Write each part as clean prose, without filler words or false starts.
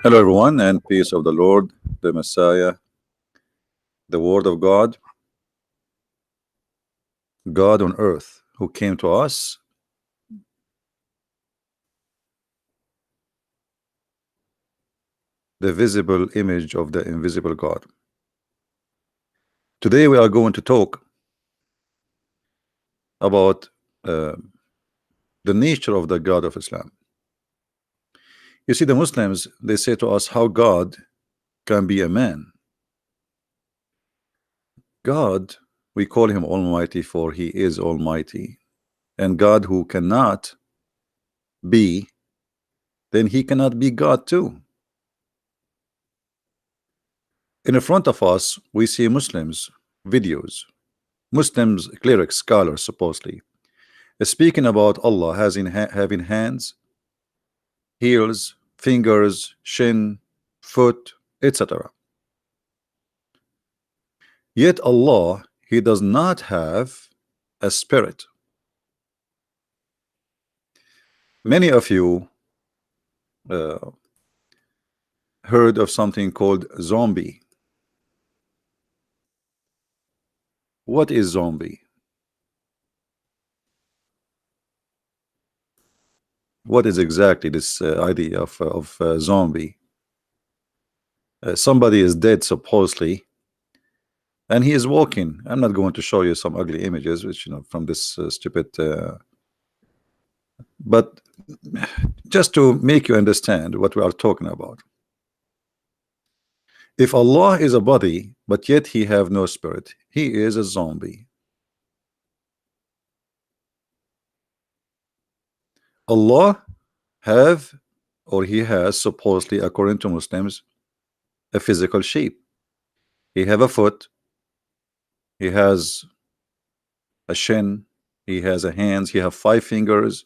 Hello, everyone, and peace of the Lord, the Messiah, the Word of God, God on earth, who came to us, the visible image of the invisible God. Today, we are going to talk about the nature of the God of Islam. You see, the Muslims, they say to us how God can be a man. God, we call him Almighty, for he is Almighty. And God who cannot be, then he cannot be God too. In front of us, we see Muslims videos, Muslims, clerics, scholars, supposedly speaking about Allah having hands, heels, fingers, shin, foot, etc. Yet Allah, He does not have a spirit. Many of you heard of something called zombie. What is zombie? What is exactly this idea of zombie? Somebody is dead supposedly, and he is walking. I'm not going to show you some ugly images, which from this stupid. But just to make you understand what we are talking about. If Allah is a body, but yet He have no spirit, He is a zombie. Allah have, or He has, supposedly, according to Muslims, a physical shape. He have a foot, He has a shin, He has a hands, He have 5 fingers,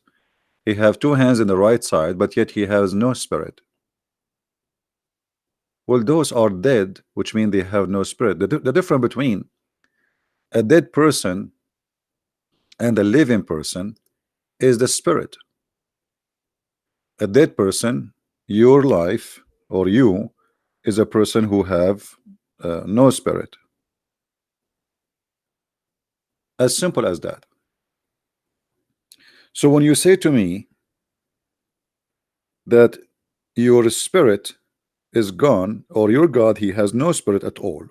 He have 2 hands in the right side, but yet He has no spirit. Well, those are dead, which mean they have no spirit. The difference between a dead person and a living person is the spirit. A dead person, your life or you, is a person who have no spirit. As simple as that. So when you say to me that your spirit is gone, or your God, He has no spirit at all,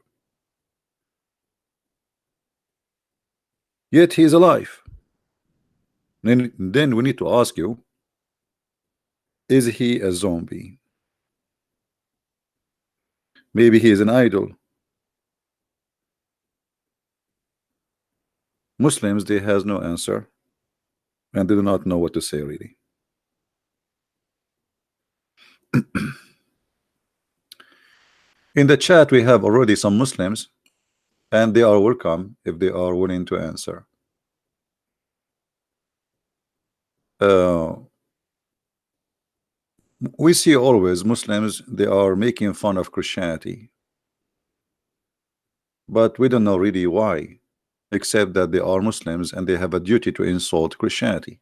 yet He is alive, then we need to ask you, is He a zombie? Maybe He is an idol. Muslims, they has no answer, and they do not know what to say really. In the chat we have already some Muslims, and they are welcome if they are willing to answer. We see always Muslims, they are making fun of Christianity, but we don't know really why, except that they are Muslims and they have a duty to insult Christianity.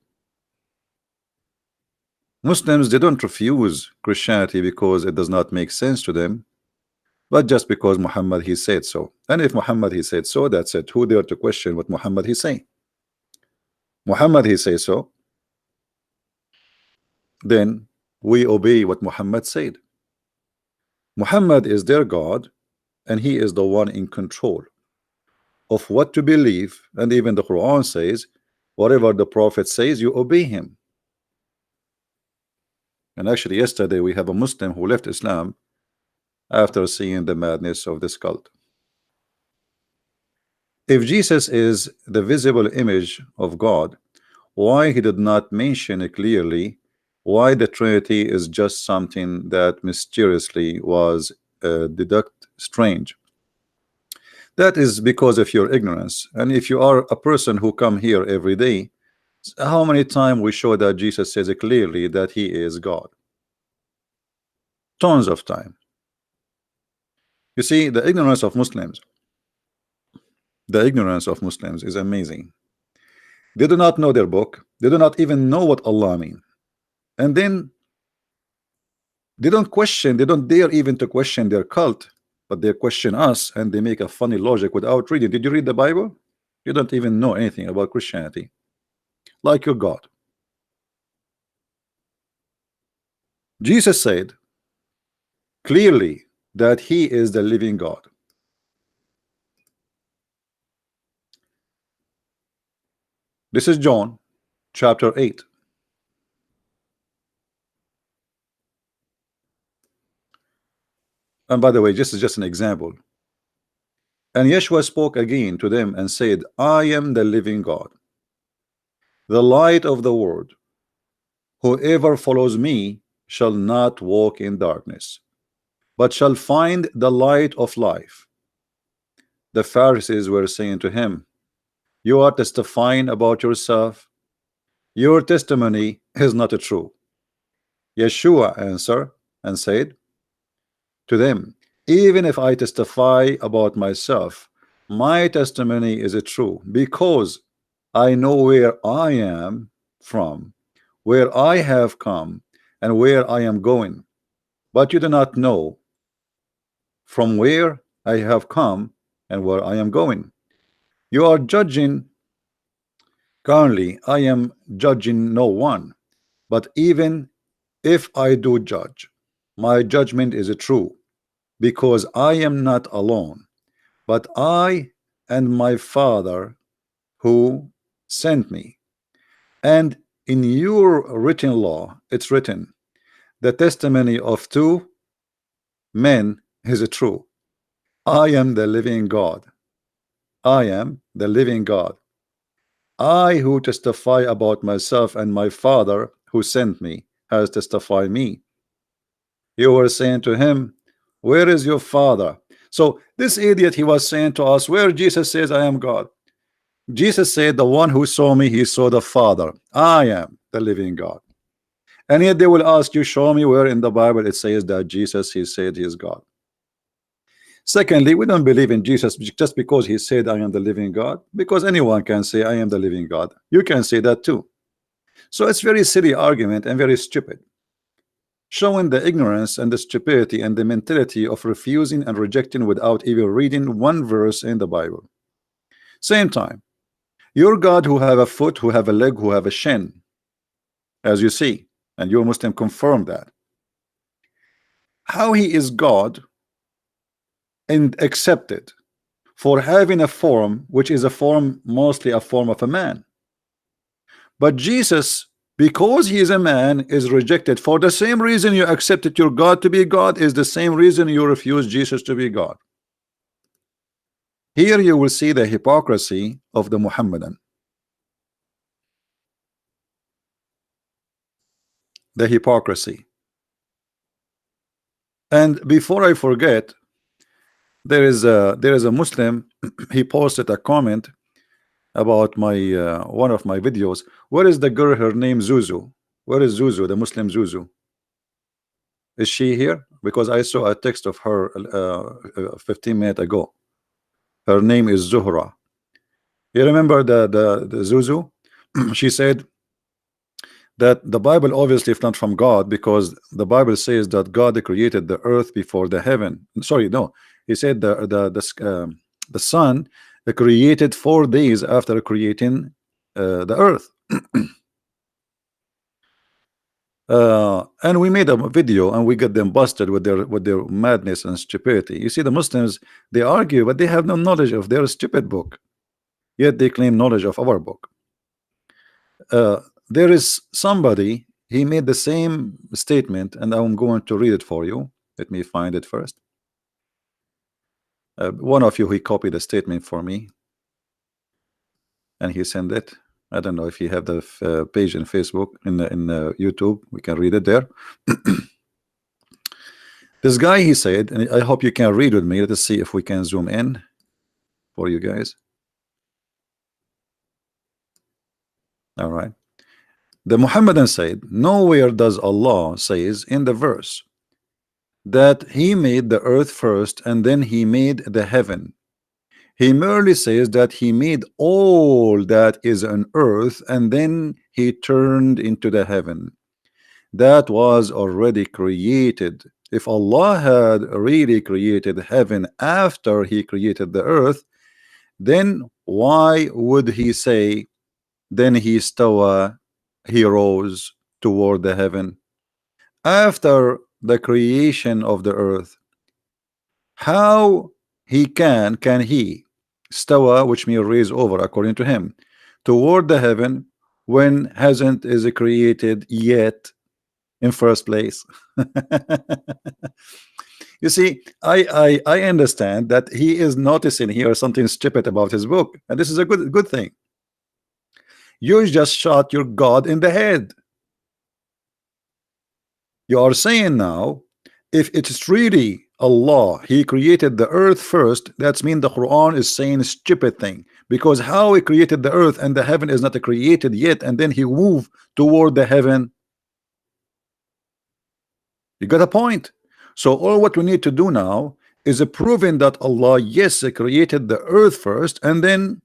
Muslims, they don't refuse Christianity because it does not make sense to them, but just because Muhammad, he said so. And if Muhammad, he said so, that's it. Who dare to question what Muhammad, he say? Muhammad, he say so, then we obey what Muhammad said. Muhammad is their God, and he is the one in control of what to believe. And even the Quran says, whatever the Prophet says, you obey him. And actually yesterday we have a Muslim who left Islam after seeing the madness of this cult. If Jesus is the visible image of God, why he did not mention it clearly? Why the Trinity is just something that mysteriously was deducted strange? That is because of your ignorance. And if you are a person who come here every day, how many times we show that Jesus says it clearly that he is God? Tons of time. You see, the ignorance of Muslims is amazing. They do not know their book. They do not even know what Allah means. And then They don't question, they don't dare even to question their cult, but they question us and they make a funny logic without reading. Did you read the Bible? You don't even know anything about Christianity, like your God. Jesus said clearly that he is the living God. This is John chapter 8. And by the way, this is just an example. And Yeshua spoke again to them and said, I am the living God, the light of the world. Whoever follows me shall not walk in darkness, but shall find the light of life. The Pharisees were saying to him, you are testifying about yourself. Your testimony is not true. Yeshua answered and said to them, even if I testify about myself, my testimony is true, because I know where I am from, where I have come, and where I am going. But you do not know from where I have come and where I am going. You are judging currently. I am judging no one, but even if I do judge, my judgment is true, because I am not alone, but I and my Father who sent me. And in your written law it's written, the testimony of two men is true. I am the living God. I am the living God. I who testify about myself, and my Father who sent me has testified me. You were saying to him, where is your Father? So this idiot, he was saying to us, where Jesus says I am God. Jesus said, the one who saw me, he saw the Father. I am the living God. And yet they will ask you, show me where in the Bible it says that Jesus, he said he is God. Secondly, we don't believe in Jesus just because he said I am the living God, because anyone can say I am the living God. You can say that too. So it's very silly argument and very stupid, showing the ignorance and the stupidity and the mentality of refusing and rejecting without even reading one verse in the Bible. Same time, your God who have a foot, who have a leg, who have a shin, as you see, and your Muslim confirm that. How he is God and accepted for having a form which is a form, mostly a form of a man. But Jesus, because he is a man, is rejected for the same reason you accepted your God to be God, is the same reason you refuse Jesus to be God. Here you will see the hypocrisy of the Mohammedan. The hypocrisy. And before I forget, there is a Muslim, he posted a comment about my one of my videos. Where is the girl? Her name Zuzu. Where is Zuzu, the Muslim Zuzu? Is she here? Because I saw a text of her 15 minutes ago. Her name is Zuhra. You remember the Zuzu? She said that the Bible obviously is not from God, because the Bible says that God created the earth before the heaven. Sorry, no, he said the sun created 4 days after creating the earth. And we made a video and we got them busted with their madness and stupidity. You see, the Muslims, they argue, but they have no knowledge of their stupid book, yet they claim knowledge of our book. There is somebody, he made the same statement, and I'm going to read it for you. Let me find it first. One of you, he copied the statement for me and he sent it. I don't know if you have the page in Facebook, in YouTube, we can read it there. This guy, he said, and I hope you can read with me. Let us see if we can zoom in for you guys. All right. The Muhammadan said, nowhere does Allah says in the verse that he made the earth first and then he made the heaven. He merely says that he made all that is on earth and then he turned into the heaven. that was already created. If Allah had really created heaven after He created the earth, then why would He say, then He stawa, He rose toward the heaven after the creation of the earth? How can He stawa, which means raise over, according to Him, toward the heaven when hasn't is created yet in first place? You see, I understand that he is noticing here something stupid about his book, and this is a good thing. You just shot your God in the head. You are saying now, if it's really Allah, He created the earth first, that's mean the Quran is saying a stupid thing, because how He created the earth and the heaven is not created yet, and then He moved toward the heaven. You got a point. So all what we need to do now is proving that Allah, yes, created the earth first, and then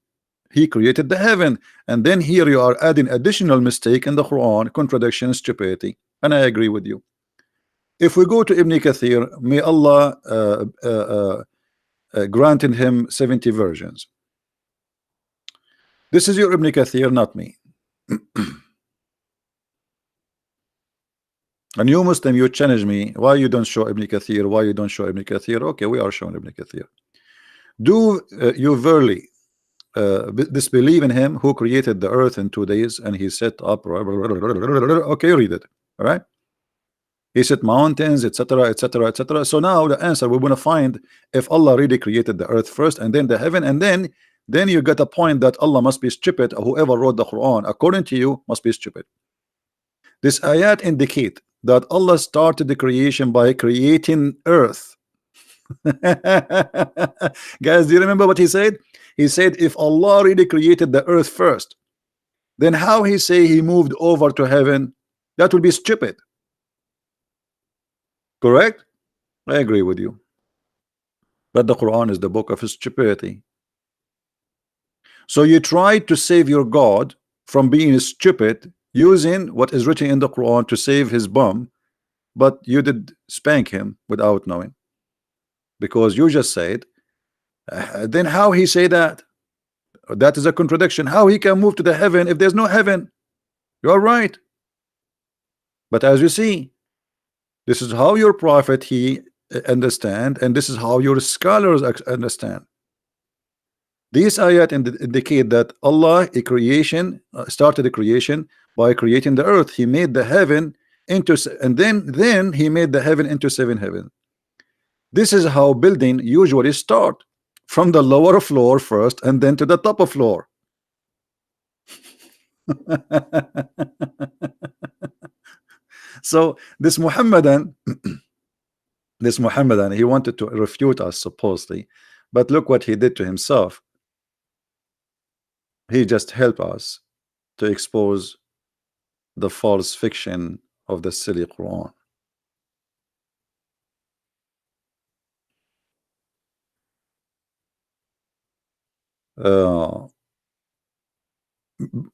He created the heaven. And then here you are adding additional mistake in the Quran, contradiction, stupidity. And I agree with you. If we go to Ibn Kathir, may Allah granted him 70 versions. This is your Ibn Kathir, not me. And you Muslim, you challenge me, why you don't show Ibn Kathir, why you don't show Ibn Kathir? Okay, we are showing Ibn Kathir. Do you verily disbelieve in him who created the earth in 2 days and he set up, okay, read it, all right? He set mountains, etc., etc., etc. So now the answer, we want to find if Allah really created the earth first and then the heaven, and then you get a point that Allah must be stupid, or whoever wrote the Quran according to you must be stupid. This ayat indicate that Allah started the creation by creating earth. Guys, do you remember what he said? He said if Allah really created the earth first, then how He say He moved over to heaven? That would be stupid. Correct? I agree with you. But the Quran is the book of stupidity. So you try to save your God from being stupid using what is written in the Quran to save his bum, but you did spank him without knowing, because you just said, then how He say that? That is a contradiction. How He can move to the heaven if there's no heaven? You are right. But as you see, this is how your prophet he understand, and this is how your scholars understand. These ayat indicate that Allah started the creation by creating the earth. He made the heaven into, and then He made the heaven into 7 heavens. This is how building usually start, from the lower floor first and then to the top of floor. So this Muhammadan he wanted to refute us supposedly, but look what he did to himself. He just helped us to expose the false fiction of the silly Quran.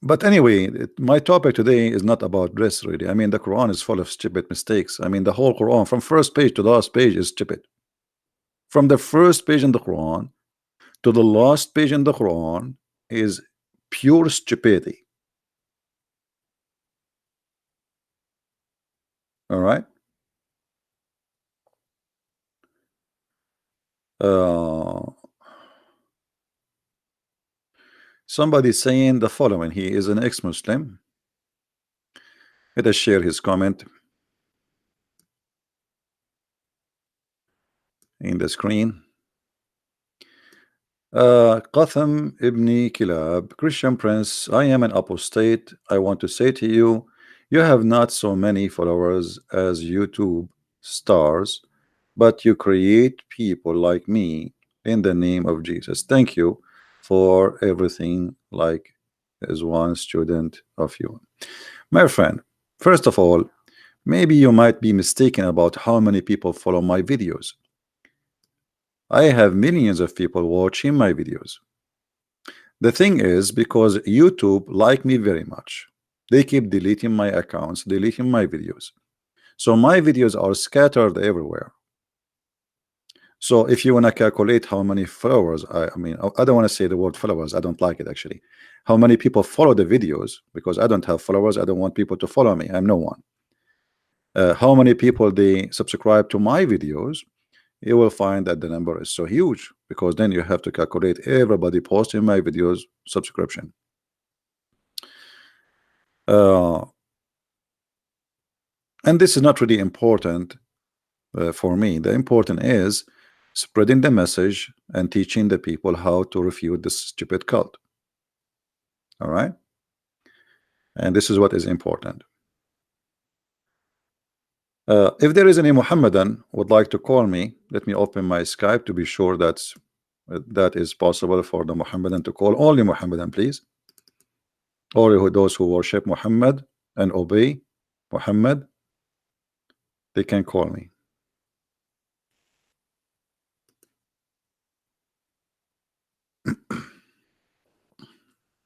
But anyway, my topic today is not about dress, really. I mean, the Quran is full of stupid mistakes. I mean, the whole Quran from first page to the last page is stupid. From the first page in the Quran to the last page in the Quran is pure stupidity. All right. Somebody saying the following: he is an ex-Muslim. Let us share his comment in the screen. Qatham ibn Kilab, Christian Prince, I am an apostate. I want to say to you, you have not so many followers as YouTube stars, but you create people like me in the name of Jesus. Thank you for everything, like as one student of you. My friend, first of all, maybe you might be mistaken about how many people follow my videos. I have millions of people watching my videos. The thing is, because YouTube like me very much, they keep deleting my accounts, deleting my videos. So my videos are scattered everywhere. So if you want to calculate how many followers, I mean, I don't want to say the word followers. I don't like it actually. How many people follow the videos, because I don't have followers. I don't want people to follow me. I'm no one. How many people they subscribe to my videos, you will find that the number is so huge, because then you have to calculate everybody posting my videos subscription. And this is not really important for me. The important is spreading the message and teaching the people how to refute this stupid cult. All right, and this is what is important. If there is any Muhammadan would like to call me, let me open my Skype to be sure that is possible for the Muhammadan to call. Only Muhammadan, please. Or those who worship Muhammad and obey Muhammad, they can call me.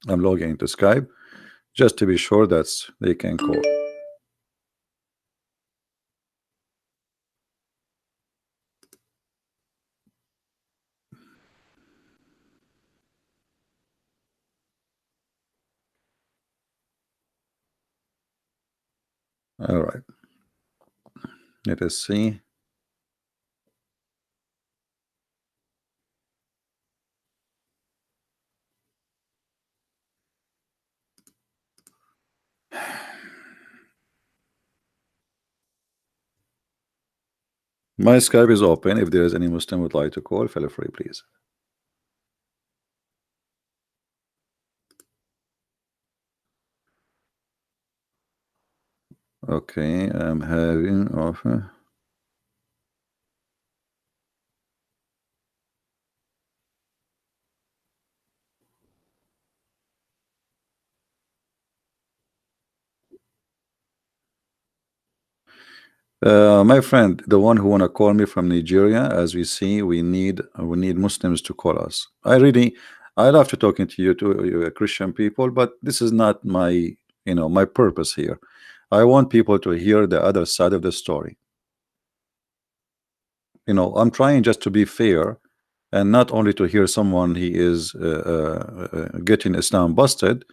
I'm logging into Skype just to be sure that they can call. All right, let us see. My Skype is open. If there is any Muslim would like to call, feel free, please. Okay, I'm having offer. My friend, the one who wanna call me from Nigeria, as we see, we need Muslims to call us. I love to talking to you Christian people, but this is not my my purpose here. I want people to hear the other side of the story. I'm trying just to be fair, and not only to hear someone he is getting Islam busted.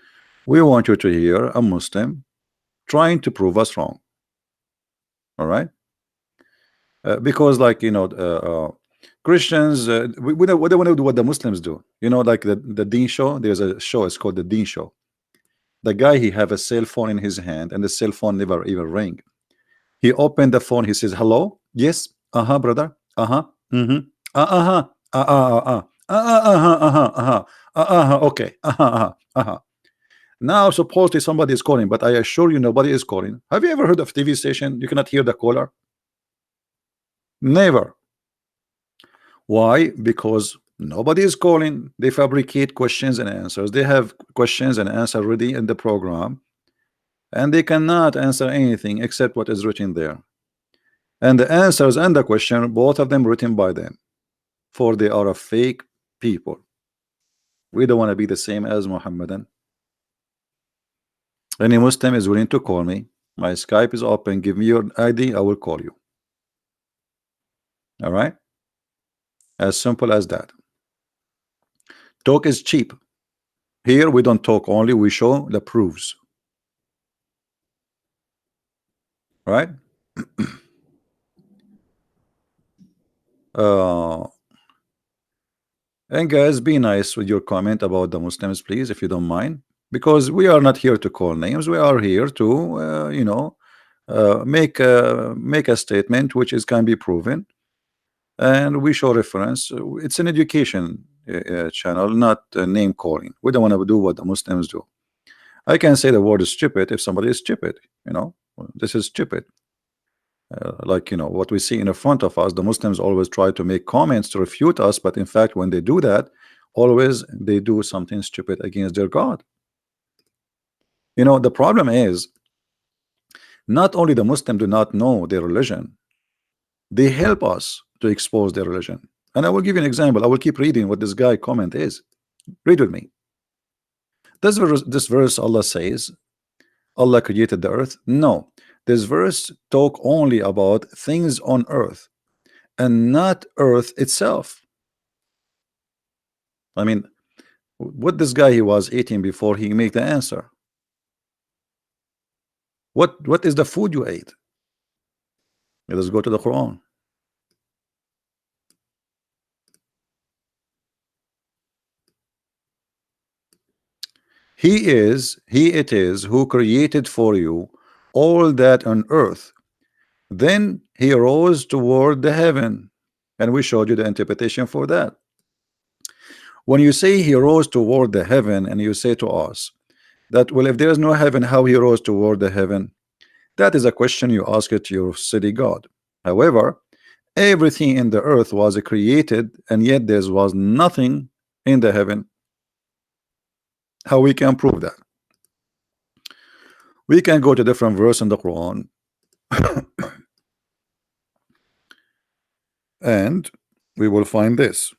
We want you to hear a Muslim trying to prove us wrong. All right, because like Christians, we don't want to do what the Muslims do. Like the Deen show. There's a show. It's called the Deen show. The guy, he have a cell phone in his hand, and the cell phone never even ring. He opened the phone. He says, "Hello, yes, brother, mm-hmm, okay, Now supposedly somebody is calling, but I assure you nobody is calling. Have you ever heard of TV station? You cannot hear the caller. Never. Why? Because nobody is calling. They fabricate questions and answers. They have questions and answers ready in the program, and they cannot answer anything except what is written there. And the answers and the question, both of them written by them, for they are a fake people. We don't want to be the same as Muhammadan. Any Muslim is willing to call me. My Skype is open. Give me your ID, I will call you. All right, as simple as that. Talk is cheap. Here we don't talk only, we show the proofs. Right? And guys, be nice with your comment about the Muslims, please, if you don't mind, because we are not here to call names. We are here to make a statement which can be proven, and we show reference. It's an education channel, not name calling. We don't want to do what the Muslims do. I can say the word is stupid if somebody is stupid. This is stupid. Like what we see in the front of us, the Muslims always try to make comments to refute us, but in fact when they do that, always they do something stupid against their God. The problem is not only the Muslim do not know their religion, they help us to expose their religion. And I will give you an example. I will keep reading what this guy comment is. Read with me. This verse Allah says Allah created the earth. No, This verse talk only about things on earth and not earth itself. I mean, what this guy he was eating before he make the answer? What is the food you ate? Let us go to the Quran. He it is who created for you all that on earth. Then he rose toward the heaven, and we showed you the interpretation for that. When you say he rose toward the heaven, and you say to us that, well, if there is no heaven, how he rose toward the heaven? That is a question you ask it to your city God. However, everything in the earth was created, and yet there was nothing in the heaven. How we can prove that? We can go to different verse in the Quran and we will find this.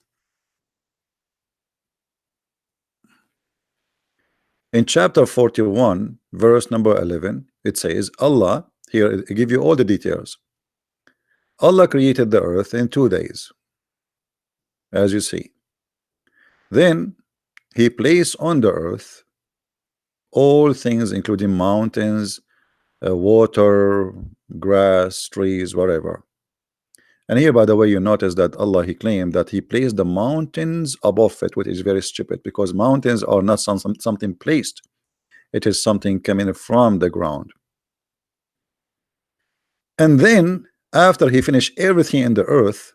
In chapter 41, verse number 11, it says, Allah, here I give you all the details. Allah created the earth in 2 days, as you see. Then he placed on the earth all things, including mountains, water, grass, trees, whatever. And here, by the way, you notice that Allah, he claimed that he placed the mountains above it, which is very stupid, because mountains are not something placed. It is something coming from the ground. And then after he finished everything in the earth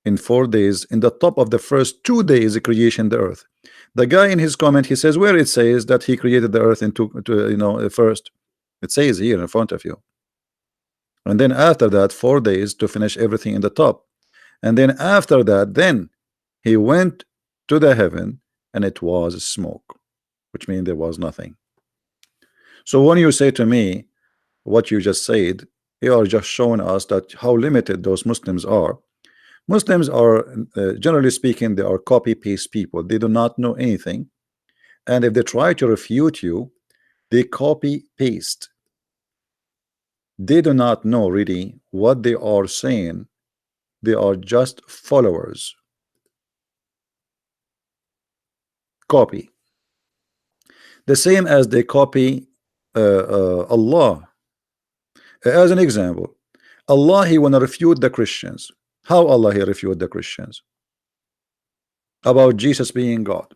in 4 days, in the top of the first 2 days of creation the earth, the guy in his comment, he says, where it says that he created the earth into first, it says here in front of you. And then after that 4 days to finish everything in the top. And then after that, then he went to the heaven, and it was smoke, which means there was nothing. So when you say to me what you just said, you are just showing us that how limited those Muslims are. Muslims are generally speaking, they are copy-paste people. They do not know anything, and if they try to refute you, they copy-paste. They do not know really what they are saying. They are just followers. Copy. The same as they copy Allah. As an example, Allah, he want to refute the Christians. How Allah he refute the Christians? About Jesus being God.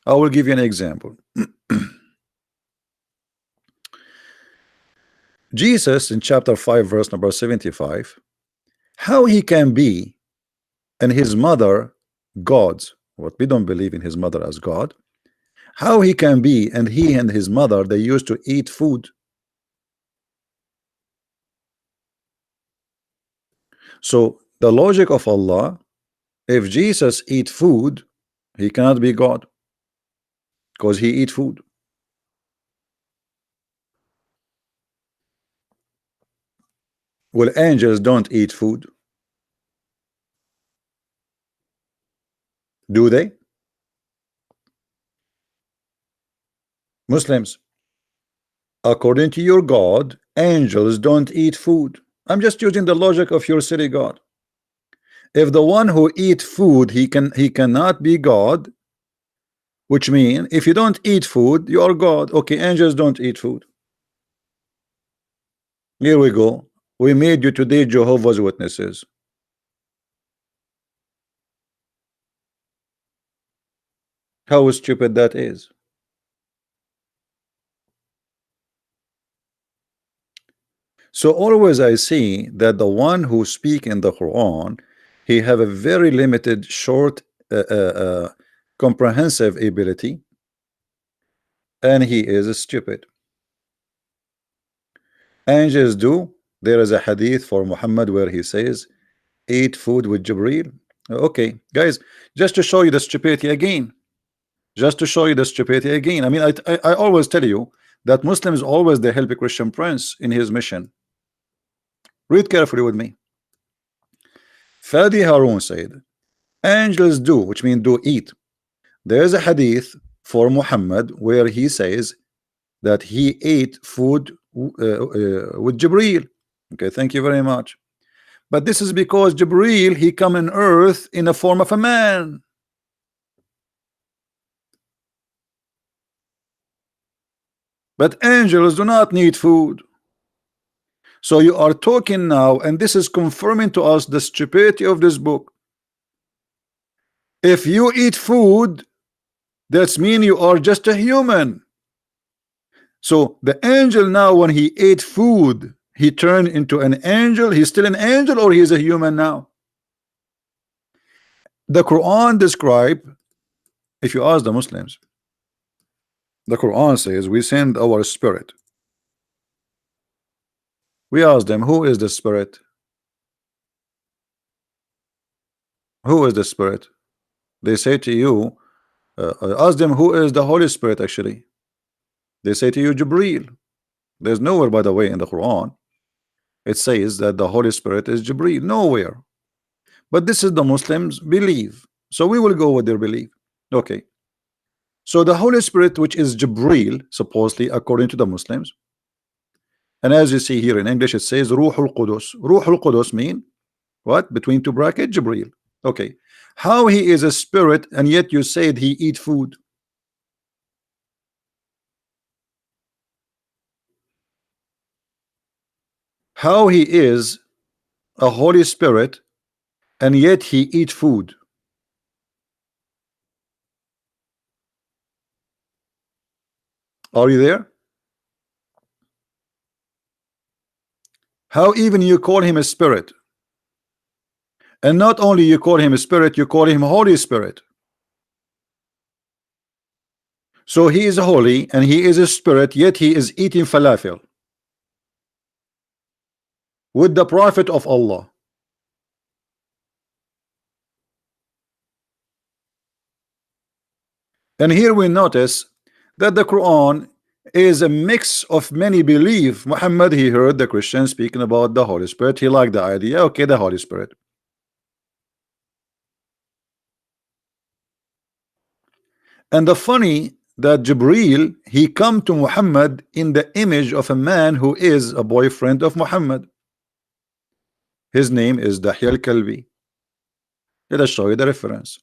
I will give you an example. Jesus in chapter 5 verse number 75, how he can be and his mother gods, what we don't believe in his mother as God, how he can be, and he and his mother, they used to eat food. So the logic of Allah, if Jesus eat food, he cannot be God, because he eat food. Well, angels don't eat food, do they? Muslims, according to your God, angels don't eat food. I'm just using the logic of your city God. If the one who eat food, he cannot be God, which means if you don't eat food, you are God. Okay, angels don't eat food. Here we go. We made you today Jehovah's Witnesses. How stupid that is. So always I see that the one who speak in the Quran, he have a very limited, short, comprehensive ability, and he is stupid. Angels do. There is a hadith for Muhammad where he says, eat food with Jibreel. Okay, guys, just to show you the stupidity again. Just to show you the stupidity again. I mean, I always tell you that Muslims always they help a Christian prince in his mission. Read carefully with me. Fadi Harun said, angels do, which means do eat. There is a hadith for Muhammad where he says that he ate food with Jibreel. Okay, thank you very much. But this is because Jibreel, he come on earth in the form of a man. But angels do not need food. So you are talking now, and this is confirming to us the stupidity of this book. If you eat food, that's mean you are just a human. So the angel now, when he ate food, he turned into an angel. He's still an angel, or he's a human now? The Quran describe, if you ask the Muslims, the Quran says we send our spirit. We ask them, who is the spirit? Who is the spirit? They say to you, ask them who is the Holy Spirit actually. They say to you, Jibreel. There's nowhere, by the way, in the Quran it says that the Holy Spirit is Jibreel. Nowhere. But this is the Muslims believe. So we will go with their belief. Okay. So the Holy Spirit, which is Jibreel, supposedly according to the Muslims, and as you see here in English, it says Ruhul Qudus. Ruhul Qudus mean what? Between two brackets, Jibreel. Okay. How he is a spirit, and yet you said he eat food? How he is a Holy Spirit, and yet he eat food? Are you there? How even you call him a spirit? And not only you call him a spirit, you call him Holy Spirit. So he is holy and he is a spirit, yet he is eating falafel with the Prophet of Allah. And here we notice that the Quran is a mix of many belief. Muhammad, he heard the Christians speaking about the Holy Spirit. He liked the idea. Okay, the Holy Spirit. And the funny that Jibreel, he come to Muhammad in the image of a man who is a boyfriend of Muhammad. His name is Dahya al-Kalbi. Let us show you the reference.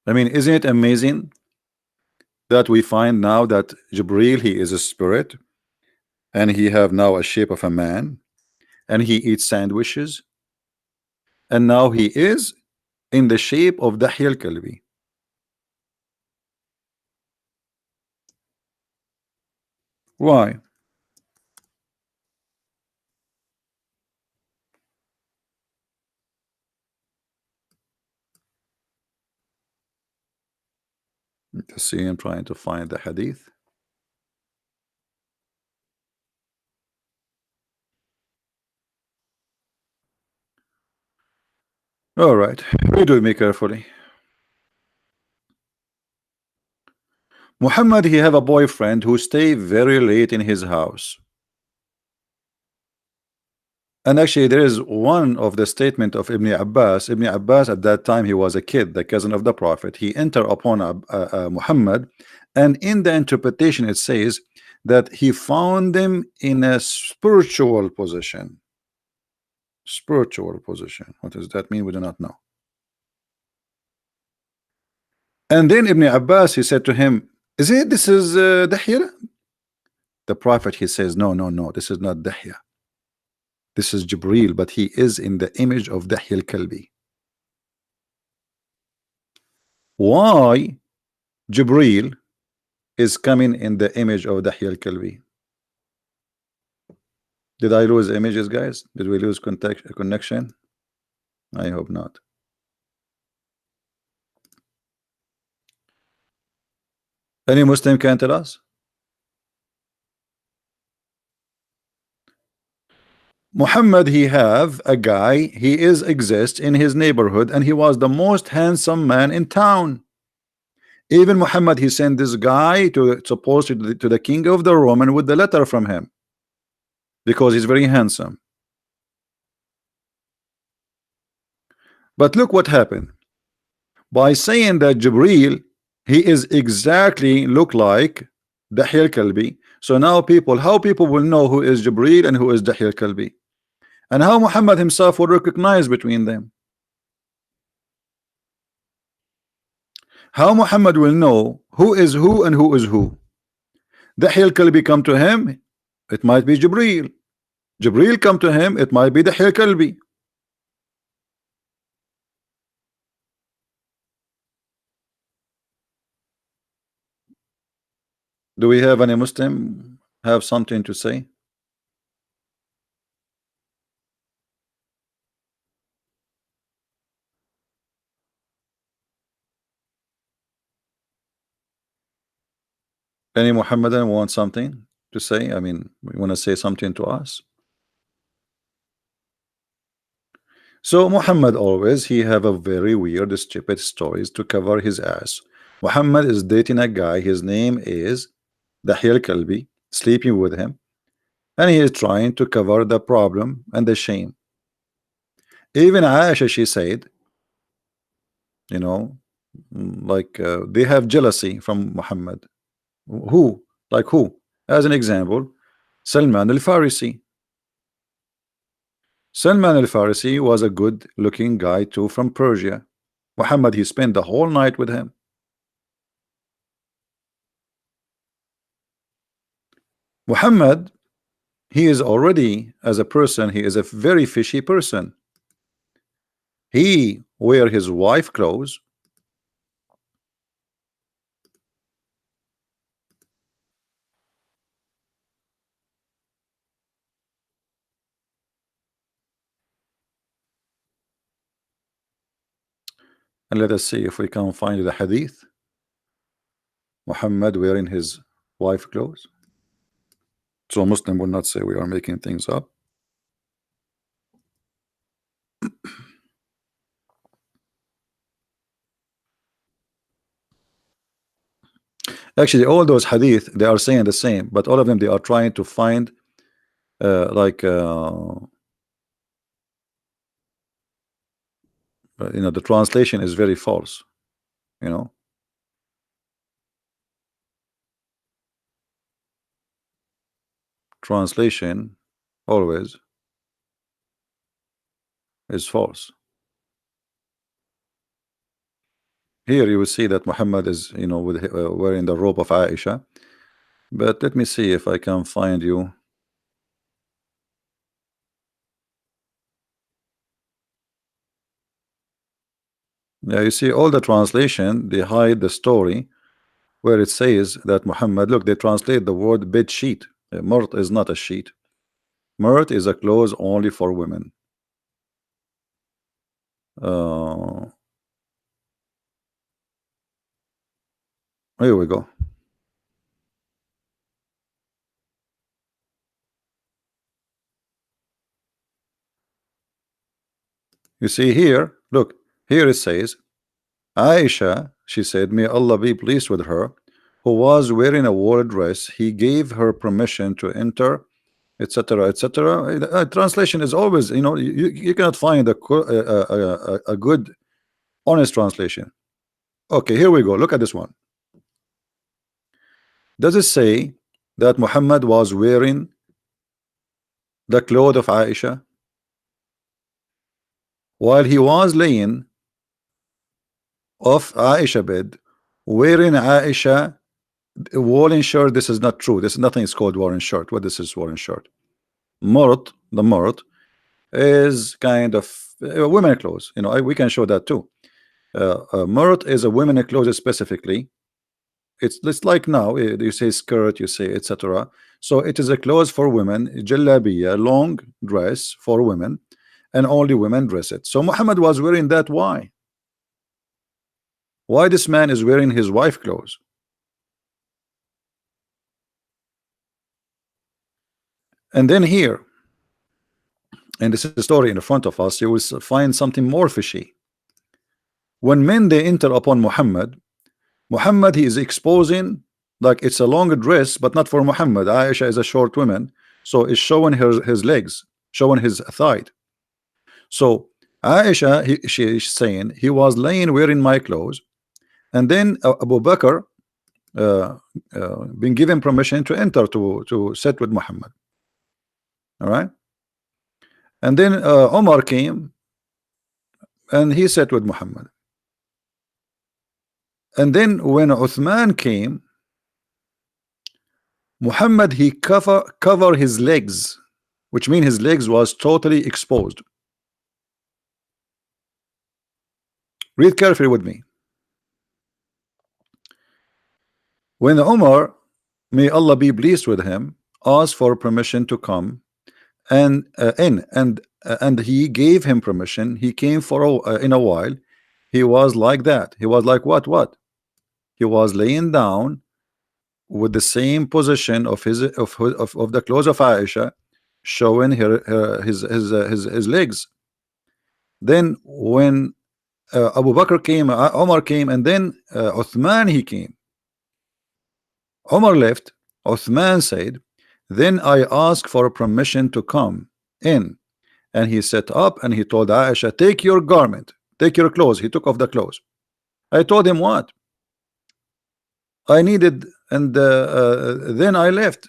I mean, isn't it amazing that we find now that Jibreel, he is a spirit, and he have now a shape of a man, and he eats sandwiches, and now he is in the shape of Dahya al-Kalbi. Why? Let's see, I'm trying to find the hadith. All right, read with me carefully. Muhammad, he have a boyfriend who stay very late in his house. And actually, there is one of the statement of Ibn Abbas. Ibn Abbas, at that time, he was a kid, the cousin of the Prophet. He entered upon Muhammad, and in the interpretation, it says that he found him in a spiritual position. Spiritual position. What does that mean? We do not know. And then Ibn Abbas, he said to him, "Is it? This is Dahya?" The Prophet, he says, "No, no, no. This is not Dahya. This is Jibreel, but he is in the image of Dahya al-Kalbi." Why Jibreel is coming in the image of Dahya al-Kalbi? Did I lose images, guys? Did we lose connection? I hope not. Any Muslim can tell us? Muhammad, he have a guy, he is exists in his neighborhood, and he was the most handsome man in town. Even Muhammad, he sent this guy to supposed to the king of the Roman with the letter from him, because he's very handsome. But look what happened. By saying that Jibril, he is exactly look like Dahil Kalbi. So now people, how people will know who is Jibril and who is Dahil Kalbi, and how Muhammad himself will recognize between them. How Muhammad will know who is who and who is who. Dahil Kalbi come to him, it might be Jibril. Jibril come to him, it might be Dahil Kalbi. Do we have any Muslim have something to say? Any Muhammadan want something to say? I mean, we want to say something to us. So Muhammad always he have a very weird stupid stories to cover his ass. Muhammad is dating a guy, his name is Dahil Kalbi, sleeping with him, and he is trying to cover the problem and the shame. Even Aisha, she said, you know, like they have jealousy from Muhammad. Who? Like who? As an example, Salman al-Farisi. Salman al-Farisi was a good looking guy too from Persia. Muhammad, he spent the whole night with him. Muhammad, he is already as a person, he is a very fishy person. He wear his wife clothes. And let us see if we can find the hadith. Muhammad wearing his wife clothes. So Muslim will not say we are making things up. Actually, all those hadith, they are saying the same, but all of them, they are trying to find like you know, the translation is very false, you know. Translation always is false. Here you will see that Muhammad is, you know, with wearing the robe of Aisha. But let me see if I can find you. Yeah, you see all the translation, they hide the story where it says that Muhammad, look, they translate the word bed sheet. Murt is not a sheet. Murt is a clothes only for women. Here we go. You see here, look, here it says, Aisha, she said, may Allah be pleased with her, who was wearing a war dress, he gave her permission to enter, etc., etc. Translation is always, you know, you cannot find a good, honest translation. Okay, here we go. Look at this one. Does it say that Muhammad was wearing the clothes of Aisha while he was laying off Aisha bed, wearing Aisha woolen shirt? This is not true. This nothing is called woolen shirt. What this is woolen shirt? Murt, the murt is kind of women clothes. You know, we can show that too. Murt is a women clothes specifically. It's like now you say skirt, you say etc. So it is a clothes for women, jalabiya, long dress for women, and only women dress it. So Muhammad was wearing that. Why? Why this man is wearing his wife clothes? And then here, and this is the story in front of us, you will find something more fishy. When men they enter upon Muhammad, Muhammad, he is exposing, like it's a long dress, but not for Muhammad. Aisha is a short woman, so it's showing his legs, showing his thigh. So Aisha, she's saying he was laying wearing my clothes, and then Abu Bakr uh, been given permission to enter to sit with Muhammad. All right, and then Omar came and he sat with Muhammad, and then when Uthman came, Muhammad he cover his legs, which means his legs was totally exposed. Read carefully with me. When Omar, may Allah be pleased with him, asked for permission to come and and he gave him permission. He came for in a while. He was like that. He was like what? He was laying down with the same position of his of the clothes of Aisha, showing his legs. Then when Abu Bakr came, Omar came, and then Uthman he came. Omar left. Uthman said, then I asked for permission to come in, and he set up and he told Aisha, take your garment, take your clothes. He took off the clothes. I told him what I needed, and then I left.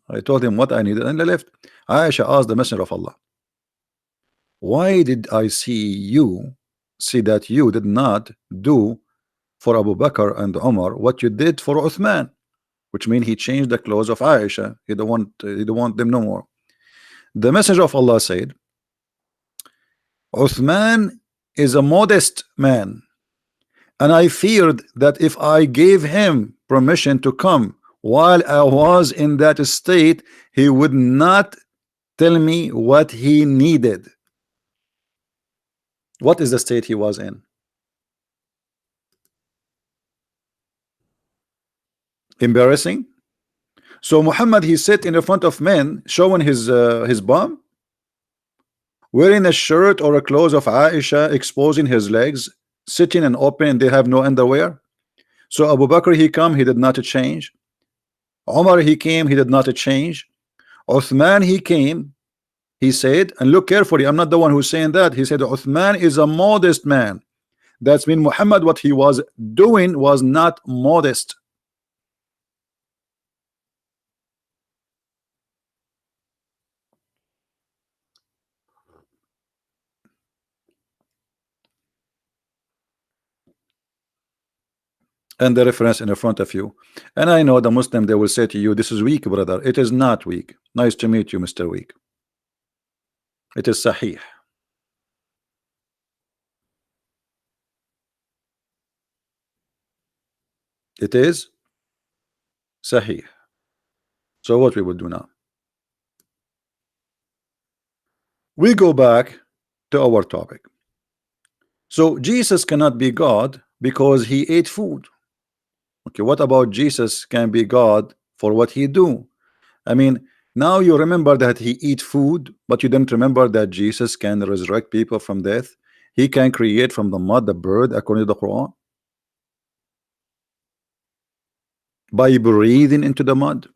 I told him what I needed and I left. Aisha asked the Messenger of Allah, why did I see that you did not do for Abu Bakr and Umar what you did for Uthman? Which means he changed the clothes of Aisha. He don't want them no more. The Messenger of Allah said, Uthman is a modest man, and I feared that if I gave him permission to come while I was in that state, he would not tell me what he needed. What is the state he was in? Embarrassing. So Muhammad, he sat in the front of men showing his bum, wearing a shirt or a clothes of Aisha, exposing his legs, sitting and open, they have no underwear. So Abu Bakr he come, he did not change. Omar he came, he did not change. Uthman he came, he said, and look carefully, I'm not the one who's saying that. He said Uthman is a modest man. That's mean Muhammad, what he was doing was not modest. And the reference in the front of you, and I know the Muslim, they will say to you, this is weak, brother. It is not weak. Nice to meet you, Mr. Weak. It is sahih. It is sahih. So what we will do now, we go back to our topic. So Jesus cannot be God because he ate food. Okay, what about Jesus can be God for what he do? I mean, now you remember that he eat food, but you didn't remember that Jesus can resurrect people from death. He can create from the mud the bird according to the Quran by breathing into the mud.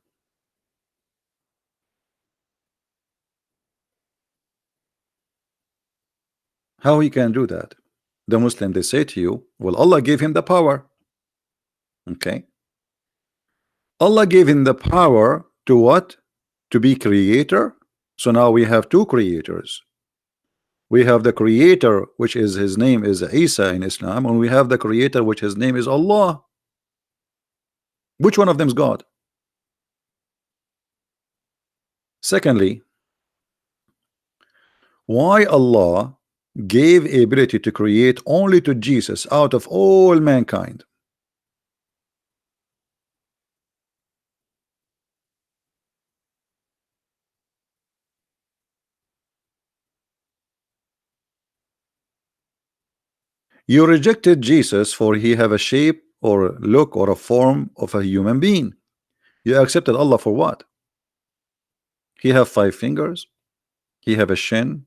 How he can do that? The Muslim, they say to you, well, Allah gave him the power. Okay, Allah gave him the power to what? To be creator. So now we have two creators. We have the creator, which is his name is Isa in Islam, and we have the creator, which his name is Allah. Which one of them is God? Secondly, why Allah gave ability to create only to Jesus out of all mankind? You rejected Jesus for he have a shape or look or a form of a human being. You accepted Allah for what? He have 5 fingers, he have a shin,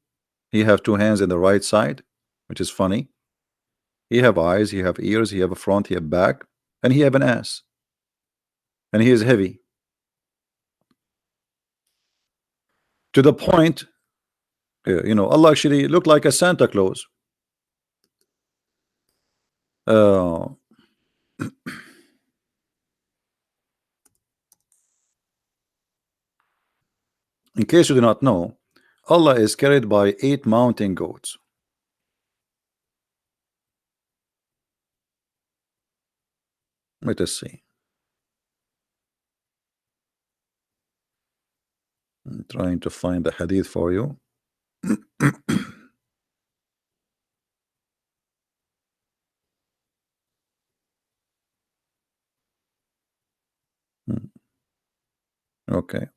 he have 2 hands in the right side, which is funny. He have eyes, he have ears, he have a front, he have back, and he have an ass, and he is heavy to the point Allah actually looked like a Santa Claus. Uh, in case you do not know, Allah is carried by 8 mountain goats. Let us see. I'm trying to find the hadith for you. Okay.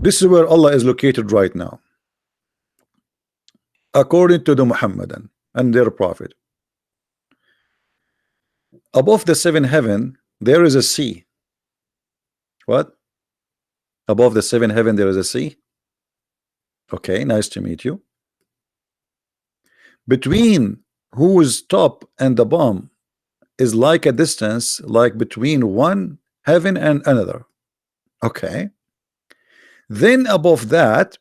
This is where Allah is located right now, according to the Muhammadan and their prophet. Above the 7 heaven, there is a sea. What? Above the 7 heaven, there is a sea. Okay, nice to meet you. Between whose top and the bottom is like a distance, like between one heaven and another. Okay. Then above that,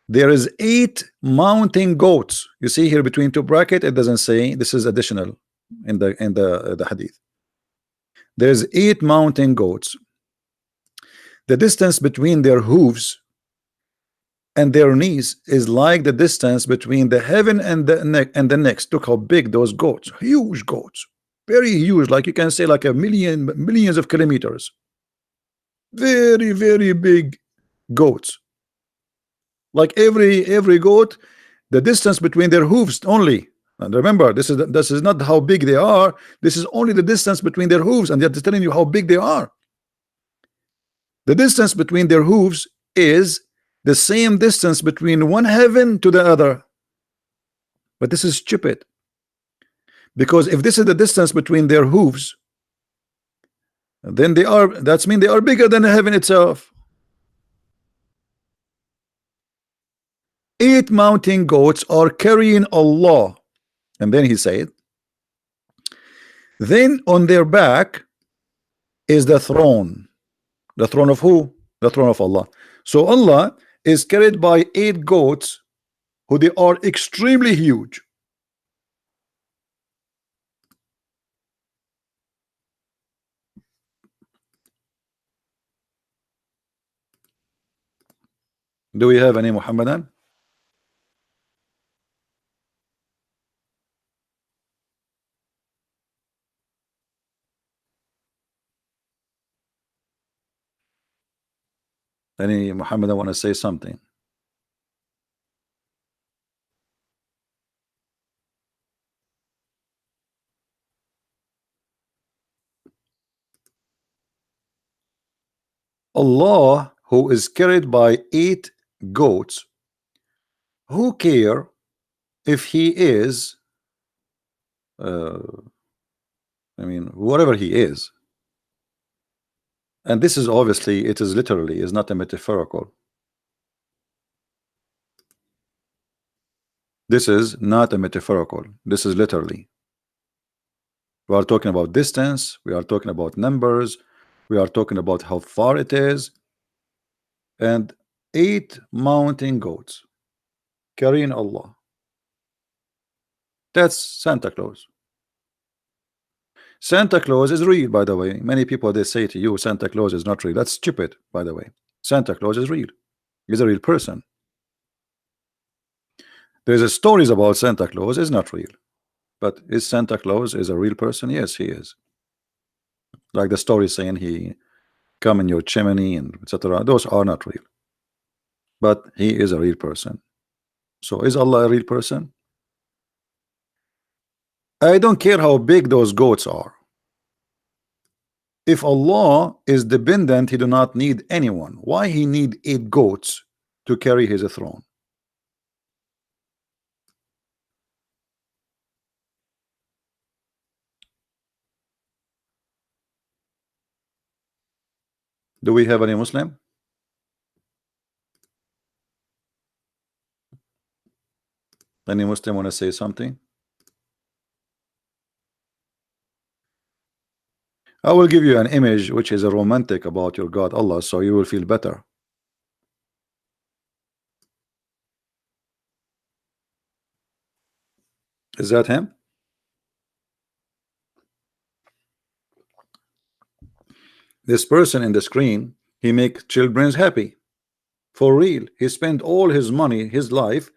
there is 8 mountain goats. You see here between two brackets, it doesn't say, this is additional in the hadith. There's 8 mountain goats. The distance between their hooves and their knees is like the distance between the heaven and the neck and the next. Look how big those goats, huge goats, very huge, like you can say like millions of kilometers. Very, very big goats. Like every goat, the distance between their hooves only. And remember, this is not how big they are. This is only the distance between their hooves, and they're telling you how big they are. The distance between their hooves is the same distance between one heaven to the other. But this is stupid, because if this is the distance between their hooves, then that's mean they are bigger than the heaven itself. 8 mountain goats are carrying Allah. And then he said, then on their back is the throne. The throne of who? The throne of Allah. So Allah is carried by 8 goats, who they are extremely huge. Do we have any Muhammadan? Any Muhammadan want to say something? Allah, who is carried by 8 goats, who care if he is I mean whatever he is, and this is obviously, it is literally, is not a metaphorical. This is not a metaphorical, this is literally. We are talking about distance, we are talking about numbers, we are talking about how far it is. And 8 mountain goats carrying Allah. That's Santa Claus. Santa Claus is real, by the way. Many people, they say to you Santa Claus is not real. That's stupid, by the way. Santa Claus is real. He's a real person. There's a stories about Santa Claus is not real. But is Santa Claus is a real person? Yes, he is. Like the story saying he come in your chimney and etc. Those are not real. But he is a real person. So is Allah a real person? I don't care how big those goats are. If Allah is dependent, he do not need anyone. Why he need 8 goats to carry his throne? Do we have any Muslim? Any Muslim want to say something? I will give you an image which is a romantic about your God Allah, so you will feel better. Is that him? This person in the screen, he make children happy. For real. He spent all his money, his life,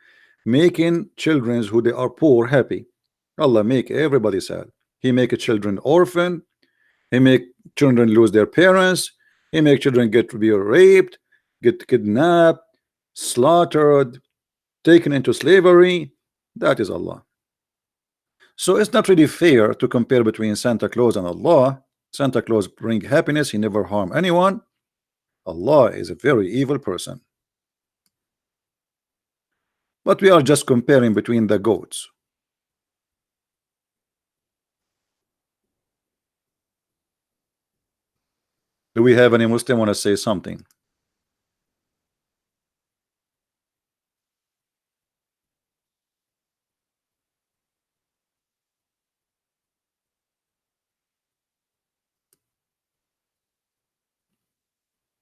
making children who they are poor happy. Allah make everybody sad. He make a children orphan. He make children lose their parents. He make children get to be raped, get kidnapped, slaughtered, taken into slavery. That is Allah. So it's not really fair to compare between Santa Claus and Allah. Santa Claus bring happiness. He never harm anyone. Allah is a very evil person. But we are just comparing between the goats. Do we have any Muslim want to say something?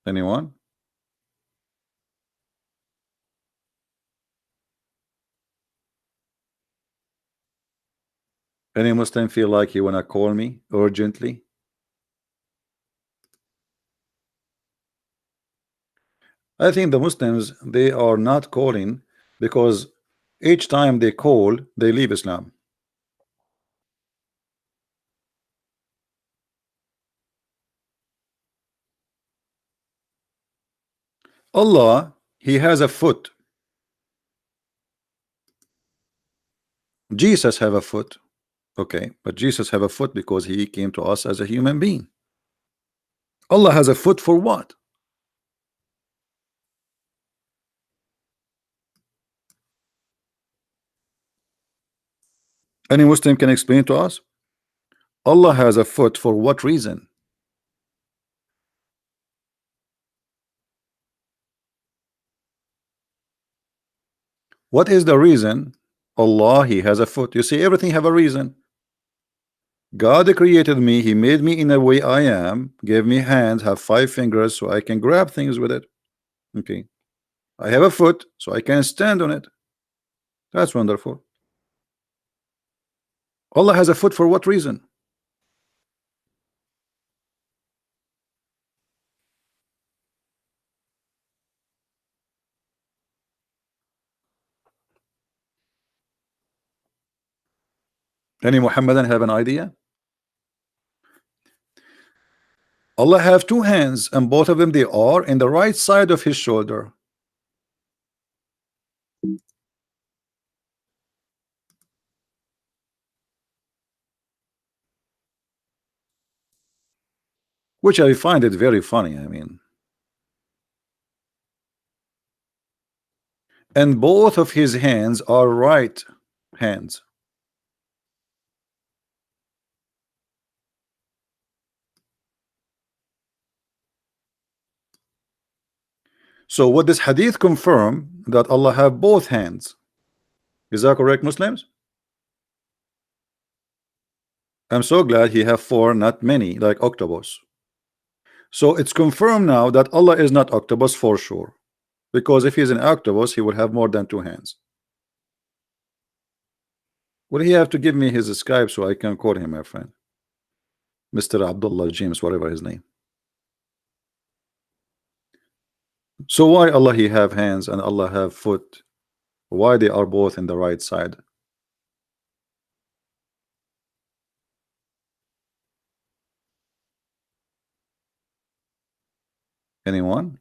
Anyone? Any Muslim feel like you want to call me urgently? I think the Muslims, they are not calling because each time they call, they leave Islam. Allah, he has a foot. Jesus have a foot. Okay, but Jesus have a foot because he came to us as a human being. Allah has a foot for what? Any Muslim can explain to us? Allah has a foot for what reason? What is the reason? Allah, he has a foot. You see, everything have a reason. God created me, he made me in a way I am, gave me hands, have 5 fingers so I can grab things with it. Okay, I have a foot so I can stand on it. That's wonderful. Allah has a foot for what reason? Any Muhammadan have an idea? Allah have 2 hands and both of them they are in the right side of his shoulder. Which I find it very funny. I mean, and both of his hands are right hands. So what this hadith confirm that Allah have both hands. Is that correct, Muslims? I'm so glad he have 4, not many, like octopus. So it's confirmed now that Allah is not octopus for sure. Because if he's an octopus, he would have more than 2 hands. Will he have to give me his Skype so I can call him, my friend? Mr. Abdullah James, whatever his name. So why Allah he have hands and Allah have foot? Why they are both in the right side? Anyone?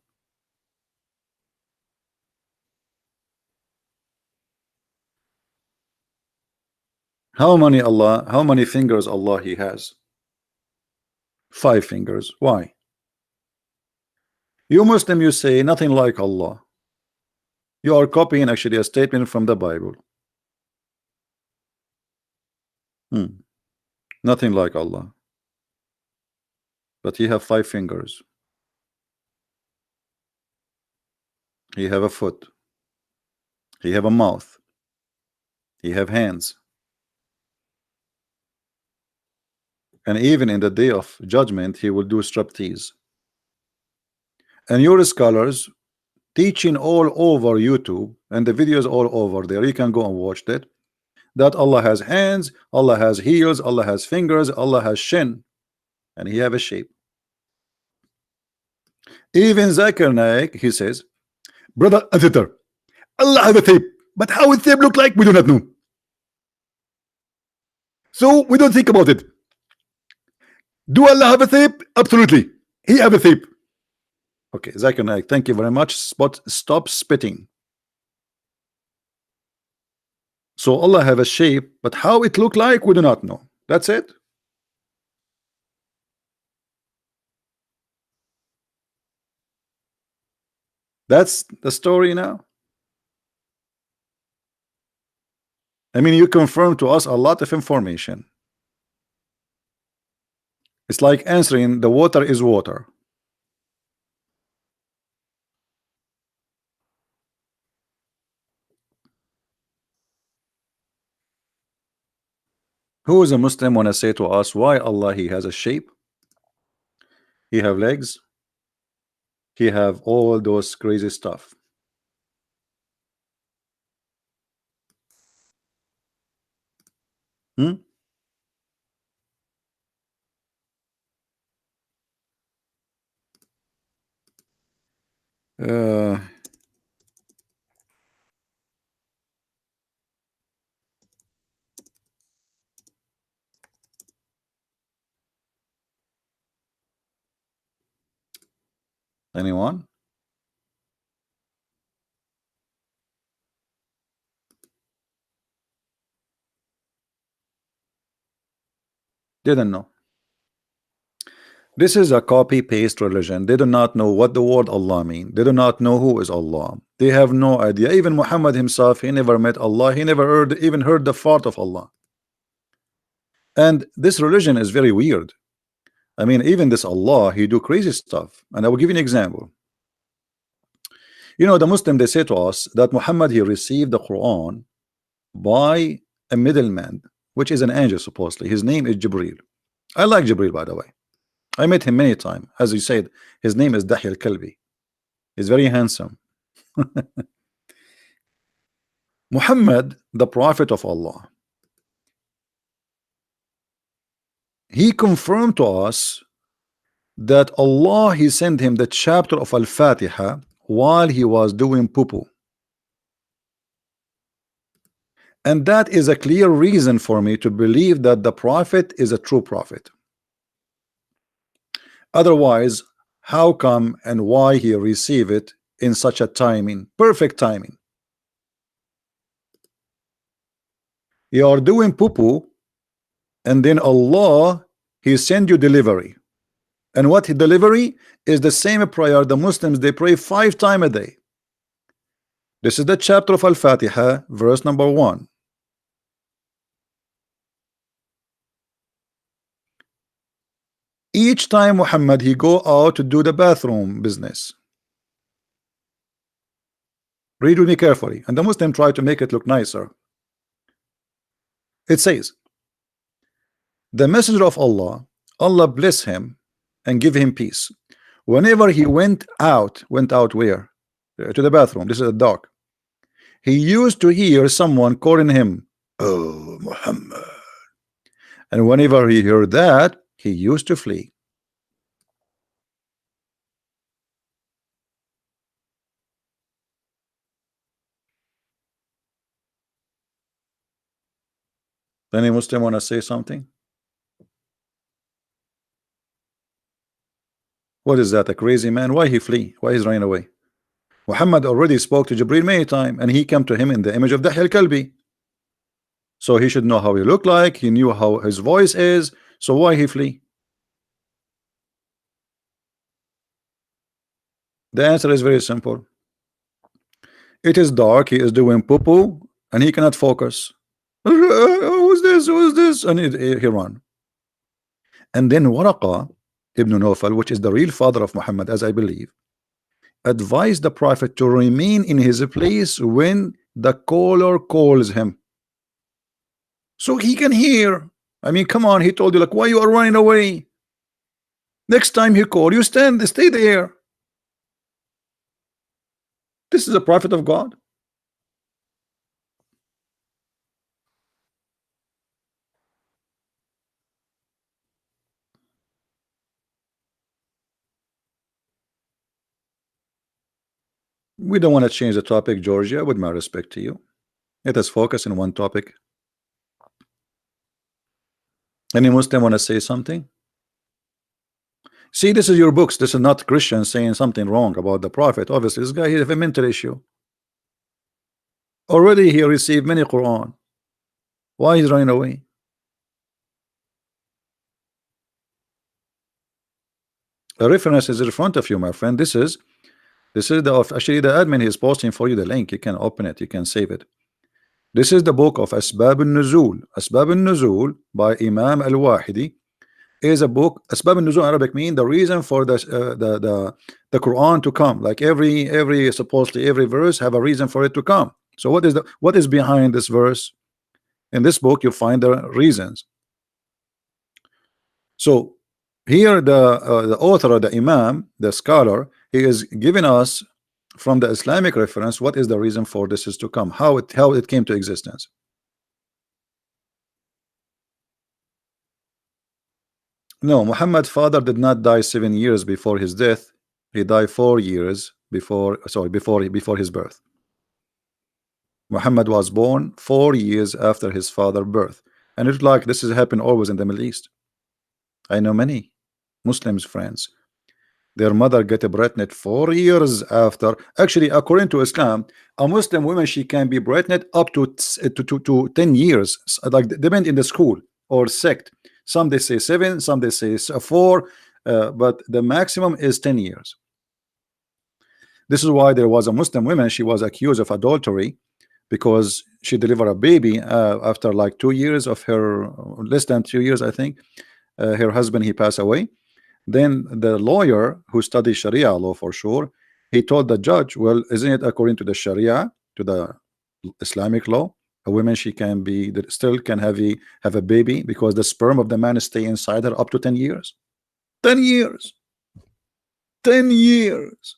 How many fingers Allah he has? 5 fingers. Why? You Muslim, you say nothing like Allah. You are copying actually a statement from the Bible. Nothing like Allah. But he have 5 fingers. He have a foot. He have a mouth. He have hands. And even in the day of judgment, he will do striptease. And your scholars teaching all over YouTube, and the videos all over there, you can go and watch that, that Allah has hands, Allah has heels, Allah has fingers, Allah has shin, and he have a shape. Even Zakir Naik, he says, brother and sister, Allah has a shape, but how it shape look like, we do not know. So we don't think about it. Do Allah have a shape? Absolutely. He have a shape. Okay, Zakir Naik, thank you very much. Stop spitting. So Allah have a shape, but how it look like, we do not know. That's it. That's the story now. I mean, you confirm to us a lot of information. It's like answering the water is water. Who is a Muslim want to say to us why Allah he has a shape, he have legs, he have all those crazy stuff? Hmm? Uh, anyone? Didn't know. This is a copy-paste religion. They do not know what the word Allah mean. They do not know who is Allah. They have no idea. Even Muhammad himself, he never met Allah. He never even heard the fart of Allah. And this religion is very weird. I mean, even this Allah, he do crazy stuff. And I will give you an example. You know, the Muslim, they say to us that Muhammad, he received the Quran by a middleman, which is an angel supposedly. His name is Jibril. I like Jibril, by the way. I met him many times. As you said, his name is Dahi al-Kalbi. He's very handsome. Muhammad, the prophet of Allah, he confirmed to us that Allah, he sent him the chapter of Al-Fatiha while he was doing poo-poo. And that is a clear reason for me to believe that the prophet is a true prophet. Otherwise, how come and why he received it in such a timing, perfect timing? You are doing poo-poo, and then Allah, he send you delivery. And what delivery is the same prayer the Muslims they pray 5 times a day. This is the chapter of Al-Fatiha, verse number 1. Each time Muhammad he go out to do the bathroom business. Read with me carefully, and the Muslim try to make it look nicer. It says, the messenger of Allah, Allah bless him and give him peace. Whenever he went out where? To the bathroom. This is a dark. He used to hear someone calling him, oh Muhammad. And whenever he heard that, he used to flee. Any Muslim want to say something? What is that? A crazy man? Why he flee? Why he's running away? Muhammad already spoke to Jibril many times, and he came to him in the image of Dahi al-Kalbi. So he should know how he looked like. He knew how his voice is. So why he flee? The answer is very simple. It is dark. He is doing poo-poo, and he cannot focus. Who's this? Who's this? And he run. And then Waraqa ibn Nawfal, which is the real father of Muhammad, as I believe, advised the prophet to remain in his place when the caller calls him, so he can hear I mean, come on, he told you, like, why you are running away? Next time he called you, stay there. This is a prophet of God. We don't want to change the topic, Georgia, with my respect to you. Let us focus on one topic. Any Muslim want to say something? See, this is your books. This is not Christians saying something wrong about the prophet. Obviously, this guy, he has a mental issue. Already he received many Quran. Why he's running away? A reference is in front of you, my friend. This is actually the admin is posting for you the link. You can open it, you can save it. This is the book of Asbab al-Nuzul. Asbab al-Nuzul by Imam al-Wahidi is a book. Asbab al-Nuzul in Arabic mean the reason for the Quran to come. Like every supposedly every verse have a reason for it to come. So what is behind this verse? In this book you find the reasons. So here the author or the Imam, the scholar, he is giving us from the Islamic reference what is the reason for this is to come, how it came to existence. No, Muhammad's father did not die 7 years before his death. He died 4 years before his birth. Muhammad was born 4 years after his father's birth, and it's like this has happened always in the Middle East. I know many Muslims friends, their mother get pregnant 4 years after. Actually, according to Islam, a Muslim woman, she can be pregnant up to 10 years, like depend in the school or sect. Some they say 7, some they say 4, but the maximum is 10 years. This is why there was a Muslim woman, she was accused of adultery because she delivered a baby after like 2 years of her, less than 2 years I think. Her husband, he passed away. Then the lawyer who studied Sharia law for sure, he told the judge, well, isn't it according to the Sharia, to the Islamic law, a woman, she can be that still can have a baby because the sperm of the man stay inside her up to 10 years. 10 years. 10 years.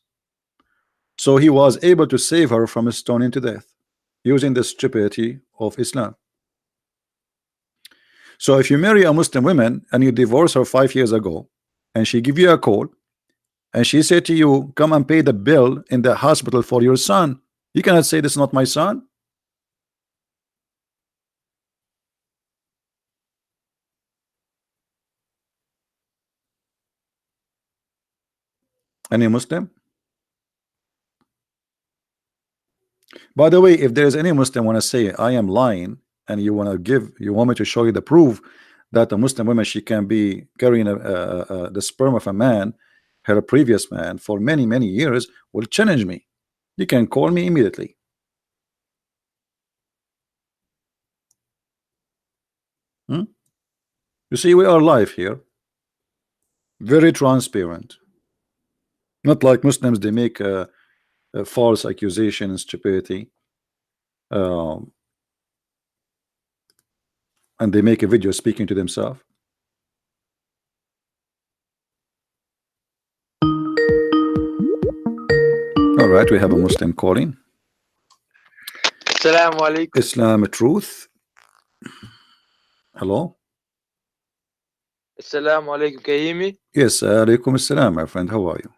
So he was able to save her from stoning to death using the stupidity of Islam. So if you marry a Muslim woman and you divorce her 5 years ago, and she give you a call and she said to you, come and pay the bill in the hospital for your son, you cannot say this is not my son. Any Muslim? By the way, if there is any Muslim want to say I am lying, and you want me to show you the proof that a Muslim woman, she can be carrying the sperm of a man, her previous man, for many years, will challenge me. You can call me immediately. You see, we are live here, very transparent. Not like Muslims, they make a false accusation and stupidity, and they make a video speaking to themselves. All right, we have a Muslim calling. Assalamu alaikum. Islam truth. Hello. Assalamu alaikum. Can you hear me? Yes, alaikum assalam, my friend. How are you?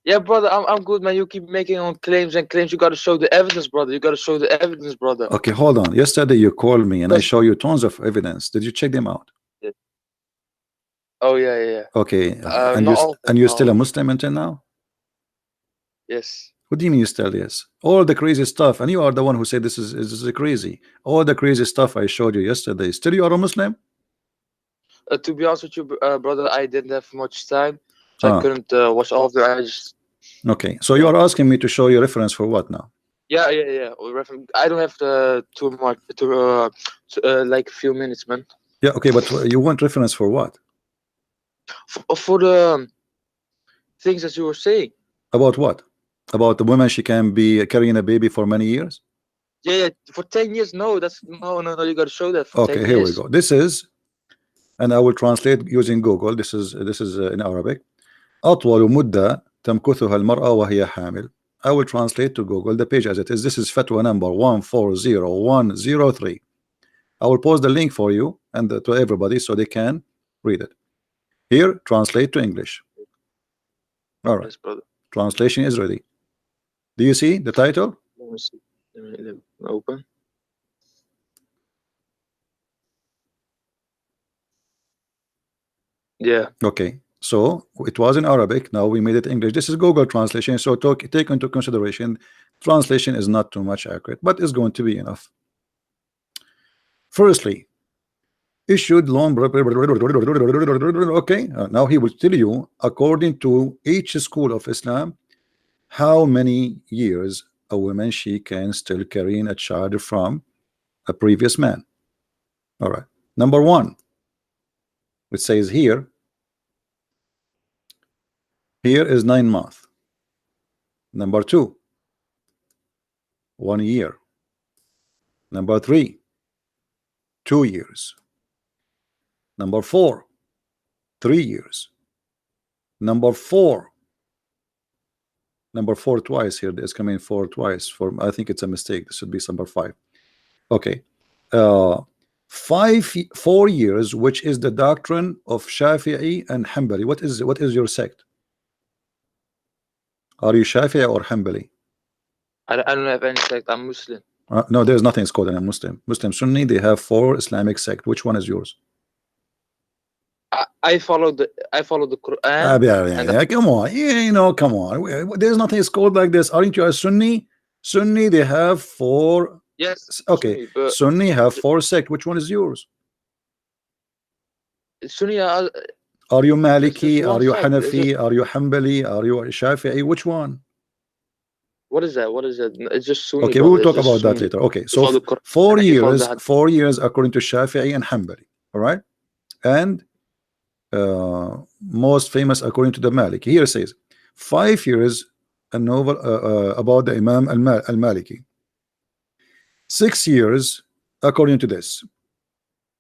Yeah, brother, I'm good, man. You keep making on claims and claims. You got to show the evidence, brother. You got to show the evidence, brother. Okay, hold on. Yesterday you called me and I show you tons of evidence. Did you check them out? Yeah. Oh yeah. Okay, and you're still a Muslim until now? Yes. What do you mean you still yes? All the crazy stuff, and you are the one who said this is crazy. All the crazy stuff I showed you yesterday. Still you are a Muslim? To be honest with you, brother, I didn't have much time, so I couldn't watch all of the. I just. Okay, so you are asking me to show you reference for what now? Yeah. I don't have too much like a few minutes, man. Yeah, okay, but you want reference for what? For the things that you were saying. About what? About the woman, she can be carrying a baby for many years? Yeah, for 10 years. No, that's no. You got to show that. For okay, 10 here years. we go. This is and I will translate using Google. This is in Arabic. أطول مدة تمكثها المرأة وهي حامل. I will translate to Google the page as it is. This is fatwa number 140103. I will post the link for you and to everybody so they can read it. Here, translate to English. All right. Yes, brother. Translation is ready. Do you see the title? Let me see. Let me open. Yeah. Okay. So it was in Arabic. Now we made it English. This is Google translation. So take into consideration, translation is not too much accurate, but it's going to be enough. Firstly, issued long. Okay. Now he will tell you according to each school of Islam how many years a woman she can still carrying a child from a previous man. All right. Number one, it says here is 9 months. Number two, 1 year. Number three, 2 years. Number four, 3 years. Number four twice here. There's coming 4 twice. I think it's a mistake. This should be number 5. Okay. 4 years, which is the doctrine of Shafi'i and Hanbali. What is your sect? Are you Shafi'i or Hanbali? I don't have any sect. I'm Muslim. No, there's nothing called a Muslim. Muslim Sunni, they have 4 Islamic sect. Which one is yours? I follow the Quran. Yeah, come on, come on. There's nothing called like this. Aren't you a Sunni? Sunni, they have 4. Yes. Okay, Sunni have 4 sect. Which one is yours? Sunni. Are you Maliki? Are you Hanafi? Are you Hanbali? Are you Shafi'i? Which one? What is that? It's just Sunni. Okay, we will talk about that later. Okay, so 4 years, 4 years according to Shafi'i and Hanbali. All right, and most famous according to the Maliki. Here it says 5 years a novel about the Imam al-Maliki. 6 years according to this.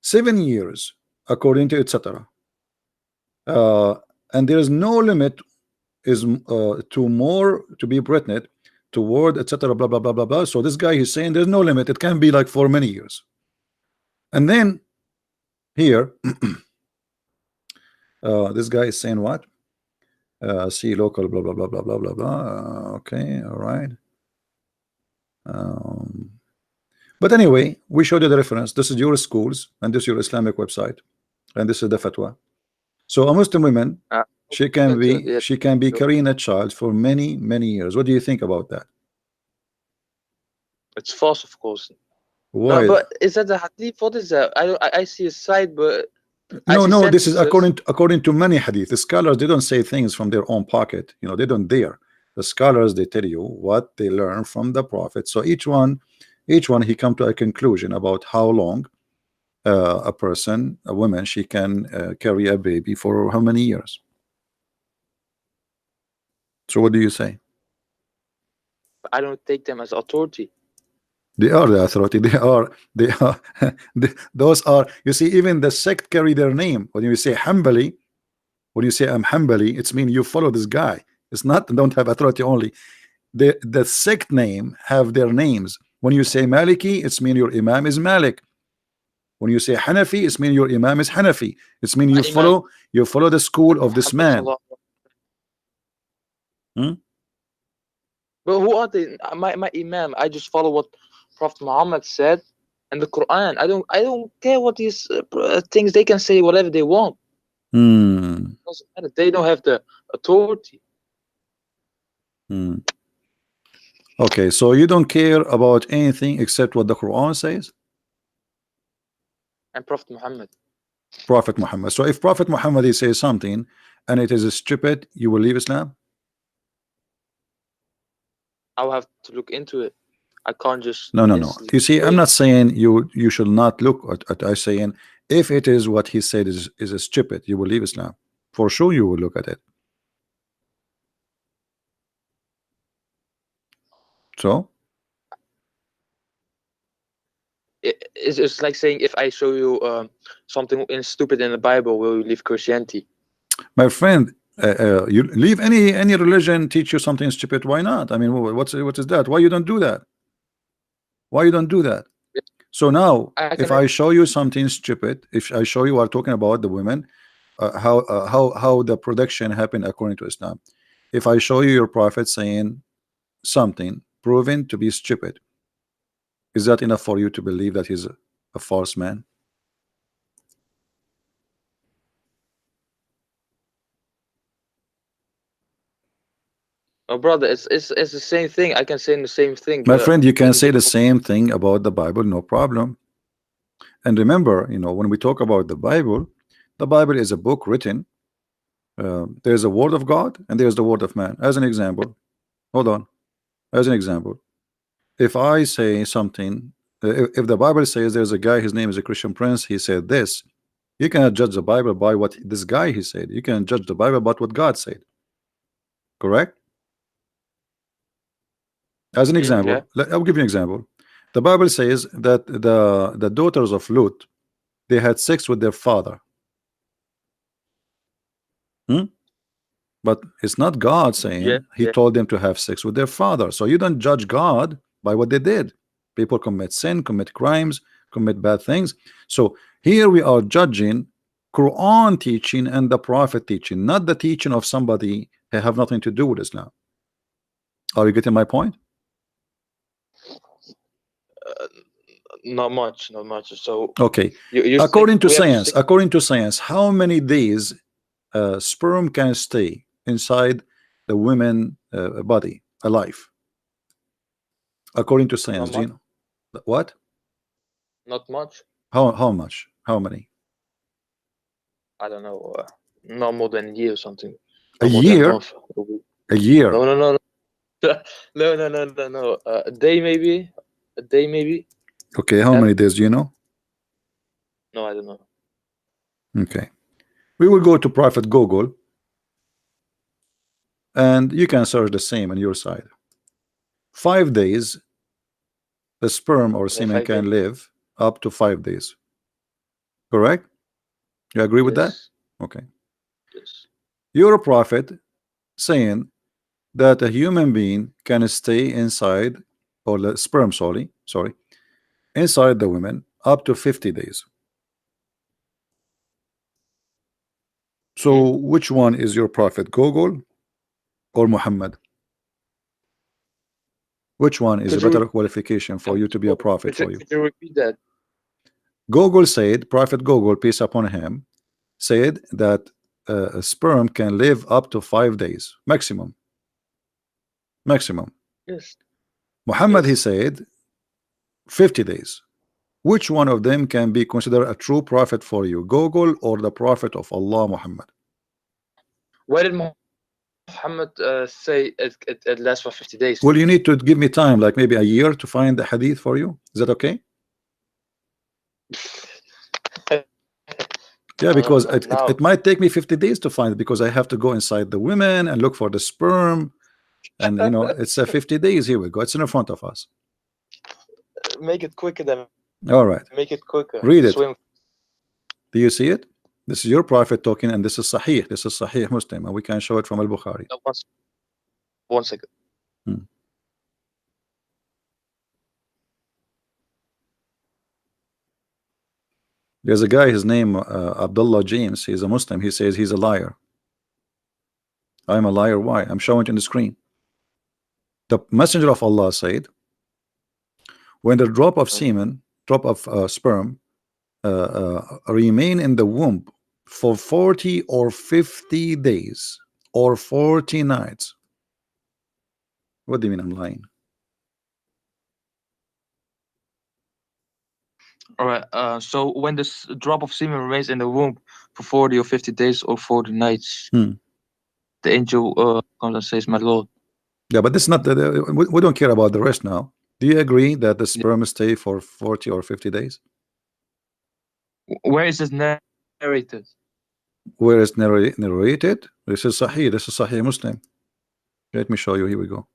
7 years according to etc. And there is no limit is to more to be pregnant toward etc. blah blah blah blah blah. So this guy is saying there's no limit. It can be like for many years. And then here this guy is saying what? See local blah blah blah blah blah blah blah. Okay, all right. But anyway, we showed you the reference. This is your schools, and this is your Islamic website, and this is the fatwa. So a Muslim woman, she can be carrying a child for many years. What do you think about that? It's false, of course. Why? No, but is that the hadith? What is that? I see a side, but no. This is according to many hadith. The scholars, they don't say things from their own pocket. They don't dare. The scholars, they tell you what they learn from the Prophet. So each one he come to a conclusion about how long a woman, she can carry a baby for how many years. So what do you say? I don't take them as authority. They are the authority. They are those are, you see, even the sect carry their name. When you say Hanbali, when you say I'm Hanbali, it's mean you follow this guy. It's not don't have authority only. The sect name have their names. When you say Maliki, it's mean your Imam is Malik. When you say Hanafi, it's mean your Imam is Hanafi. It's mean you follow the school of this man. But who are they? My Imam, I just follow what Prophet Muhammad said and the Quran. I don't care what these things, they can say whatever they want. Doesn't matter. They don't have the authority. Okay, so you don't care about anything except what the Quran says? And Prophet Muhammad. So if Prophet Muhammad says something and it is stupid, you will leave Islam? I'll have to look into it. I can't just no. You see, I'm not saying you should not look at. I'm saying if it is what he said is stupid, you will leave Islam. For sure you will look at it. So it's just like saying, if I show you something stupid in the Bible, will you leave Christianity? My friend, you leave any religion teach you something stupid. Why not? I mean, what is that? Why you don't do that? Why you don't do that? So now, I if can. I show you something stupid, if I show you are talking about the women, how the production happened according to Islam. If I show you your prophet saying something proven to be stupid, is that enough for you to believe that he's a false man? Oh, brother, it's the same thing. I can say the same thing. My friend, you can In the say the same thing about the Bible, no problem. And remember, when we talk about the Bible is a book written. There's a word of God and there's the word of man. As an example, hold on. As an example, if I say something, if the Bible says there's a guy, his name is a Christian Prince, he said this, you cannot judge the Bible by what this guy he said. You can judge the Bible by what God said. Correct? As an yeah. example, I'll give you an example. The Bible says that the daughters of Lut, they had sex with their father. Hmm? But it's not God Yeah, saying he yeah. told them to have sex with their father. So you don't judge God by what they did. People commit sin, commit crimes, commit bad things. So here we are judging Quran teaching and the Prophet teaching, not the teaching of somebody who have nothing to do with Islam. Are you getting my point? Uh, Not much, not much. So Okay. you're saying we have to stick. According to science, how many days sperm can stay inside the women body alive? According to Not science, do much, you know what? not much. How much? How many? I don't know. Not more than a year or something. A Not more than a year? month. A week. A year? No, no, no, no, no, no, no, no, no. A day maybe. A day maybe. Okay, how That. many days do you know? No, I don't know. Okay. We will go to Prophet Google and you can search the same on your side. 5 days, the sperm or Yeah, semen 5 days. can live up to 5 days. Correct? You agree with that? Yes, Okay. yes. You're a prophet saying that a human being can stay inside, or the sperm, sorry, inside the women up to 50 days. Hmm? So which one is your prophet, Google or Muhammad? Which one is a Could you better repeat qualification for that? you to be a prophet for you? Could you repeat that? Google said, Prophet Google, peace upon him, said that a sperm can live up to 5 days maximum. Maximum. Yes, Muhammad, he yes. said 50 days. Which one of them can be considered a true prophet for you, Google or the prophet of Allah, Muhammad? Why did Muhammad say it lasts for 50 days? Well, you need to give me time, like maybe a year, to find the hadith for you. Is that okay? Yeah, because Now, it might take me 50 days to find it, because I have to go inside the women and look for the sperm. And it's 50 days. Here we go. It's in front of us. make it quicker then. All right. Make it quicker. Read it. Swim. Do you see it? This is your prophet talking, and this is Sahih. This is Sahih Muslim, and we can show it from Al-Bukhari. One second. Hmm. There's a guy, his name Abdullah James. He's a Muslim. He says he's a liar. I'm a liar. Why? I'm showing it on the screen. The Messenger of Allah said, when the drop of semen, drop of sperm, remain in the womb for 40 or 50 days or 40 nights. What do you mean I'm lying? All right. So when this drop of semen remains in the womb for 40 or 50 days or 40 nights, the angel comes and says, "My Lord." Yeah, but this is not we don't care about the rest now. Do you agree that the sperm stay for 40 or 50 days? Where is this narrated? Where is narrated? This is Sahih. This is Sahih Muslim. Let me show you. Here we go.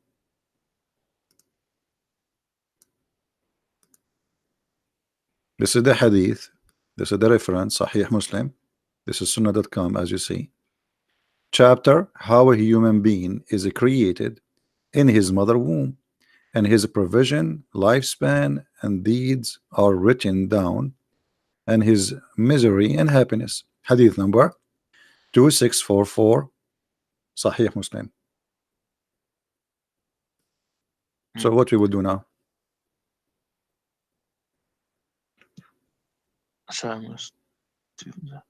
This is the hadith. This is the reference, Sahih Muslim. This is sunnah.com, as you see. Chapter, how a human being is created in his mother womb, and his provision, lifespan, and deeds are written down, and his misery and happiness. Hadith number 2644, Sahih Muslim. So what we will do now? Sorry, I must do that.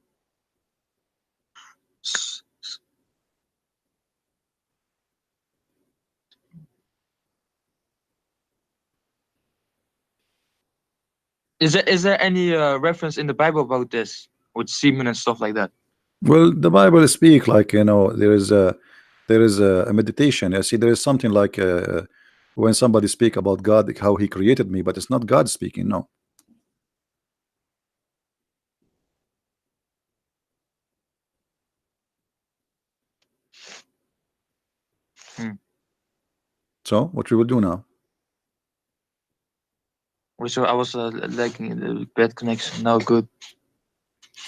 Is there any reference in the Bible about this with semen and stuff like that? Well, the Bible speak like, you know, there is a meditation. I see there is something like when somebody speak about God, how he created me, but it's not God speaking. No. So what we will do now? So I was lagging the bad connection. Now good.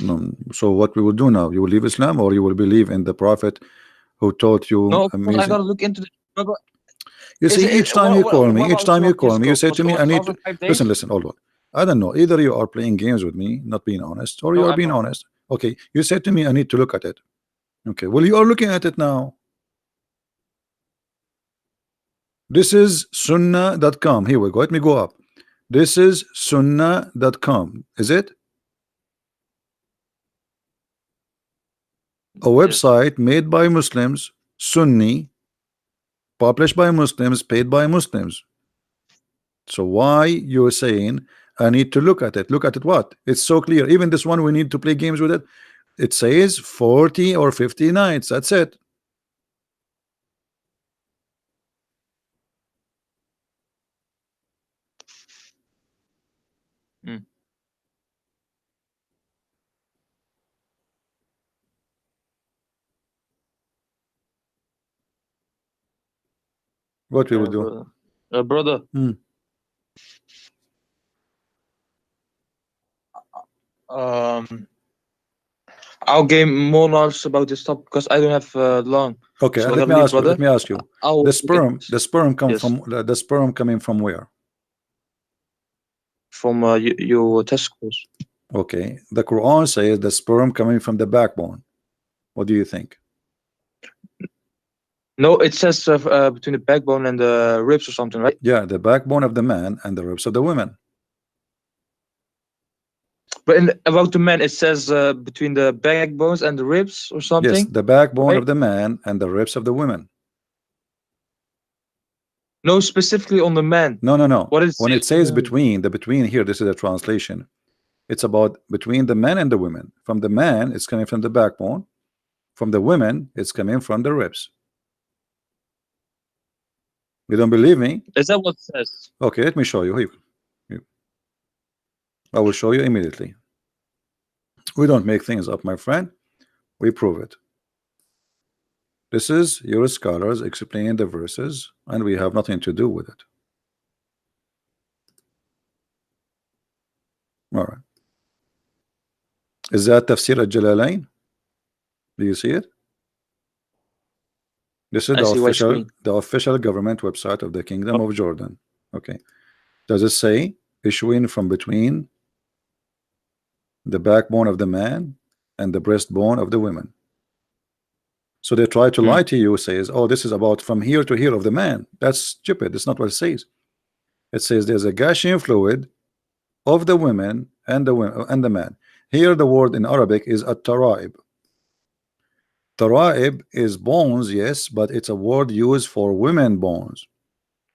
No. So what we will do now? You will leave Islam, or you will believe in the Prophet who taught you No, amazing? I gotta look into the. You see, each time you call me, you say to me, I need to listen. Hold on. I don't know. Either you are playing games with me, not being honest, or you are being honest. Okay, you said to me, I need to look at it. Okay, well, you are looking at it now. This is sunnah.com. Here we go. Let me go up. This is sunnah.com. Is it? A website made by Muslims, Sunni, published by Muslims, paid by Muslims. So why you're saying I need to look at it? Look at it what? It's so clear. Even this one, we need to play games with it. It says 40 or 50 nights. That's it. What we will do? Brother. I'll gain more knowledge about this topic because I don't have long. Okay, so let me ask you. The sperm come from the sperm coming from where? From your testicles. Okay, the Quran says the sperm coming from the backbone. What do you think? No, it says between the backbone and the ribs or something, right? Yeah, the backbone of the man and the ribs of the women. But about the man, it says between the backbones and the ribs or something. Yes, the backbone of the man and the ribs of the women. No, specifically on the man. No. What is when it says between, the between here, this is a translation. It's about between the men and the women. From the man, it's coming from the backbone. From the women, it's coming from the ribs. You don't believe me? Is that what it says? Okay, let me show you. Here. I will show you immediately. We don't make things up, my friend. We prove it. This is your scholars explaining the verses, and we have nothing to do with it. All right. Is that Tafsir al-Jalalain? Do you see it? This is the official government website of the Kingdom of Jordan. Okay. Does it say issuing from between the backbone of the man and the breastbone of the women? So they try to lie to you, says, oh, this is about from here to here of the man. That's stupid. It's not what it says. It says there's a gushing fluid of the women and the man. Here the word in Arabic is at-tara'ib. Tara'ib is bones, yes, but it's a word used for women bones,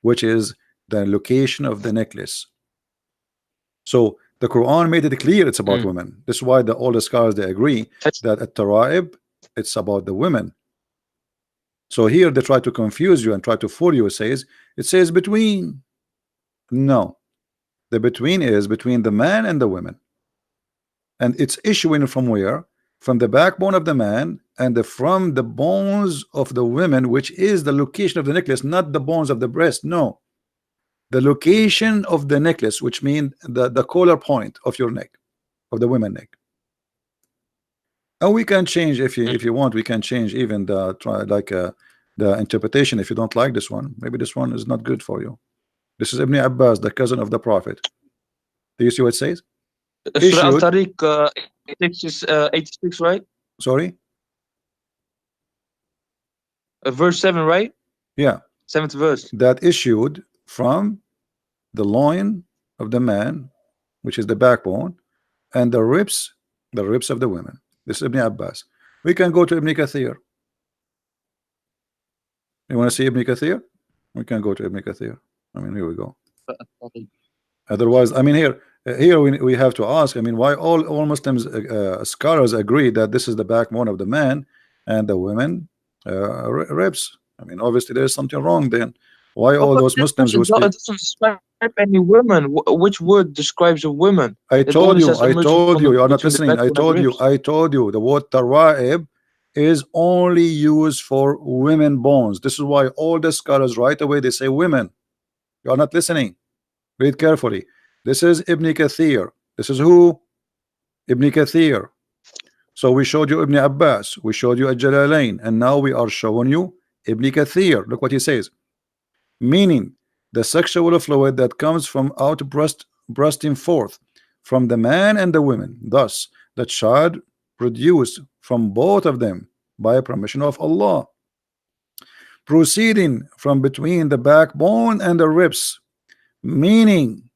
which is the location of the necklace. So the Quran made it clear it's about women. This is why all the scholars, they agree that at-tara'ib, it's about the women. So here they try to confuse you and try to fool you. It says between. No, the between is between the man and the women, and it's issuing from where? From the backbone of the man and from the bones of the women, which is the location of the necklace, not the bones of the breast. No, the location of the necklace, which means the collar point of your neck, of the women neck. And we can change, if you want, we can change even the the interpretation. If you don't like this one, maybe this one is not good for you. This is Ibn Abbas, the cousin of the Prophet. Do you see what it says? Surah Issued. Al-Tariq 86, right? Sorry. Verse 7, right? Yeah. 7th verse. That issued from the loin of the man, which is the backbone, and the ribs of the women. This is Ibn Abbas. We can go to Ibn Kathir. You want to see Ibn Kathir? We can go to Ibn Kathir. I mean, here we go. Otherwise, I mean, here we have to ask. I mean, why all Muslims scholars agree that this is the backbone of the man and the women ribs? I mean, obviously there is something wrong then. Why all those Muslims who speak? It doesn't describe any women. Which word describes a woman? I told you, you are not listening. I told you, the word tara'ib is only used for women bones. This is why all the scholars right away they say women. You are not listening. Read carefully. This is Ibn Kathir. This is who? Ibn Kathir. So we showed you Ibn Abbas, we showed you Al-Jalalain, and now we are showing you Ibn Kathir. Look what he says. Meaning the sexual fluid that comes from out bursting forth from the man and the women, thus the child produced from both of them by permission of Allah, proceeding from between the backbone and the ribs, meaning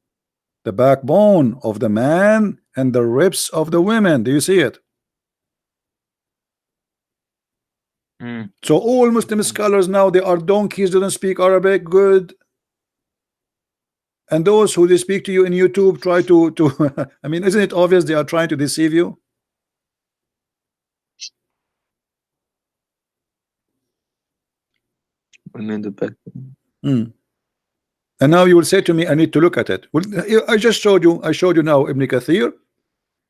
the backbone of the man and the ribs of the women. Do you see it? So all Muslim scholars now, they are donkeys, they don't speak Arabic good, and those who they speak to you in YouTube try to I mean, isn't it obvious they are trying to deceive you? I mean the back. And now you will say to me, I need to look at it. Well, I just showed you. I showed you now Ibn Kathir,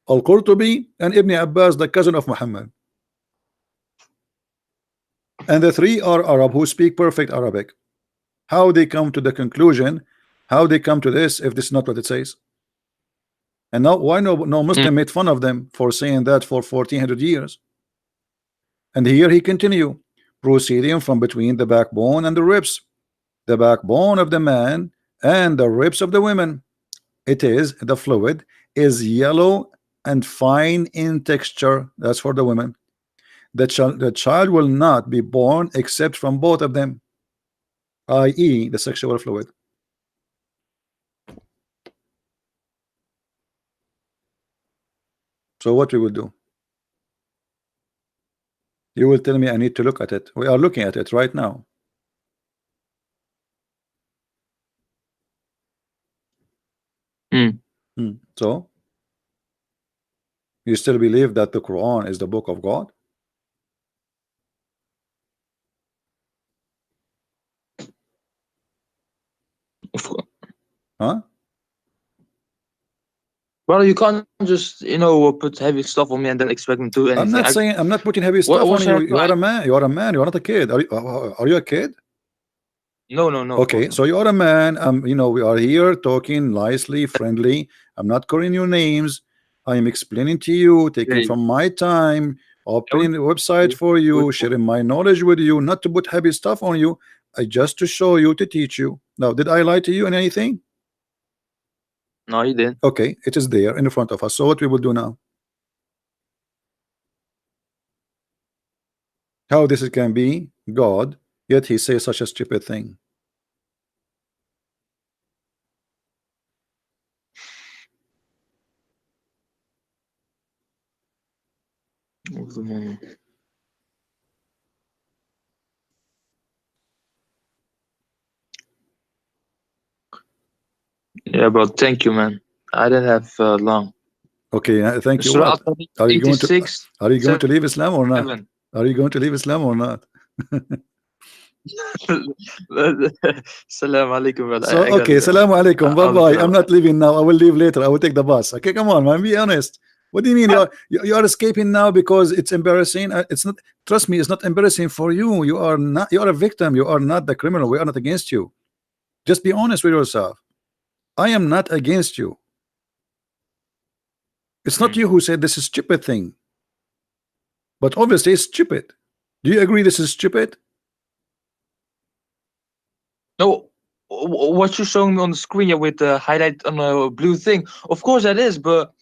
Al-Qurtubi, and Ibn Abbas, the cousin of Muhammad. And the three are Arab who speak perfect Arabic. How they come to the conclusion, how they come to this, if this is not what it says? And now why no Muslim made fun of them for saying that for 1400 years? And here he continue, proceeding from between the backbone and the ribs, the backbone of the man and the ribs of the women. It is, the fluid is yellow and fine in texture. That's for the women. The child will not be born except from both of them, i.e. the sexual fluid. So what we will do? You will tell me I need to look at it. We are looking at it right now. So you still believe that the Quran is the book of God? Huh? Well, you can't just put heavy stuff on me and then expect me to do anything. I'm not putting heavy stuff on you. You are a man. You are a man. You are not a kid. Are you a kid? No. Okay, so you are a man. We are here talking nicely, friendly. I'm not calling you names. I am explaining to you, taking from my time, opening the website for you, sharing my knowledge with you, not to put heavy stuff on you. Just to show you, to teach you. Now, did I lie to you in anything? No, you didn't. Okay, it is there in front of us. So what we will do now? How this can be God, yet he says such a stupid thing? Yeah, bro. Thank you, man. I didn't have long. Okay, thank you. What? Are you going to leave Islam or not? Are you going to leave Islam or not? Salam alaikum, brother. So okay, salam alaikum. Bye bye. I'm not leaving now. I will leave later. I will take the bus. Okay, come on, man. Be honest. What do you mean you are escaping now because it's embarrassing? It's not. Trust me, it's not embarrassing for you. You are not. You are a victim. You are not the criminal. We are not against you. Just be honest with yourself. I am not against you. It's not you who said this is stupid thing. But obviously it's stupid. Do you agree this is stupid? No, what you're showing me on the screen, yeah, with the highlight on a blue thing. Of course that is, but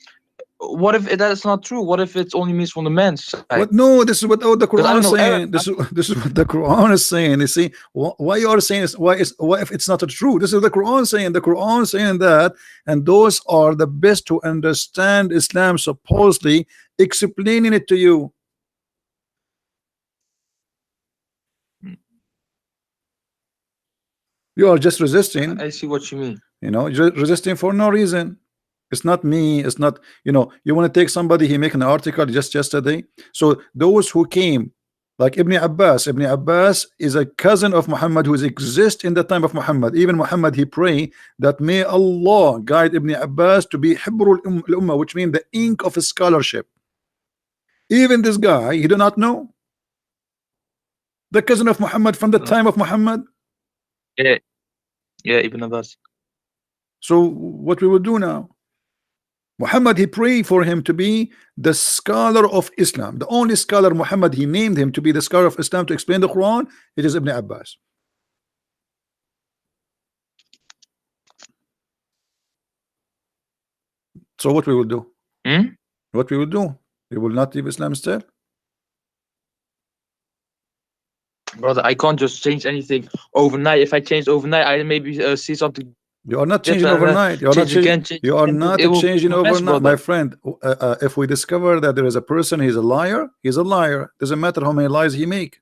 what if that's not true? What if it only means from the man's side? What? No, this is what the Because I Quran don't is know saying. Arab. This is what the Quran is saying. You see, why you are saying this? Why if it's not true? This is the Quran saying. The Quran saying that, and those are the best to understand Islam. Supposedly explaining it to you. You are just resisting. I see what you mean. You know, resisting for no reason. It's not me. It's not, you know, you want to take somebody, he make an article just yesterday. So those who came, like Ibn Abbas is a cousin of Muhammad who exists in the time of Muhammad. Even Muhammad, he pray that may Allah guide Ibn Abbas to be Hibrul Ummah, which means the ink of scholarship. Even this guy, he do not know. The cousin of Muhammad from the time of Muhammad. Yeah, Ibn Abbas. So what we will do now? Muhammad, he prayed for him to be the scholar of Islam. The only scholar Muhammad, he named him to be the scholar of Islam to explain the Quran. It is Ibn Abbas. So what we will do? What we will do? We will not leave Islam still? Brother, I can't just change anything overnight. If I change overnight, I maybe see something. You are not changing overnight. You are not changing. You are not changing overnight, my friend. If we discover that there is a person, he's a liar. He's a liar. Doesn't matter how many lies he make.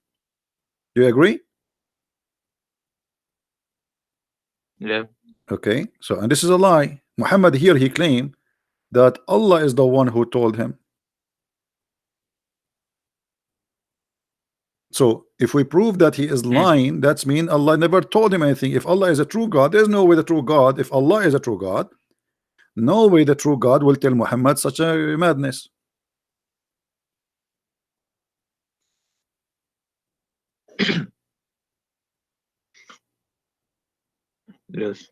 Do you agree? Yeah. Okay. So, and this is a lie. Muhammad here, he claimed that Allah is the one who told him. So if we prove that he is lying, that's mean Allah never told him anything. If Allah is a true God, there's no way the true God, if Allah is a true God, no way the true God will tell Muhammad such a madness. Yes.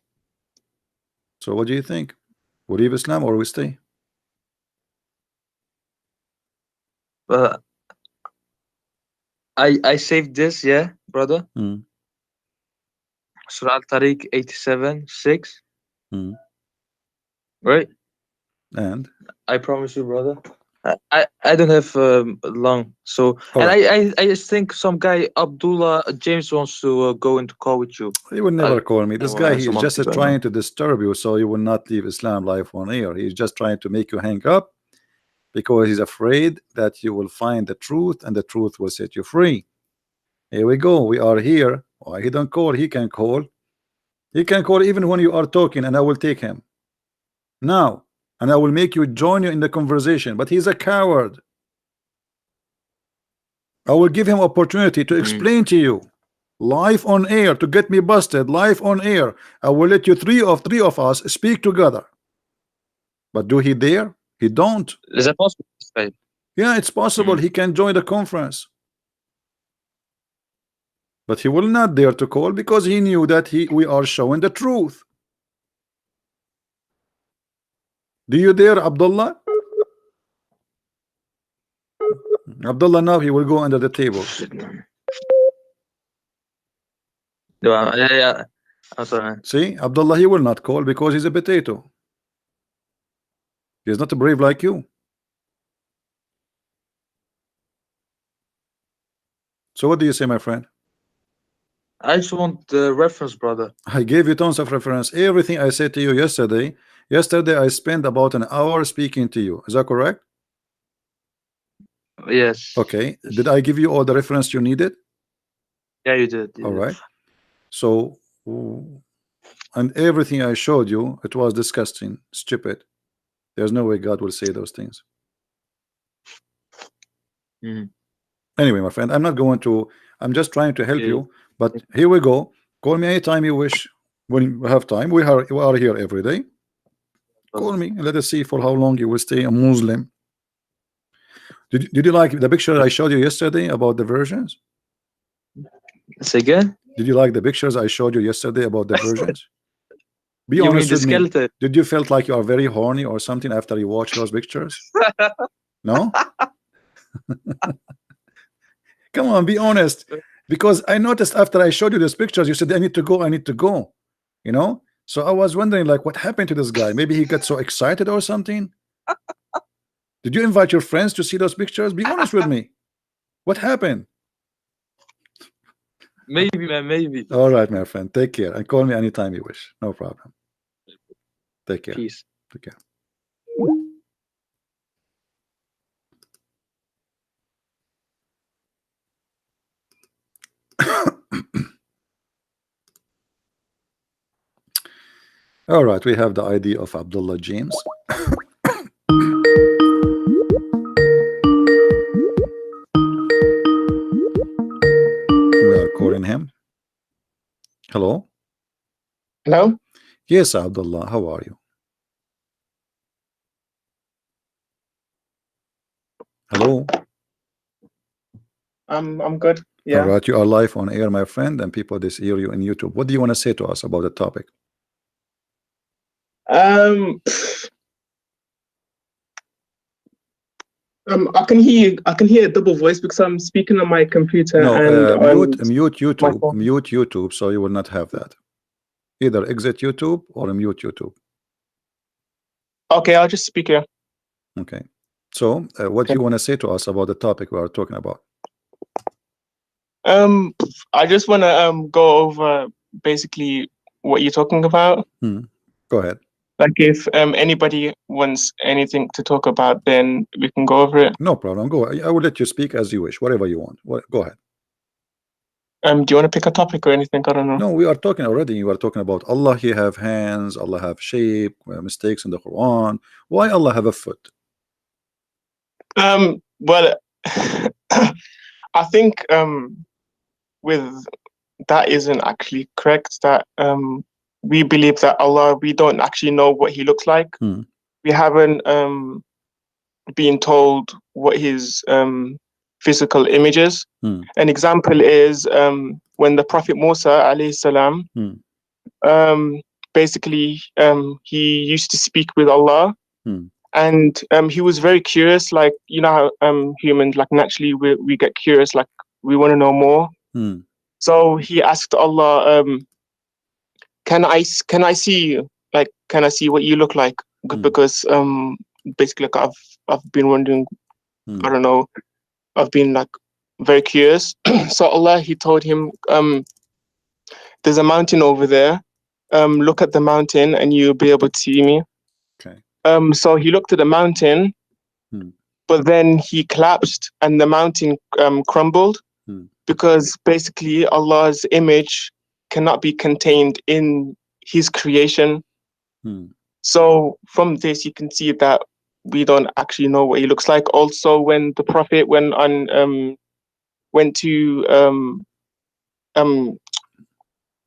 So what do you think? We leave Islam or we stay? I saved this, yeah, brother. Surah Al-Tariq 87:6. Right? And I promise you, brother. I don't have long, so all and right. I just think some guy Abdullah James wants to go into call with you. He will never call me. This guy, he is just trying to disturb you, so you will not leave Islam live on air. He's just trying to make you hang up because he's afraid that you will find the truth and the truth will set you free. Here we go. We are here. Why he don't call? He can call. He can call even when you are talking, and I will take him now, and I will make you join you in the conversation. But he's a coward. I will give him opportunity to explain to you live on air, to get me busted live on air. I will let you three of us speak together. But do he dare? He don't. Is that possible? Yeah, it's possible. He can join the conference, but he will not dare to call because he knew that we are showing the truth. Do you dare, Abdullah? Abdullah, now he will go under the table. Yeah. I'm sorry. See, Abdullah, he will not call because he's a potato. He's not brave like you. So what do you say, my friend? I just want the reference, brother. I gave you tons of reference. Everything I said to you yesterday. Yesterday I spent about an hour speaking to you. Is that correct? Yes. Okay. Did I give you all the reference you needed? Yeah, you did. All right. So, and everything I showed you, it was disgusting, stupid. There's no way God will say those things. Anyway, my friend, I'm not going to. I'm just trying to help you. But here we go. Call me anytime you wish. When we have time, we are here every day. Call me and let us see for how long you will stay a Muslim. Did you like the picture I showed you yesterday about the versions? Say again? Did you like the pictures I showed you yesterday about the virgins? Be You mean honest the with me. skeleton? Did you felt like you are very horny or something after you watch those pictures? No? Come on, be honest. Because I noticed after I showed you those pictures, you said, I need to go, I need to go. You know? So I was wondering, like, what happened to this guy? Maybe he got so excited or something. Did you invite your friends to see those pictures? Be honest with me. What happened? Maybe, man, maybe. All right, my friend. Take care and call me anytime you wish. No problem. Take care. Peace. Take care. All right, we have the ID of Abdullah James. We are calling him. Hello. Hello. Yes, Abdullah. How are you? Hello. I'm good. All Yeah. right, you are live on air, my friend, and people this hear you in YouTube. What do you want to say to us about the topic? I can hear you. I can hear a double voice because I'm speaking on my computer No, and mute my YouTube. phone. Mute YouTube, so you will not have that. Either exit YouTube or mute YouTube. Okay, I'll just speak here. Okay. So, what do Okay. you want to say to us about the topic we are talking about? I just want to go over basically what you're talking about. Go ahead. Like if anybody wants anything to talk about, then we can go over it. No problem. Go. I will let you speak as you wish. Whatever you want. Go ahead. Do you want to pick a topic or anything? I don't know. No, we are talking already. You are talking about Allah. He have hands. Allah have shape. Mistakes in the Quran. Why Allah have a foot? Well, I think with that isn't actually correct. That we believe that Allah, we don't actually know what He looks like. We haven't been told what His physical image is. An example is when the Prophet Musa alayhi salam, basically he used to speak with Allah. And he was very curious, like, you know how humans, like, naturally we get curious, like we want to know more. So he asked Allah, can I see you? Like, can I see what you look like? Because basically, like, I've been wondering, I don't know, I've been like very curious. So Allah, He told him, there's a mountain over there. Look at the mountain and you'll be able to see me. Okay. So he looked at the mountain, but then he collapsed and the mountain crumbled because basically Allah's image cannot be contained in His creation. So from this, you can see that we don't actually know what He looks like. Also, when the Prophet went to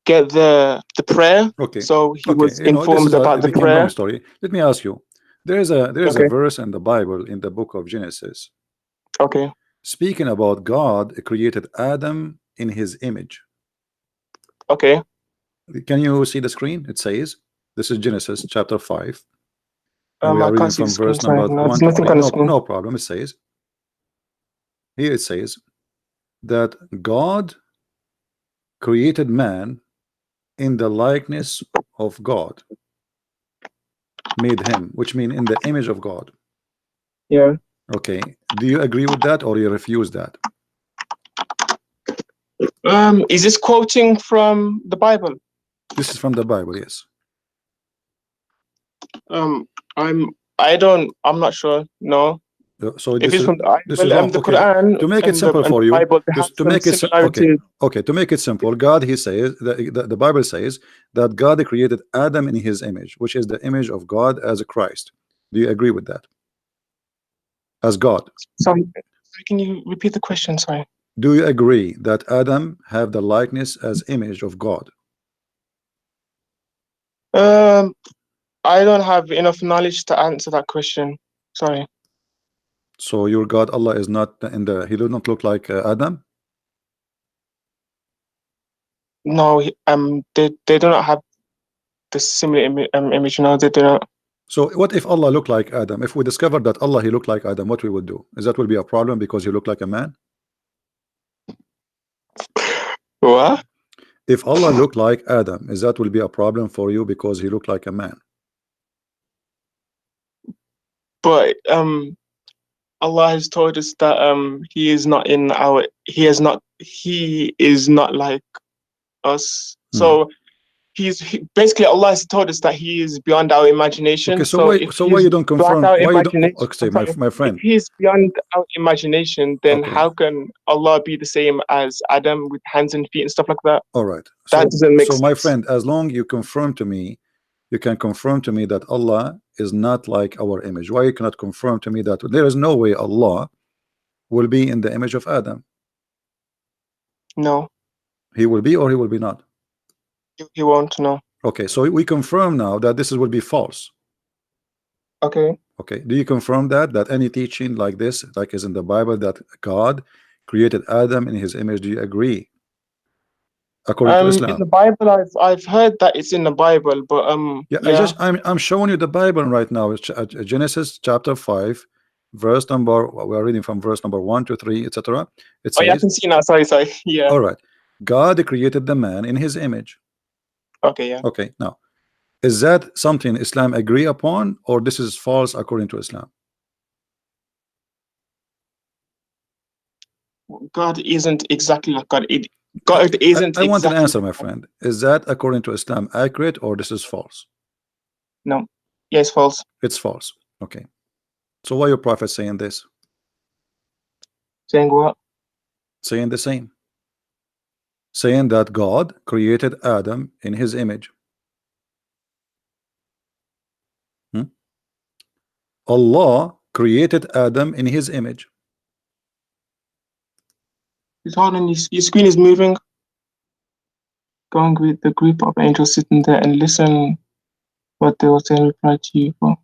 get the prayer, Okay. so he Okay. was You know, this informed is about it the became a long prayer. story. Let me ask you. There is a Okay. verse in the Bible in the book of Genesis. Okay. Speaking about God created Adam in His image. Okay. Can you see the screen? It says, this is Genesis chapter 5. And we I are reading can't see the from screen. verse Sorry. number No, 1 there's to nothing 3. on the No, screen. no problem. It says, here it says that God created man in the likeness of God, made him, which means in the image of God. Yeah. Okay. Do you agree with that or you refuse that? Is this quoting from the Bible? This is from the Bible, yes. I'm not sure. No. So If this it's is from the Bible, wrong. the Okay. Quran To make it simple and for the you, Bible, they have to some make it okay. similarities. Okay, to make it simple, God, He says the Bible says that God created Adam in His image, which is the image of God as a Christ. Do you agree with that? As God. Sorry, can you repeat the question? Sorry. Do you agree that Adam have the likeness as image of God? I don't have enough knowledge to answer that question. Sorry. So your God Allah is not in the, He does not look like Adam? No, they do not have the similar image. No, they do not. So what if Allah looked like Adam? If we discovered that Allah, he looked like Adam, what we would do? Is that will be a problem because he looked like a man? What? If Allah looked like Adam, is that will be a problem for you because he looked like a man? But Allah has told us that he is not like us. So basically Allah has told us that he is beyond our imagination. Okay, so why you don't confirm? Why you don't? Okay, my friend. If he's beyond our imagination, then how can Allah be the same as Adam with hands and feet and stuff like that? All right. That doesn't make sense. So my friend, as long you confirm to me, you can confirm to me that Allah is not like our image. Why you cannot confirm to me that there is no way Allah will be in the image of Adam? No. He will be or he will be not? He won't. No. Okay, so we confirm now that this will be false. Okay. Okay, do you confirm that any teaching like this, like is in the Bible, that God created Adam in his image? Do you agree? According to Islam. In the Bible, I've heard that it's in the Bible, but I'm showing you the Bible right now. It's Genesis chapter 5, verse number, we are reading from verse number 1 to 3, etc. It says, I can see now. Sorry. Yeah. All right. God created the man in his image. Okay, yeah. Okay, now, is that something Islam agree upon, or this is false according to Islam? God isn't exactly like God. God isn't. I want an answer, my friend. Is that according to Islam accurate, or this is false? No. Yeah, it's false. It's false. Okay. So why your prophet saying this? Saying what? Saying the same. Saying that God created Adam in his image. Allah created Adam in his image. Hold on, your screen is moving. Go and greet the group of angels sitting there and listen what they will say and reply to you for.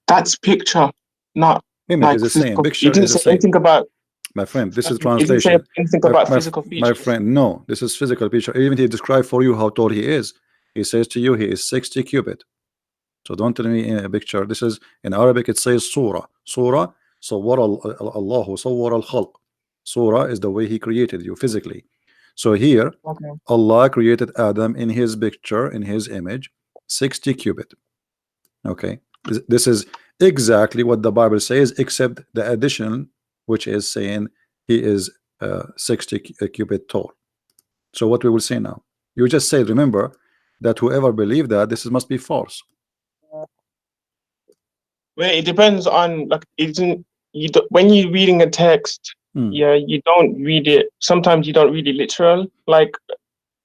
That's picture, not image is the same. Picture you didn't is the say same. anything about. My friend, this is You didn't translation. say anything about physical features. My friend, no, this is physical picture. Even he described for you how tall he is. He says to you he is 60 cubit. So don't tell me in a picture. This is in Arabic. It says surah. Surah. Sawwara Allahu sawwara al-khalq. Surah is the way he created you physically. So here, Allah created Adam in his picture, in his image, 60 cubit. Okay, this is exactly what the Bible says, except the addition, which is saying he is 60 cubit tall. So what we will say now? You just say, remember that whoever believed that this must be false. Well, it depends on, like, when you're reading a text, yeah, you don't read it. Sometimes you don't read it literal. Like,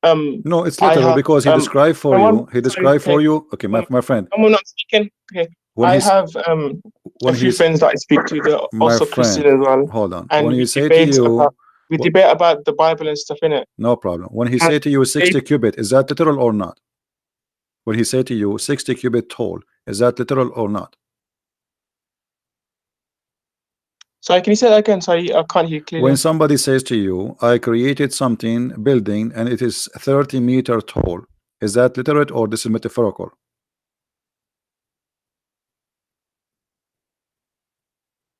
no, it's literal because he described for you. He described for you. Okay, my friend. I'm not speaking. Okay, I have a few friends that I speak to. They're also Christian as well. Hold on. And when you say to you, we debate about the Bible and stuff in it. No problem. When he say to you 60 cubit, is that literal or not? When he say to you 60 cubit tall, is that literal or not? Sorry, can you say that again? Sorry, I can't hear clearly. When somebody says to you, I created something, building, and it is 30 meters tall, is that literal or this is metaphorical?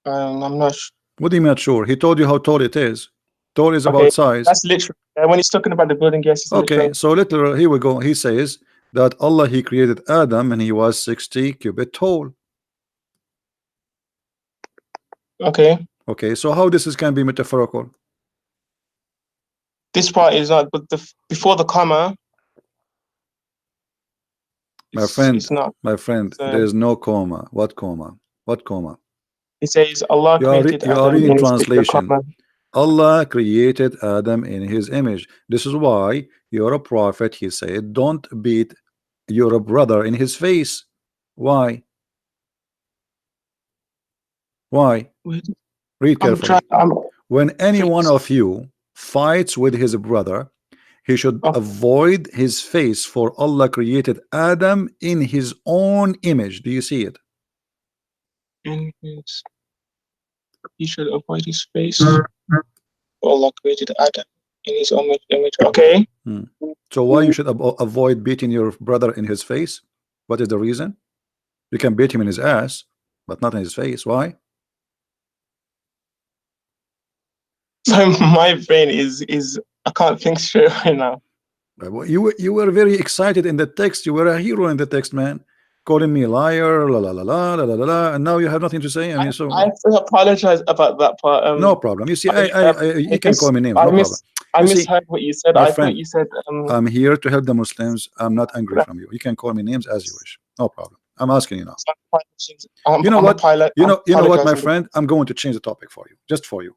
I'm not sure. What do you mean not sure? He told you how tall it is. Tall is about size. That's literal. When he's talking about the building, yes, it's okay, literal. so literal, here we go. He says that Allah, he created Adam and he was 60 cubit tall. Okay, so how this can be metaphorical? This part is not, but before the comma. My friend, it's not. My friend, there is no comma. What comma? What comma? It says Allah created Adam. You are reading translation. Allah created Adam in his image. This is why you're a prophet. He said, don't beat your brother in his face. Why? Why? Read carefully. When any one of you fights with his brother, he should avoid his face, for Allah created Adam in his own image. Do you see it? He should avoid his face. Allah created Adam in his own image. Okay. So why you should avoid beating your brother in his face? What is the reason? You can beat him in his ass, but not in his face. Why? So my brain is I can't think straight right now. You were very excited in the text. You were a hero in the text, man. Calling me a liar, la la la la la la la la, and now you have nothing to say. I mean, so I apologize about that part. No problem. You see, you can call me names. No problem. I misheard what you said. I thought you said. I'm here to help the Muslims. I'm not angry from you. You can call me names as you wish. No problem. I'm asking you now. You know what? You know what, my friend? I'm going to change the topic for you, just for you.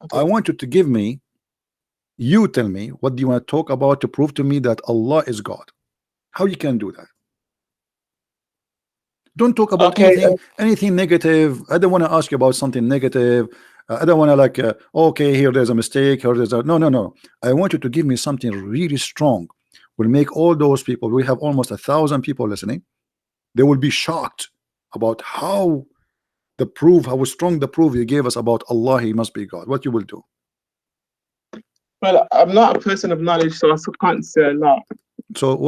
Okay. I want you to give me. You tell me what do you want to talk about to prove to me that Allah is God? How you can do that? Don't talk about anything negative. I don't want to ask you about something negative. I don't want to like okay, here there's a mistake, or there's a no. I want you to give me something really strong. Will make all those people. We have almost 1,000 people listening. They will be shocked about how strong the proof you gave us about Allah. He must be God. What you will do? Well, I'm not a person of knowledge, so I can't say a lot. So,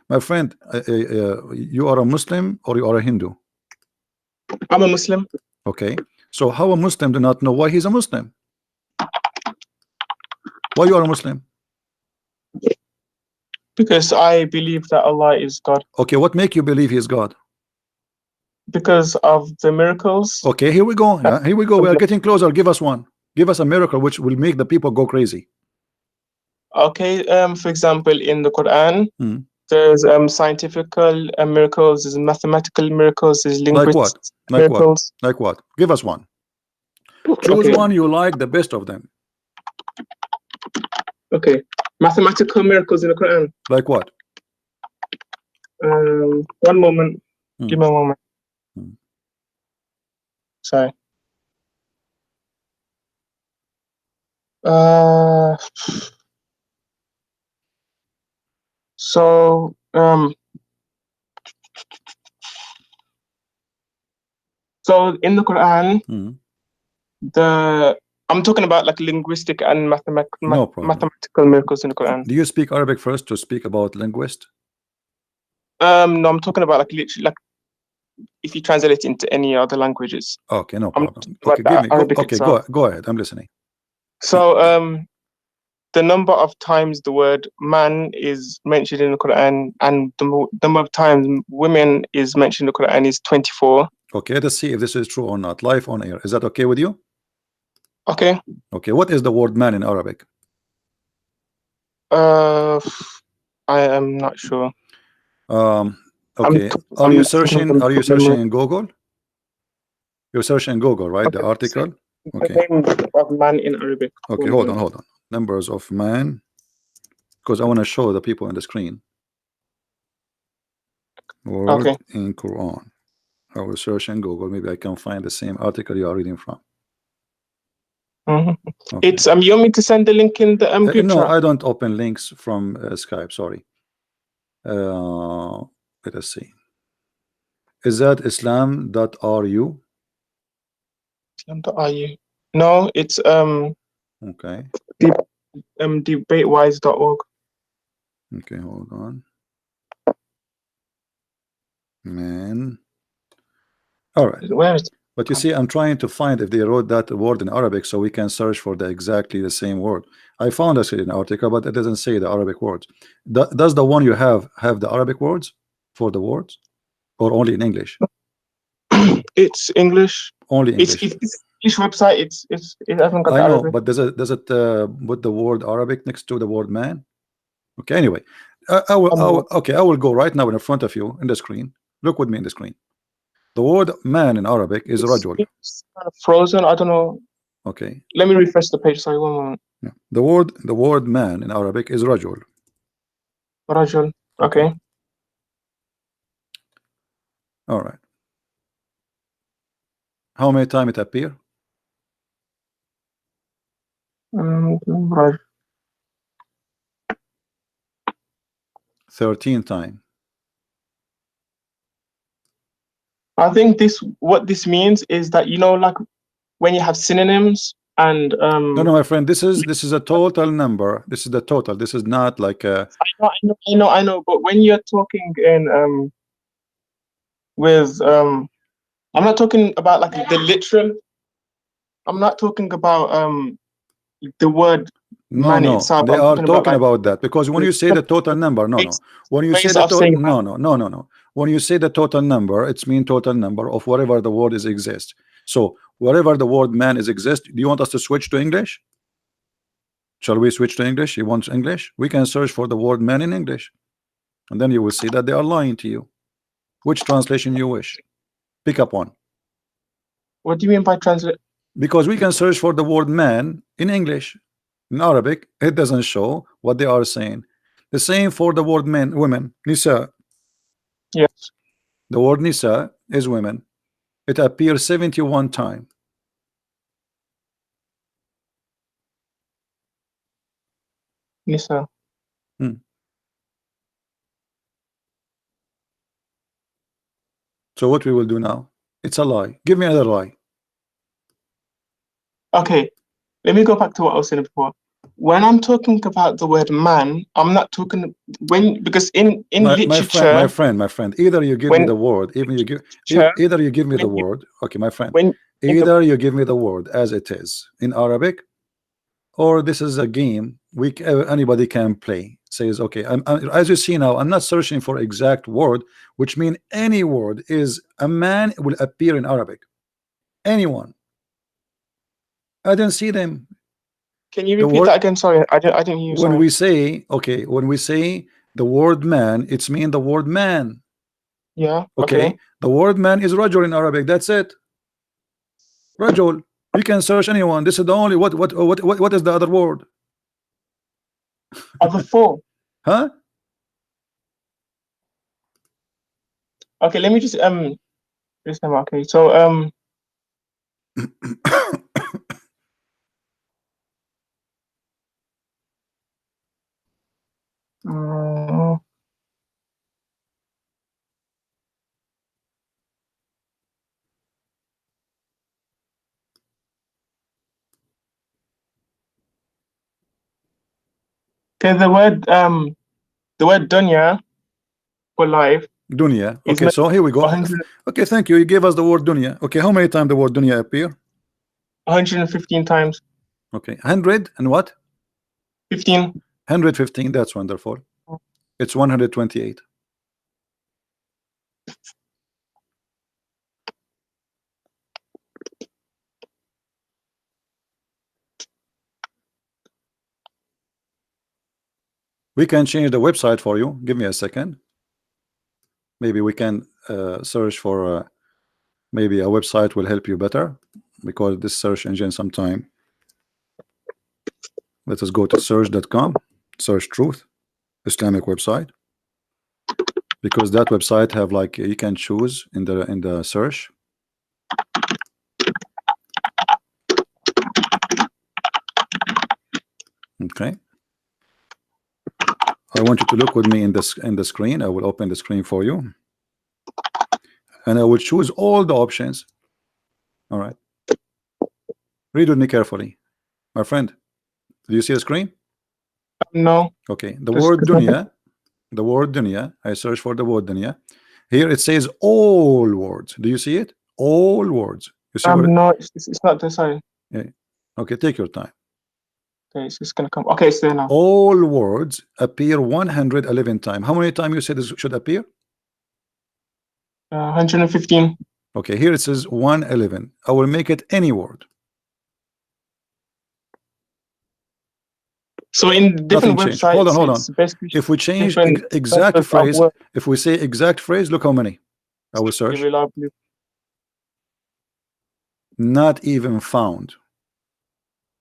my friend, you are a Muslim or you are a Hindu? I'm a Muslim. Okay. So, how a Muslim do not know why he's a Muslim? Why you are a Muslim? Because I believe that Allah is God. Okay. What make you believe He is God? Because of the miracles. Okay. Here we go. Yeah, here we go. We are getting closer. Give us one. Give us a miracle which will make the people go crazy. Okay, for example, in the Quran, there's scientific miracles, there's mathematical miracles, there's linguistic miracles. Like what? Give us one. Choose one you like, the best of them. Okay, mathematical miracles in the Quran. Like what? One moment. Give me a moment. Sorry. So in the Quran, I'm talking about like linguistic and mathematical miracles in the Quran. Do you speak Arabic first to speak about linguist? No, I'm talking about like literally like if you translate it into any other languages. Okay, no problem. Okay, give me. Go ahead. I'm listening. So the number of times the word man is mentioned in the Quran and the number of times women is mentioned in the Quran is 24. Okay, let's see if this is true or not. Live on air. Is that okay with you? Okay. Okay, what is the word man in Arabic? I am not sure. Okay. Are you searching in Google? You're searching in Google, right? The article? Okay. The name of man in Arabic. Okay, hold on. Numbers of man, because I want to show the people on the screen. Word in Quran. I will search in Google. Maybe I can find the same article you are reading from. Okay. It's you want me to send the link in the group no, chat? I don't open links from Skype. Sorry. Let us see. Is that Islam.ru? Islam.ru. No, it's okay. Debatewise.org. Okay, hold on. Man. All right. Where is it? But you see, I'm trying to find if they wrote that word in Arabic so we can search for exactly the same word. I found actually an article, but it doesn't say the Arabic words. Does the one you have the Arabic words for the words, or only in English? It's English. Only English. It's English website. It hasn't got I know, Arabic. but does it put the word Arabic next to the word man? Okay. Anyway, I will go right now in front of you in the screen. Look with me in the screen. The word man in Arabic is rajul. It's kind of frozen. I don't know. Okay. Let me refresh the page. Sorry, one moment. Yeah. The word man in Arabic is rajul. Rajul. Okay. All right. How many times it appear? 13 times. I think what this means is that, you know, like when you have synonyms and no, my friend, this is a total number. This is the total. This is not like a. I know. But when you're talking in with I'm not talking about like the literal. I'm not talking about the word man itself. They I'm are talking talking about that because when you say the total number, when you say ways the of saying total, when you say the total number, it's mean total number of whatever the word is exist. So wherever the word man is exist, do you want us to switch to English? Shall we switch to English? You want English? We can search for the word man in English, and then you will see that they are lying to you. Which translation you wish? Pick up one. What do you mean by translate? Because we can search for the word man in English. In Arabic, it doesn't show what they are saying. The same for the word men, women, nisa. Yes. The word nisa is women. It appears 71 times. Nisa. So what we will do now? It's a lie. Give me another lie. Okay, let me go back to what I was saying before. When I'm talking about the word man, I'm not talking because in literature, my friend, either you give me the word, either you give me the word. Okay, my friend, either you give me the word as it is in Arabic, or this is a game anybody can play. Says okay, as you see now, I'm not searching for exact word, which mean any word is a man will appear in Arabic. Anyone. I didn't see them. Can you repeat that again? Sorry, I didn't hear you. When we say when we say the word man, it's mean the word man. Yeah. Okay. The word man is rajul in Arabic. That's it. Rajul. You can search anyone. This is the only what is the other word? Other four. Huh? Okay, let me just this time. Okay, so okay, the word dunya for life. Dunya. Okay, so here we go. Okay, thank you. You gave us the word dunya. Okay, how many times the word dunya appear? 115 times. Okay, 100 and what? 15. 115. That's wonderful. It's 128. We can change the website for you. Give me a second. Maybe we can search for maybe a website will help you better, because this search engine sometime. Let us go to search.com, search truth, Islamic website, because that website have like you can choose in the search. Okay. I want you to look with me in the screen. I will open the screen for you, and I will choose all the options. All right. Read with me carefully, my friend. Do you see the screen? No. Okay. The word dunya. The word dunya. I search for the word dunya. Here it says all words. Do you see it? All words. You see no, it's not there. Sorry. Yeah. Okay. Take your time. Okay, it's just gonna come. Okay, it's there now. All words appear 111 times. How many times you said this should appear? 115. Okay, here it says 111. I will make it any word. So in different websites, hold on. If we change exact phrase, if we say exact phrase, look how many I will search. Not even found.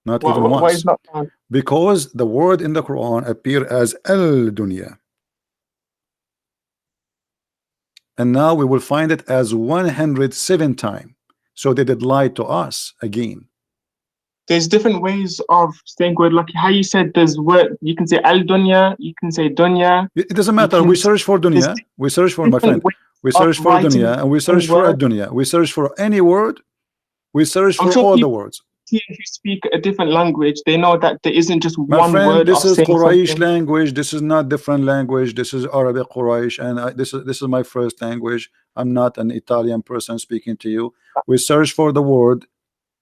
Not even once. Why is not found? Because the word in the Quran appear as al-dunya. And now we will find it as 107 times. So they did lie to us again. There's different ways of saying word, like how you said there's word, you can say al-dunya, you can say dunya. It doesn't matter. We search for dunya. We search for, my friend. We search for dunya and we search for a dunya. We search for any word. We search for all the words. Here who speak a different language, they know that there isn't just My one friend, word. this is Quraysh something. language. This is not different language. This is Arabic Quraysh, and this is my first language. I'm not an Italian person speaking to you. We search for the word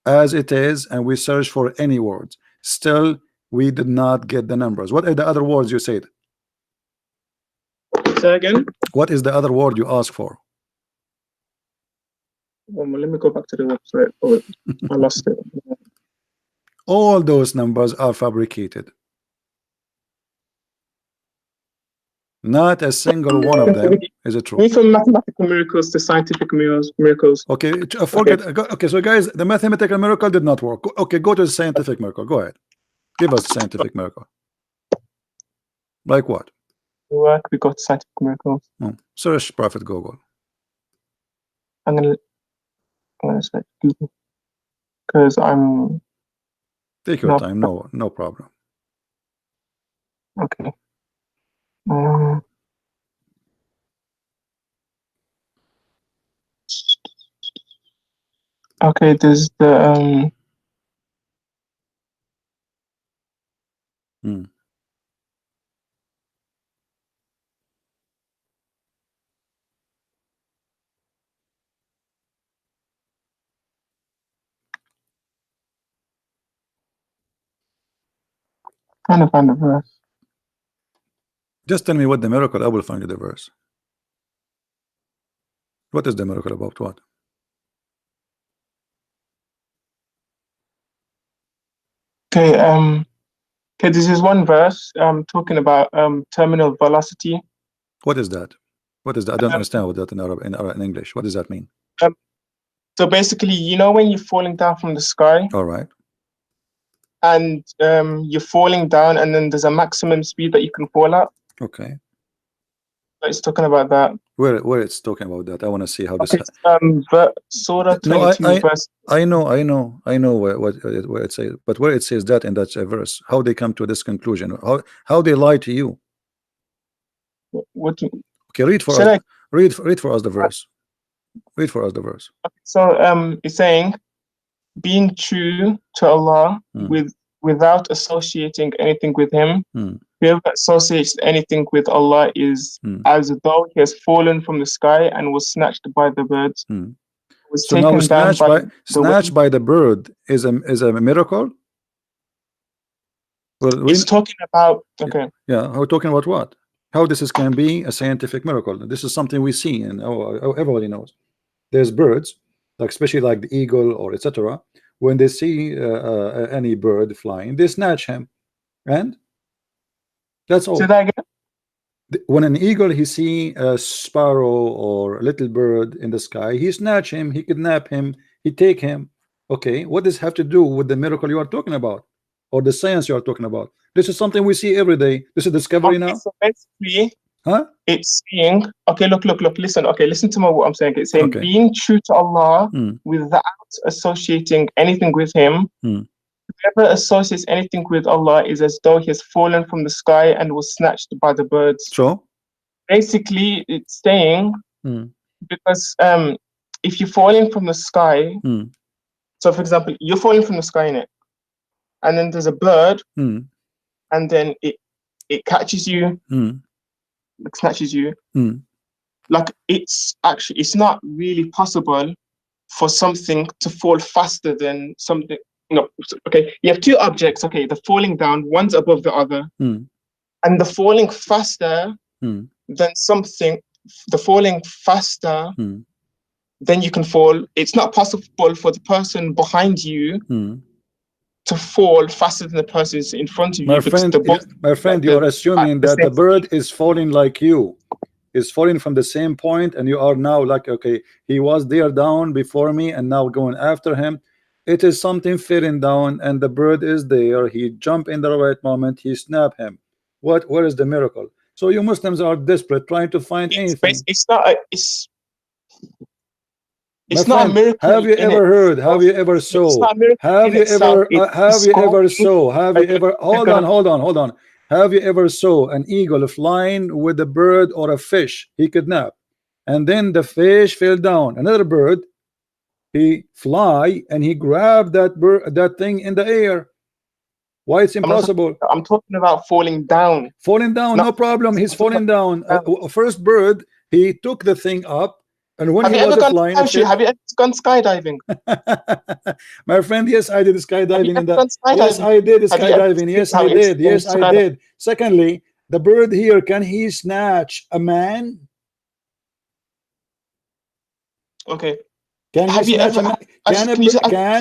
as it is, and we search for any words. Still, we did not get the numbers. What are the other words you said? Say again. What is the other word you asked for? Let me go back to the website. Oh, I lost it. All those numbers are fabricated. Not a single one of them is a true. From mathematical miracles to scientific miracles. Okay, forget. Okay, so guys, the mathematical miracle did not work. Okay, go to the scientific miracle. Go ahead. Give us the scientific miracle. Like what? We got scientific miracles. Search Prophet Google. I'm gonna say Google because I'm. Take your time. No problem. Okay. Okay, there's the trying to find the verse. Just tell me what the miracle. I will find you the verse. What is the miracle about? What? Okay. Okay. This is one verse. Talking about terminal velocity. What is that? What is that? I don't understand what that in English. What does that mean? So basically, you know, when you're falling down from the sky. All right. And you're falling down, and then there's a maximum speed that you can fall at. Okay. It's talking about that. Where it's talking about that? I want to see how this. Surah 22 verse. I know where it says, but where it says that in that verse, how they come to this conclusion? How they lie to you? What? Okay, read for us. Read for us the verse. Read for us the verse. Okay, so it's saying, being true to Allah without associating anything with Him. Whoever associates anything with Allah is as though he has fallen from the sky and was snatched by the birds. Was so now snatched by the bird is a miracle. Well, it's talking about Yeah, we're talking about what? How this can be a scientific miracle. This is something we see, and everybody knows. There's birds, like especially like the eagle or etc. When they see any bird flying, they snatch him, and that's all. Say that again? When an eagle he see a sparrow or a little bird in the sky, he snatch him, he kidnap him, he take him. Okay, what does this have to do with the miracle you are talking about, or the science you are talking about? This is something we see every day. This is discovery now. So basically, it's saying, okay, look, listen. Okay, listen to what I'm saying. It's saying being true to Allah without associating anything with Him. Whoever associates anything with Allah is as though he has fallen from the sky and was snatched by the birds. So basically, it's saying because if you're falling from the sky, so for example, you're falling from the sky in it, and then there's a bird, and then it catches you, snatches you. Like it's not really possible for something to fall faster than something. No, okay. You have two objects. Okay, the falling down, one's above the other, and the falling faster than something. The falling faster, then you can fall. It's not possible for the person behind you to fall faster than the person in front of you. My friend, you are assuming that the bird is falling like you. Is falling from the same point, and you are now like, okay, he was there down before me, and now going after him. It is something falling down, and the bird is there. He jump in the right moment. He snap him. Where is the miracle? So you Muslims are desperate, trying to find anything. It's not a miracle. Have you ever heard? Have you ever saw? Have you ever? Hold on. Have you ever saw an eagle flying with a bird or a fish he kidnapped, and then the fish fell down? Another bird. he fly and he grabbed that thing in the air. Why it's impossible? I'm talking about falling down. Falling down, no problem. He's falling down. First bird, he took the thing up, and when he was flying, have you ever gone skydiving? My friend, yes, I did skydiving. Yes, I did skydiving. Yes, I did. Yes, I did. Secondly, the bird here, can he snatch a man? Okay. Can he snatch a man? Can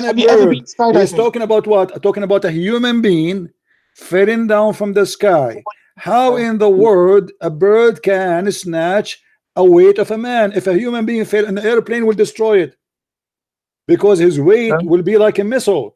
a bird? He's talking about what? Talking about a human being falling down from the sky. How in the world a bird can snatch a weight of a man? If a human being fell, an airplane will destroy it, because his weight will be like a missile.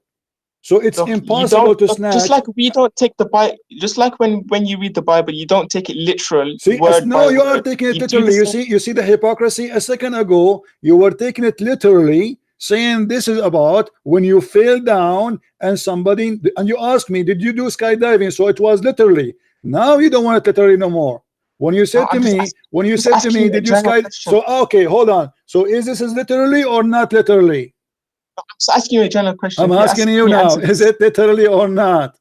So it's impossible to snatch. Just like we don't take the Bible, just like when you read the Bible, you don't take it literal. See, no, you are taking it literally. You see the hypocrisy. A second ago, you were taking it literally, saying this is about when you fell down and somebody, and you asked me, did you do skydiving? So it was literally. Now you don't want it literally no more. When you said to me, did you skydive? So okay, hold on. So is this literally or not literally? I'm just asking you a general question. I'm asking you now, is it literally or not?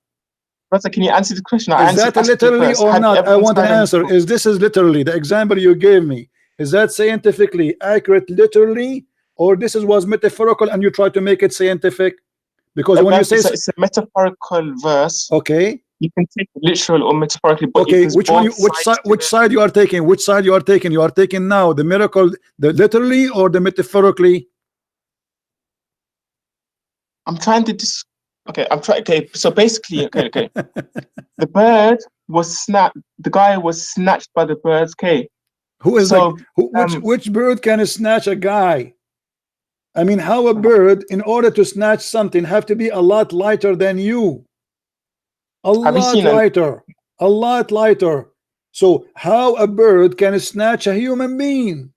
Brother, can you answer the question? Is that literally or not? I want an answer. Is this literally, the example you gave me, is that scientifically accurate literally, or this was metaphorical and you try to make it scientific? Because when you say it's a metaphorical verse, okay, you can take it literal or metaphorically. But okay, which side you are taking? Which side you are taking? You are taking now the miracle, the literally or the metaphorically? I'm trying to okay, so basically, okay. The bird was snapped, the guy was snatched by the birds, okay. Who is which bird can snatch a guy? I mean, how a bird, in order to snatch something, have to be a lot lighter than you. A lot lighter. So how a bird can snatch a human being?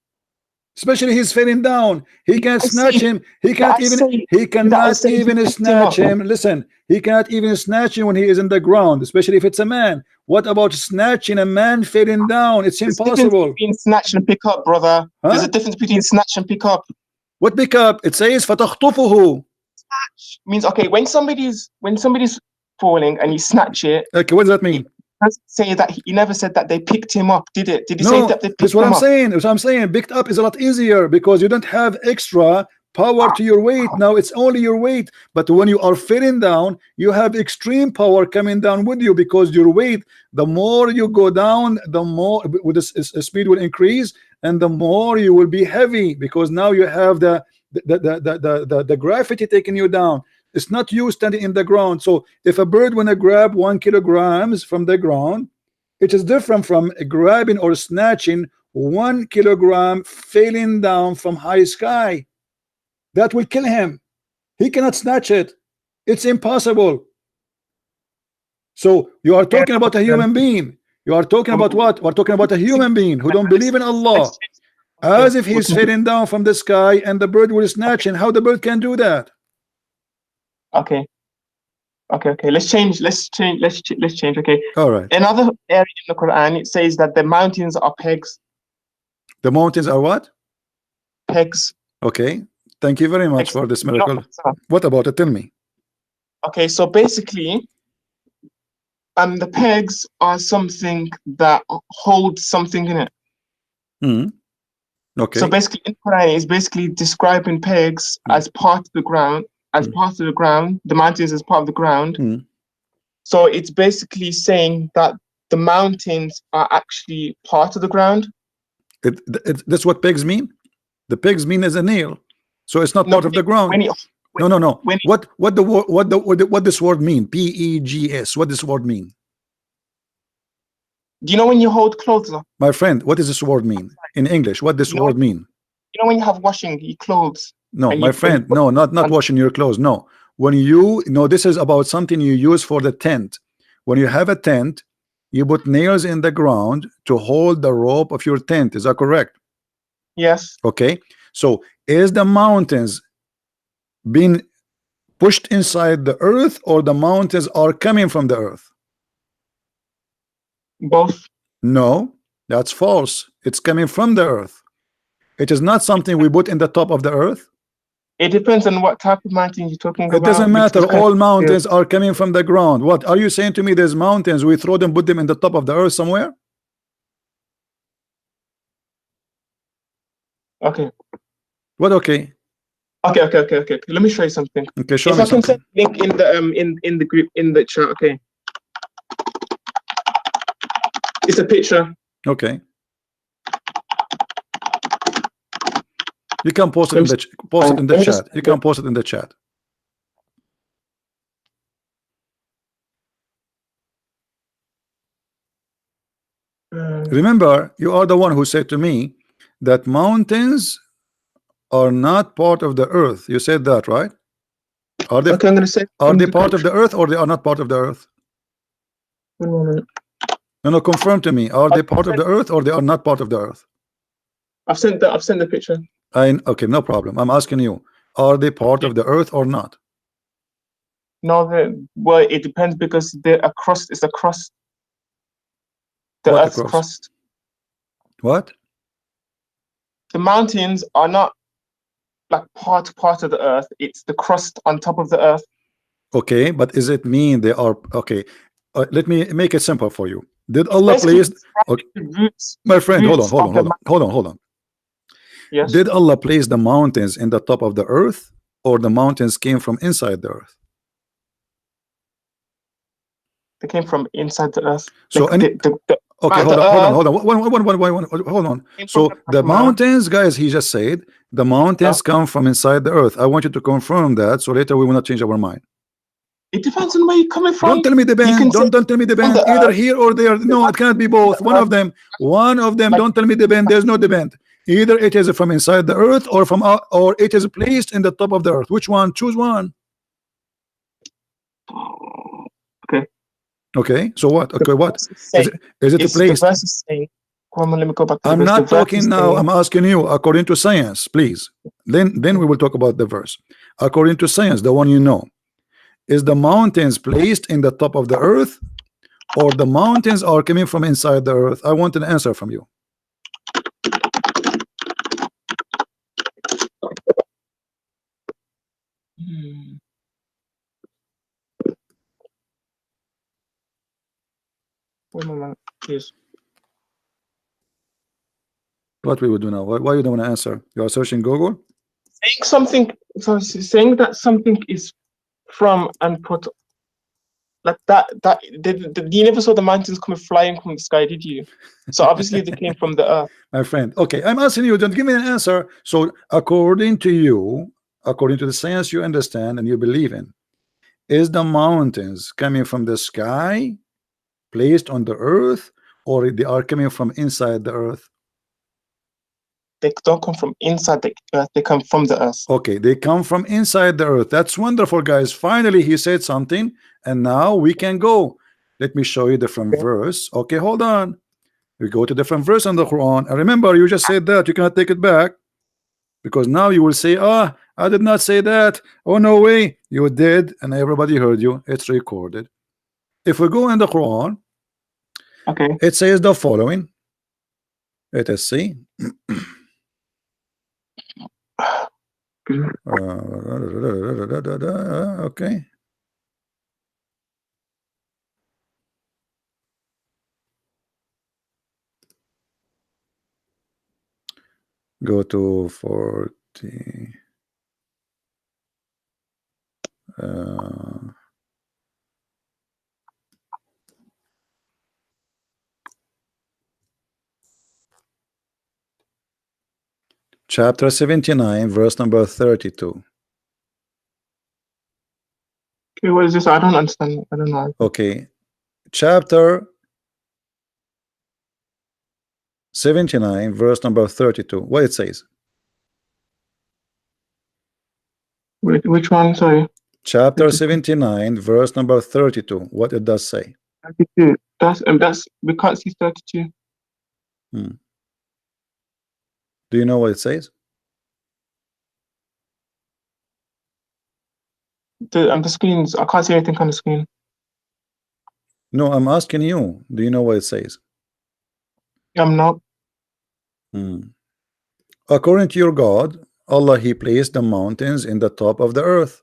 Especially he's falling down. He can't snatch him. He cannot even snatch him. Listen, he cannot even snatch him when he is in the ground, especially if it's a man. What about snatching a man falling down? It's impossible. Between snatch and pick up, brother. There's a difference between snatch and pick up. What pick up? It says فَتَخْطُفُهُ. Snatch means, okay, when somebody's falling and you snatch it. Okay, what does that mean? Say that he never said that they picked him up, did it? Did he say that they picked him up? That's what I'm saying. Picked up is a lot easier because you don't have extra power to your weight. Now it's only your weight. But when you are falling down, you have extreme power coming down with you, because your weight, the more you go down, the more with the speed will increase, and the more you will be heavy, because now you have the gravity taking you down. It's not you standing in the ground. So if a bird wanna grab 1 kilogram from the ground, it is different from grabbing or snatching 1 kilogram falling down from high sky. That will kill him. He cannot snatch it. It's impossible. So you are talking about a human being. You are talking about what? We're talking about a human being who don't believe in Allah, as if he's falling down from the sky and the bird will snatch him. How the bird can do that? Okay. Let's change. Okay. All right. Another area in the Quran, it says that the mountains are pegs. The mountains are what? Pegs. Okay. Thank you very much for this miracle. What about it? Tell me. Okay, so basically, the pegs are something that holds something in it. Okay. So basically, in Quran, it's basically describing pegs as part of the ground. The mountains as part of the ground. So it's basically saying that the mountains are actually part of the ground. That's what pegs mean. The pegs mean as a nail, so it's not part of the ground. No. What this word mean? P-E-G-S. What this word mean? Do you know when you hold clothes up? My friend, what does this word mean in English? What this word mean? You know when you have washing your clothes. No, my friend, no, not washing your clothes. No, when you this is about something you use for the tent. When you have a tent, you put nails in the ground to hold the rope of your tent. Is that correct? Yes. Okay. So is the mountains being pushed inside the earth, or the mountains are coming from the earth? Both. No, that's false. It's coming from the earth. It is not something we put in the top of the earth. It depends on what type of mountain you're talking about. It doesn't matter. All mountains are coming from the ground. What are you saying to me? There's mountains, we throw them, put them in the top of the earth somewhere? Okay. What? Okay. Okay. Let me show you something. Okay, show if me I can something. send link in the in the group in the chat. Okay. It's a picture. Okay. You can post it in the chat. You can post it in the chat. Remember, you are the one who said to me that mountains are not part of the earth. You said that, right? Are they? Okay, I'm gonna say. Are they part of the earth or they are not part of the earth? 1 moment. No, confirm to me. Are they part of the earth or they are not part of the earth? I've sent the picture. Okay, no problem. I'm asking you, are they part of the earth or not? No, well, it depends because they're a crust. It's a crust. The What Earth's crust. What? The mountains are not like part of the earth. It's the crust on top of the earth. Okay, but is it mean they are okay? Let me make it simple for you. Did Allah place? Okay. My friend, hold on. Yes. Did Allah place the mountains in the top of the earth, or the mountains came from inside the earth? They came from inside the earth. So okay, hold on. So the mountains, guys, he just said the mountains come from inside the earth. I want you to confirm that, so later we will not change our mind. It depends on where you're coming from. Don't tell me the band. Don't tell me the band. Either here or there. No, it cannot be both. One of them. Don't tell me the band. There's no the band. Either it is from inside the earth or from out, or it is placed in the top of the earth. Which one? Choose one. Okay. Okay. So what? Okay. What is it placed? The verse is saying, come on, let me go back to I'm not talking now. I'm asking you according to science, please. Then we will talk about the verse. According to science, the one you know. Is the mountains placed in the top of the earth, or the mountains are coming from inside the earth? I want an answer from you. One moment, please. What we will do now? Why you don't want to answer? You are searching Google? Saying that something is from and put like that you never saw the mountains coming flying from the sky, did you? So obviously they came from the earth. My friend, okay, I'm asking you, don't give me an answer. So according to you, according to the science you understand and you believe in, is the mountains coming from the sky, placed on the earth, or they are coming from inside the earth? They don't come from inside the earth, they come from the earth. Okay, they come from inside the earth. That's wonderful, guys. Finally he said something, and now we can go. Let me show you different verse. Okay, hold on. We go to different verse in the Quran, and remember, you just said that you cannot take it back, because now you will say, ah, I did not say that. Oh, no way, you did, and everybody heard you. It's recorded. If we go in the Quran, okay, it says the following. Let us see. Okay. Go to 40. Chapter 79, verse number 32. Okay, what is this? I don't understand. I don't know. Okay, chapter 79, verse number 32. What it says? Which one? Sorry. Chapter 79, verse number 32. What it does say? 32. That's we can't see 32. Do you know what it says? The screens. I can't see anything on the screen. No, I'm asking you. Do you know what it says? I'm not. According to your God, Allah, He placed the mountains in the top of the earth.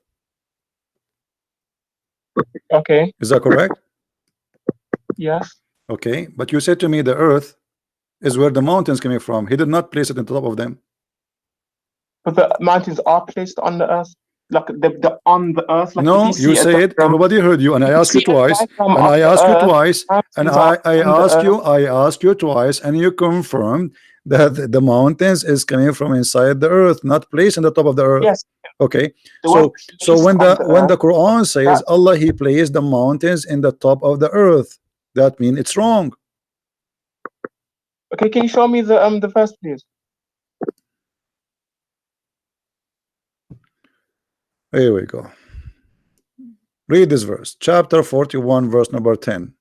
Okay. Is that correct? Yes. Okay, but you said to me the earth is where the mountains coming from. He did not place it on top of them. But the mountains are placed on the earth, like the on the earth. Like No, you said everybody heard you, and I asked you twice, and I asked you twice, and I asked you twice, and you confirmed that the mountains is coming from inside the earth, not placed on the top of the earth. Yes. Okay. So when the Quran says Allah, He placed the mountains in the top of the earth, that means it's wrong. Okay, can you show me the verse, please? Here we go. Read this verse, chapter 41, verse number 10.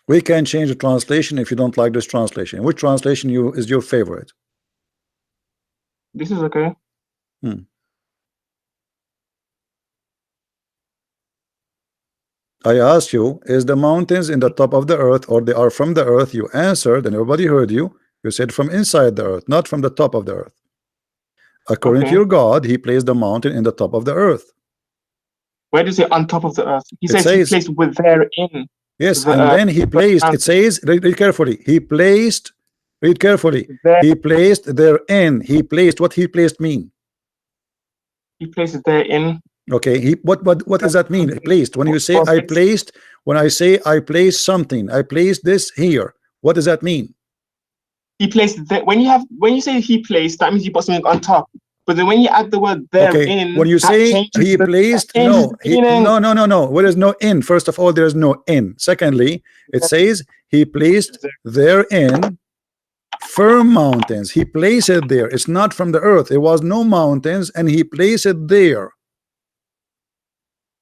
We can change the translation if you don't like this translation. Which translation is your favorite? This is okay. I asked you, is the mountains in the top of the earth or they are from the earth? You answered, and everybody heard you. You said from inside the earth, not from the top of the earth. According to your God, He placed the mountain in the top of the earth. Where does it on top of the earth? He says He placed with therein. Yes, and then He placed, it says, read carefully, He placed, read carefully, He placed therein. He placed, what He placed mean? He placed it therein. Okay, what does that mean? Placed. When you say I placed, when I say I placed something, I placed this here. What does that mean? He placed that. When you say He placed, that means you put something on top. But then when you add the word therein, when you say He placed, no, no. There is no in. First of all, there is no in. Secondly, it says He placed therein firm mountains. He placed it there. It's not from the earth. It was no mountains, and He placed it there.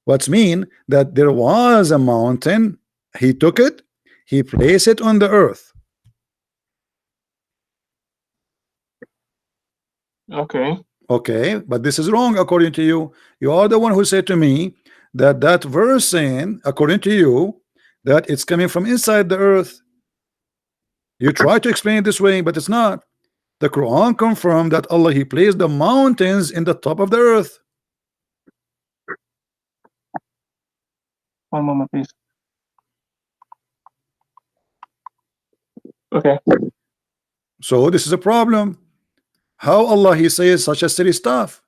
What's mean that there was a mountain, He took it, He placed it on the earth. Okay, but this is wrong according to you. You are the one who said to me that that verse saying, according to you, that it's coming from inside the earth. You try to explain it this way, but it's not. The Quran confirmed that Allah, He placed the mountains in the top of the earth. One moment, please. Okay. So this is a problem. How Allah, He says such a silly stuff?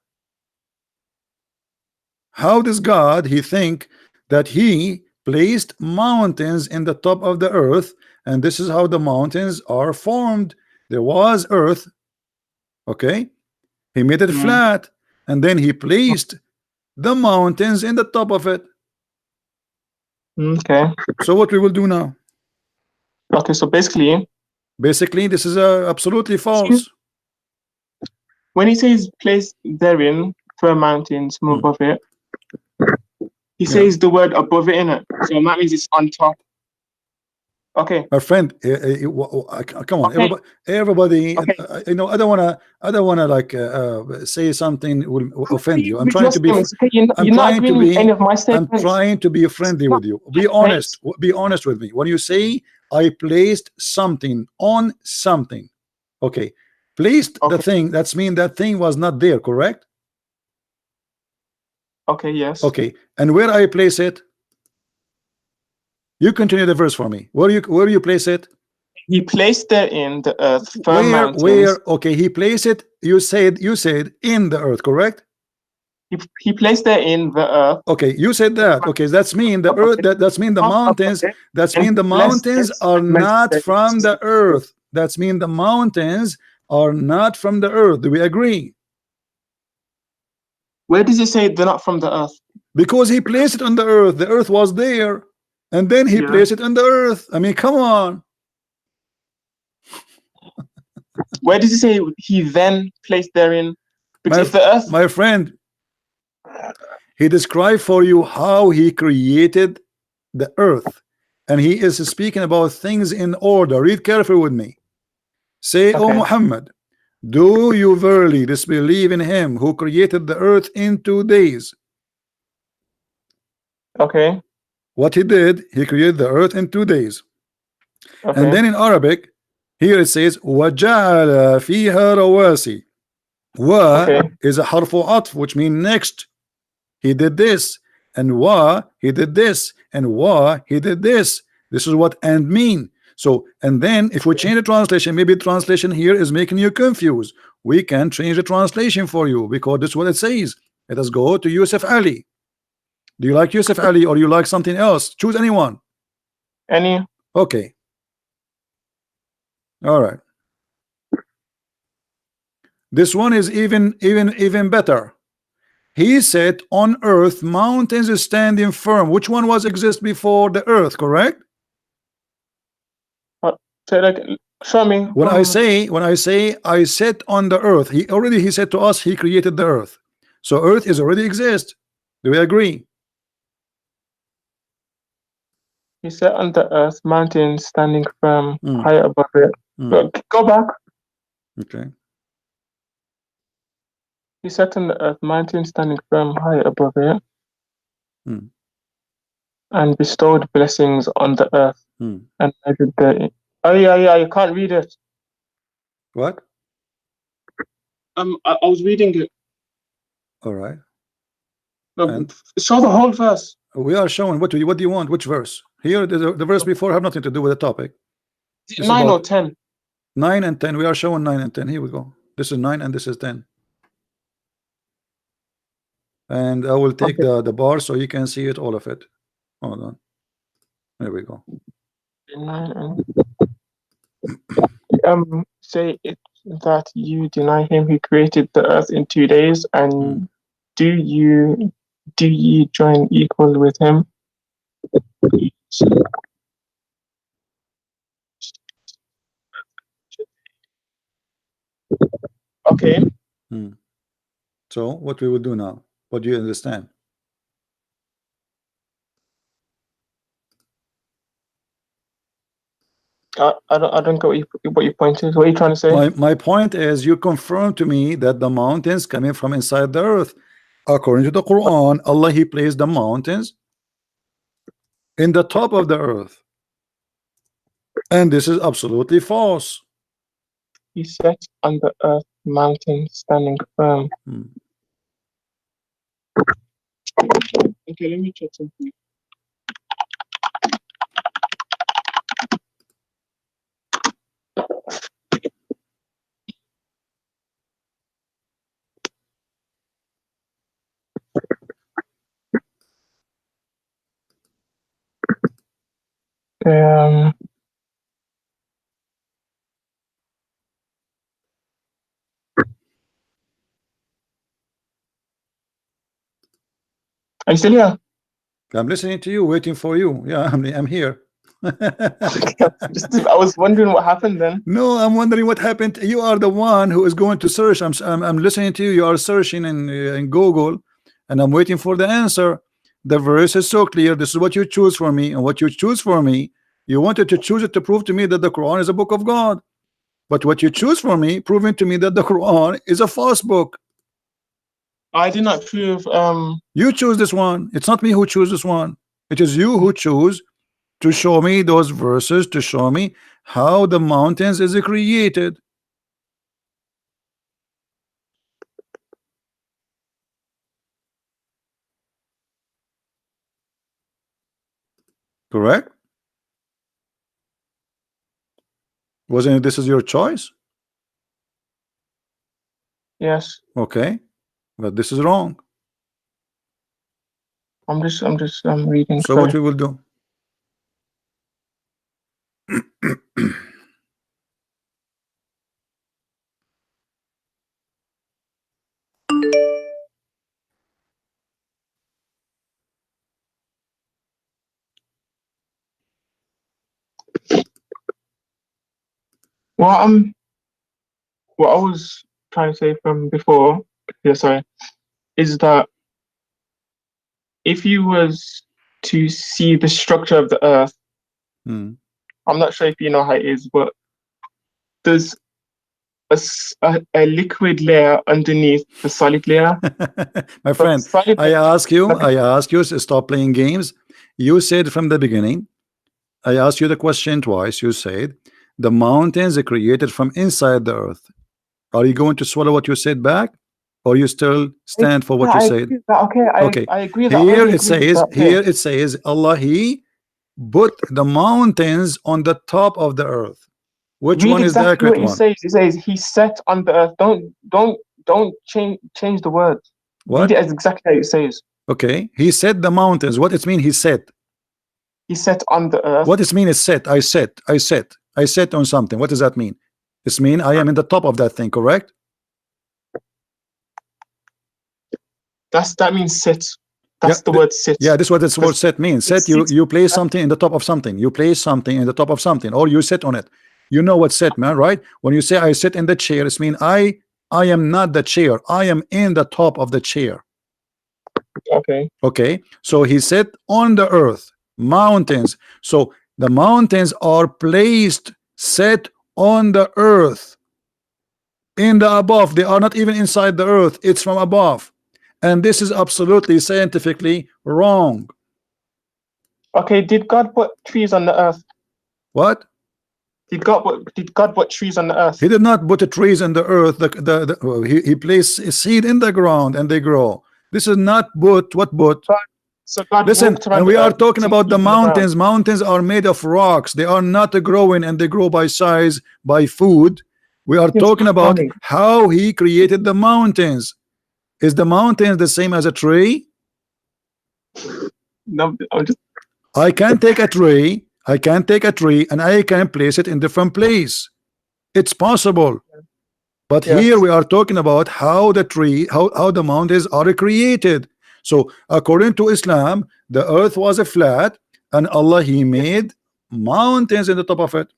How does God, He think that He placed mountains in the top of the earth, and this is how the mountains are formed? There was earth, okay? He made it flat, and then He placed the mountains in the top of it. Okay. So what we will do now? Okay, so basically this is absolutely false. When He says place therein firm mountains from above it, He says the word above it in it. So that means it's on top. Okay. My friend, come on, okay. Everybody. Okay. You know, I don't wanna like say something will offend you. I'm trying to be. I'm trying to be friendly with you. Be honest. Be honest with me. When you say I placed something on something, okay, placed the thing. That's mean that thing was not there, correct? Okay. Yes. Okay. And where I place it? You continue the verse for me. Where you place it? He placed therein the earth firm mountains. Where? Okay, He placed it. You said in the earth, correct? He placed therein the earth. Okay, you said that. Okay, that's mean the earth. That's mean the mountains. That's mean the mountains are not from the earth. That's mean the mountains are not from the earth. Do we agree? Where does it say they're not from the earth? Because He placed it on the earth. The earth was there. And then He placed it on the earth. I mean, come on. Where does it say He then placed therein? Because the earth, my friend, He described for you how He created the earth, and He is speaking about things in order. Read carefully with me. Say, okay. O Muhammad, do you verily disbelieve in Him who created the earth in 2 days? Okay. What he did, he created the earth in 2 days. Okay. And then in Arabic, here it says وَجَعَلَ فِيهَا رَوَاسِي. Wa is a harfu atf, which means next. He did this, and wa he did this, and wa he did this. This is what and mean. So, and then if we change the translation, maybe the translation here is making you confused. We can change the translation for you because this is what it says. Let us go to Yusuf Ali. Do you like Yusuf Ali or you like something else? Choose anyone. Any. Okay. All right. This one is even better. He said, on earth mountains is standing firm. Which one was exist before the earth, correct? Show me. When I say I sit on the earth, he said to us he created the earth. So earth is already exist. Do we agree? He sat on the earth, mountains standing firm, high above it. Go back. Okay. He sat on the earth, mountains standing firm, high above it, and bestowed blessings on the earth. And measured the. Oh yeah, you can't read it. What? I was reading it. All right. Show the whole verse. We are showing. What do you want? Which verse? Here, the verse before have nothing to do with the topic. 9 or 10. 9 and 10. We are showing 9 and 10. Here we go. This is 9 and this is 10. And I will take the bar so you can see it, all of it. Hold on. There we go. Say it that you deny him who created the earth in 2 days, and do you join equal with him? Okay. So what we will do now? What do you understand? I don't get what your point is. What are you trying to say? My point is you confirm to me that the mountains coming from inside the earth. According to the Quran, Allah he placed the mountains in the top of the earth. And this is absolutely false. He sat on the earth, mountain standing firm. Okay, let me check something. Are you still here? I'm listening to you, waiting for you. Yeah, I'm here. I was wondering what happened then. No, I'm wondering what happened. You are the one who is going to search. I'm listening to you. You are searching in Google, and I'm waiting for the answer. The verse is so clear. This is what you choose for me, and what you choose for me, you wanted to choose it to prove to me that the Quran is a book of God. But what you choose for me, proving to me that the Quran is a false book. I did not prove. You choose this one. It's not me who choose this one. It is you who choose to show me those verses, to show me how the mountains is created. Correct? Wasn't it this is your choice? Yes. Okay. But this is wrong. I'm reading. So what we will do? What I was trying to say from before, is that if you was to see the structure of the earth, I'm not sure if you know how it is, but there's a liquid layer underneath the solid layer. My friend, I ask you to stop playing games. You said from the beginning, I asked you the question twice. You said the mountains are created from inside the earth. Are you going to swallow what you said back, or you still stand for what you said? Okay, I agree that. Here it says Allah, He put the mountains on the top of the earth. Which one is the accurate one? He says He set on the earth. Don't change the word. What? Read it as exactly how it says. Okay, He set the mountains. What it mean? He set. He set on the earth. What it mean is set. I set on something. What does that mean? It mean I am in the top of that thing, correct? That means sit. That's the word sit. Yeah, this is what this word set means. Set, you place something in the top of something. You place something in the top of something, or you sit on it. You know what set, man, right? When you say I sit in the chair, it means I am not the chair. I am in the top of the chair. Okay. So He said on the earth, mountains. So the mountains are placed, set on the earth, in the above. They are not even inside the earth. It's from above. And this is absolutely scientifically wrong. Okay, did God put trees on the earth? What? Did God put trees on the earth? He did not put the trees in the earth. He placed a seed in the ground and they grow. This is not what? So God listen, and we are talking about the mountains. Mountains are made of rocks. They are not growing, and they grow by size, by food. We are talking about how He created the mountains. Is the mountains the same as a tree? No, I can take a tree and I can place it in different place. It's possible. But here we are talking about how the tree, how the mountains are created. So according to Islam, the earth was a flat, and Allah, He made mountains in the top of it.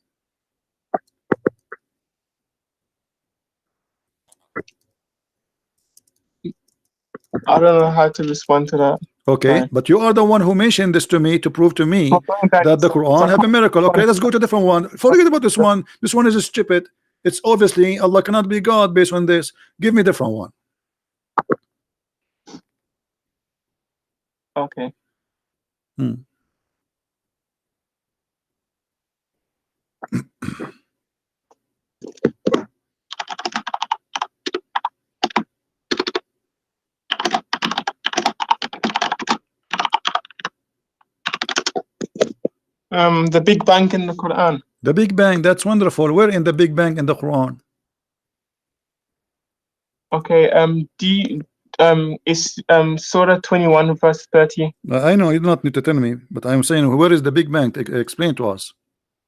I don't know how to respond to that. Okay, but you are the one who mentioned this to me to prove to me that the Quran have a miracle. Okay, let's go to a different one. Forget about this one. This one is stupid. It's obviously Allah cannot be God based on this. Give me a different one. Okay. The Big Bang in the Quran. The Big Bang, that's wonderful. Where in the Big Bang in the Quran? Okay, is Surah 21 verse 30. I know you do not need to tell me, but I'm saying where is the Big Bang? Explain to us.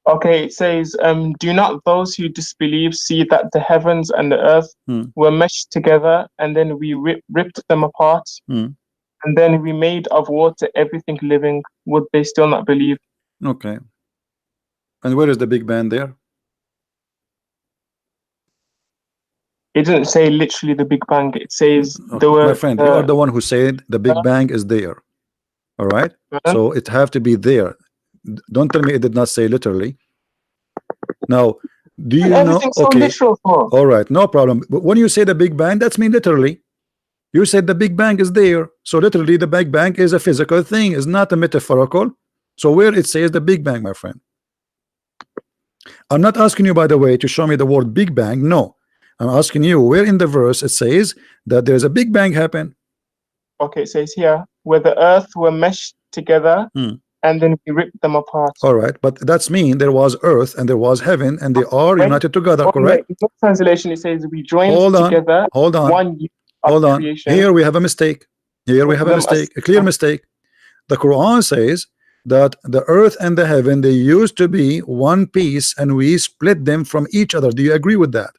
Okay, it says, do not those who disbelieve see that the heavens and the earth were meshed together, and then we ripped them apart, and then we made of water everything living? Would they still not believe? Okay. And where is the Big Bang there? It didn't say literally the Big Bang. It says my friend, you are the one who said the Big Bang is there. All right. So it have to be there. Don't tell me it did not say literally. Now, do you know? Okay. All right, no problem. But when you say the Big Bang, that's mean literally. You said the Big Bang is there. So literally, the Big Bang is a physical thing. It's not a metaphorical. So where it says the Big Bang, my friend? I'm not asking you, by the way, to show me the word Big Bang. No, I'm asking you where in the verse it says that there's a Big Bang happen. Okay, it says here where the earth were meshed together, and then we ripped them apart. All right, but that's mean there was earth and there was heaven, and they are united together, correct? In the translation, it says we joined together. Hold on. Here we have a mistake. Here we have a mistake, a clear mistake. The Quran says that the earth and the heaven, they used to be one piece, and we split them from each other. Do you agree with that?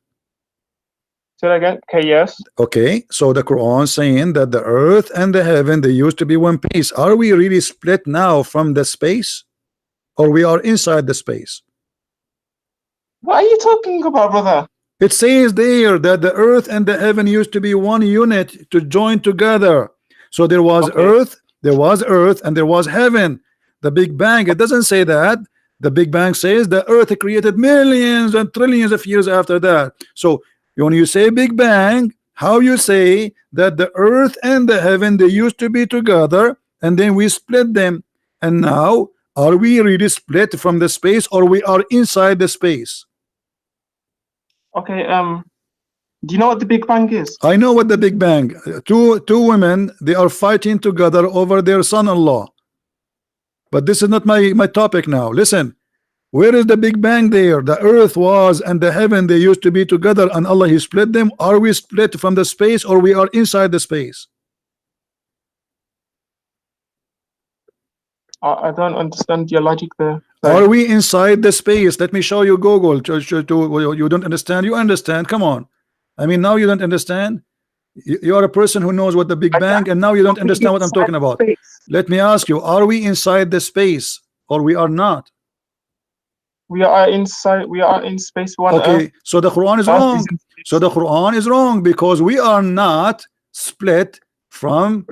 Say that again. Okay, yes. Okay, so the Quran saying that the earth and the heaven, they used to be one piece. Are we really split now from the space, or we are inside the space? What are you talking about, brother? It says there that the earth and the heaven used to be one unit to join together. So there was earth, and there was heaven. The Big Bang, it doesn't say that. The Big Bang says the earth created millions and trillions of years after that. So When you say Big Bang, how you say that the earth and the heaven, they used to be together and then we split them, and now are we really split from the space, or we are inside the space? Okay, do you know what the Big Bang is? I know what the Big Bang. Two women, they are fighting together over their son-in-law. But this is not my topic now. Listen, where is the Big Bang there? The earth was and the heaven, they used to be together, and Allah, He split them. Are we split from the space, or we are inside the space? I don't understand your logic there. Are we inside the space? Let me show you Google. You don't understand? You understand? Come on. I mean, now you don't understand. You are a person who knows what the Big Bang, and now you don't understand what I'm talking about. Let me ask you, are we inside the space, or we are not? We are inside. We are in space one. Okay, so the Quran is wrong. So the Quran is wrong, because we are not split from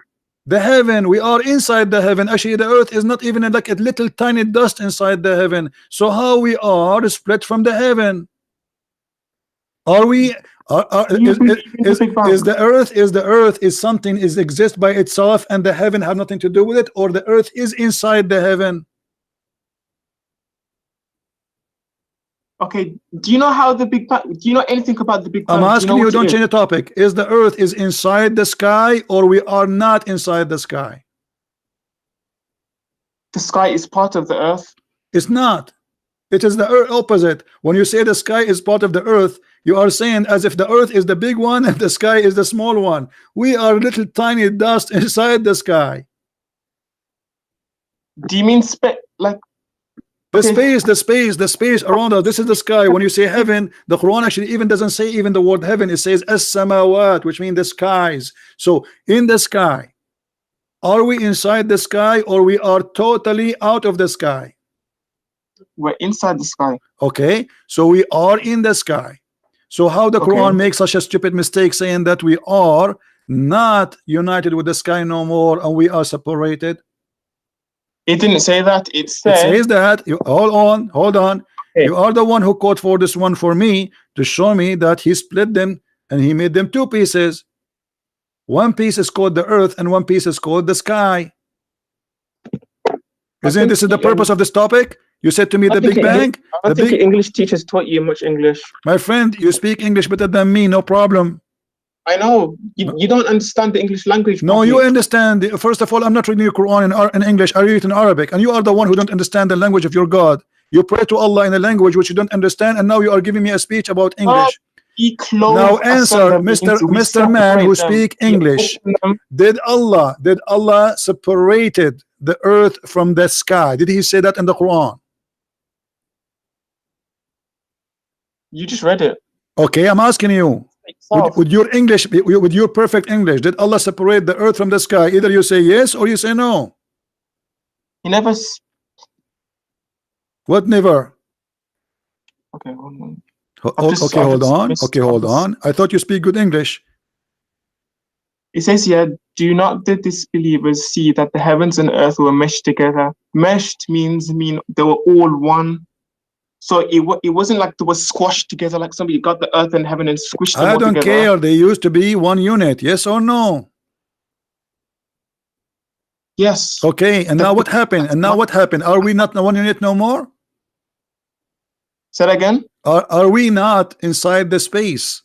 the heaven. We are inside the heaven. Actually, the earth is not even like a little tiny dust inside the heaven. So how we are split from the heaven? Are we? Is the earth is something is exist by itself, and the heaven have nothing to do with it, or the earth is inside the heaven? Okay, do you know how the Big Bang? Do you know anything about the Big Bang? I'm asking you, don't change the topic. Is the earth is inside the sky, or we are not inside the sky? The sky is part of the earth. It's not. It is the earth opposite. When you say the sky is part of the earth, you are saying as if the earth is the big one and the sky is the small one. We are little tiny dust inside the sky. Do you mean like the space around us? This is the sky. When you say heaven, the Quran actually even doesn't say even the word heaven. It says as-samawat, which means the skies. So in the sky, are we inside the sky, or we are totally out of the sky? We're inside the sky. Okay, so we are in the sky. So how the Quran makes such a stupid mistake saying that we are not united with the sky no more, and we are separated? It didn't say that. It says that. You hold on. Okay. You are the one who called for this one for me to show me that He split them and He made them two pieces. One piece is called the earth, and one piece is called the sky. Isn't this is the purpose of this topic? You said to me the Big Bang. I don't think your English teachers taught you much English. My friend, you speak English better than me, no problem. I know. You don't understand the English language. No, you understand. First of all, I'm not reading your Quran in English. I read it in Arabic, and you are the one who don't understand the language of your God. You pray to Allah in a language which you don't understand, and now you are giving me a speech about English. Now answer, Mr. Man who speak English. Did Allah separated the earth from the sky? Did He say that in the Quran? You just read it. Okay, I'm asking you. With your English, with your perfect English, did Allah separate the earth from the sky? Either you say yes or you say no. He never. What never? Okay, hold on. Okay, hold on. I thought you speak good English. It says here, do not the disbelievers see that the heavens and earth were meshed together? Meshed means they were all one. So it wasn't like they were squashed together, like somebody got the earth and heaven and squished them all together. I don't care. They used to be one unit. Yes or no? Yes. Okay. And now what happened? Are we not one unit no more? Say that again. Are we not inside the space?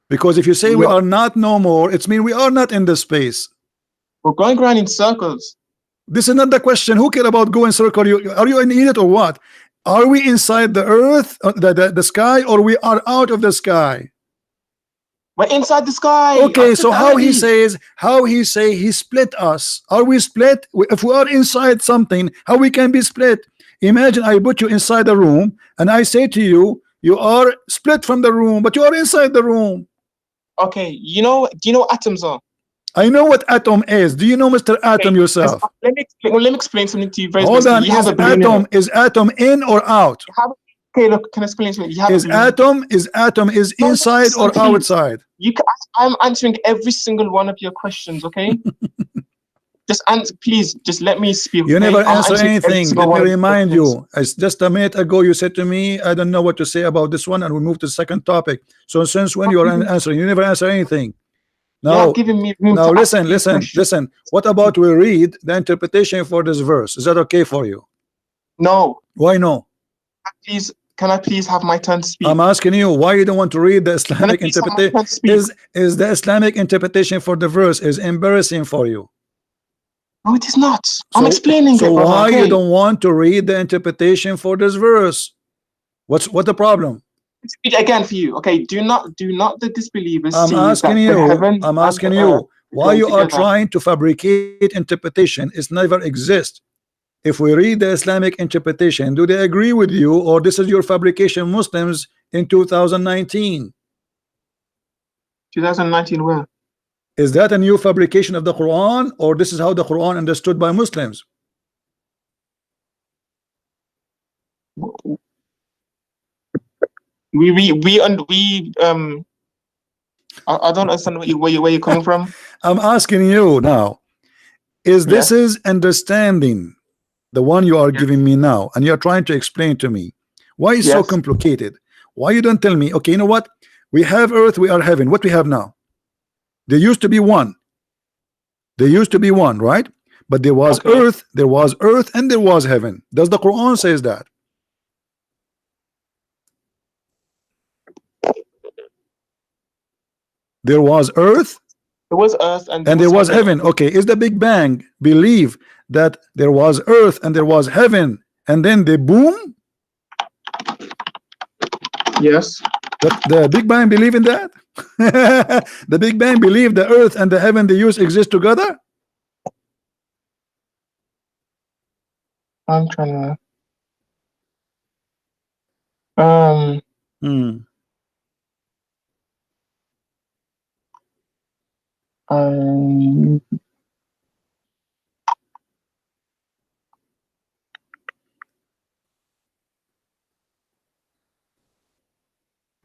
Because if you say we are not no more, it's mean we are not in the space. We're going around in circles. This is not the question. Who care about going circle? Are you an idiot or what? Are we inside the earth, the sky, or we are out of the sky? We're inside the sky. Okay, so how he say he split us? Are we split? If we are inside something, how we can be split? Imagine I put you inside a room and I say to you, you are split from the room, but you are inside the room. Okay, do you know what atoms are? I know what atom is. Do you know Mr. Atom yourself? Let me explain something to you very Hold on. Is atom in or out? Okay, look, can I explain something? Is atom inside or outside? I'm answering every single one of your questions, okay? Just answer, please. Just let me speak. You Okay? never I'm answer answering every anything. single Let me one of your remind questions. you, as just a minute ago you said to me, I don't know what to say about this one, and we move to the second topic. So since when you are answering, you never answer anything. You're Now, not giving me room now to ask listen, you listen, questions. listen. What about we read the interpretation for this verse? Is that okay for you? No. Why no? Please, can I please have my turn to speak? I'm asking you why you don't want to read the Can I Islamic please have my interpretation. turn to speak? Is the Islamic interpretation for the verse is embarrassing for you? No, it is not. I'm explaining so it, brother. why Okay? you don't want to read the interpretation for this verse? What the problem? Speak again for you. Okay, do not the disbelievers I'm see asking that the you, heaven I'm and the asking earth you why go you are together? trying to fabricate interpretation. It's never exist. If we read the Islamic interpretation, do they agree with you, or this is your fabrication Muslims in 2019? 2019 where? Is that a new fabrication of the Quran, or this is how the Quran understood by Muslims? I don't understand where you're coming from. I'm asking you now, is this Yes. is understanding the one you are giving me now, and you're trying to explain to me why it's so Yes. complicated? Why you don't tell me, okay, you know what, we have earth, we are heaven. What we have now, there used to be one, there used to be one, right? But there was earth, there was earth, and there was heaven. Does the Quran says that? There was earth, there was earth, and there was heaven. Okay, is the Big Bang believe that there was earth and there was heaven, and then they boom? Yes. The Big Bang believe in that? The Big Bang believe the earth and the heaven they use exist together? I'm trying to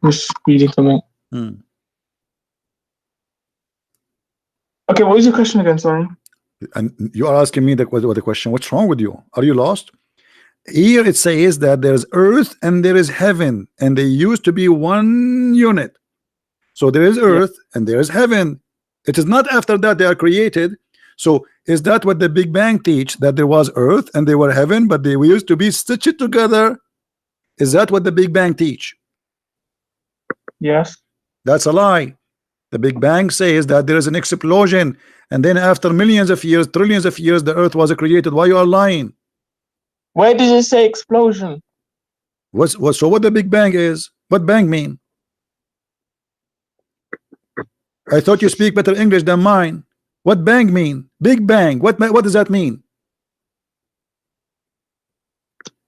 just reading something. Okay, what was your question again? Sorry. And you are asking me the question. What's wrong with you? Are you lost? Here it says that there's earth and there is heaven, and they used to be one unit. So there is earth and there is heaven. It is not after that they are created. So is that what the Big Bang teach, that there was earth and they were heaven, but they used to be stitched together? Is that what the Big Bang teach? Yes. That's a lie. The Big Bang says that there is an explosion, and then after millions of years, trillions of years, the earth was created. Why you are lying? Where did it say explosion? So what the Big Bang is? What bang mean? I thought you speak better English than mine. What bang mean? Big Bang. What does that mean?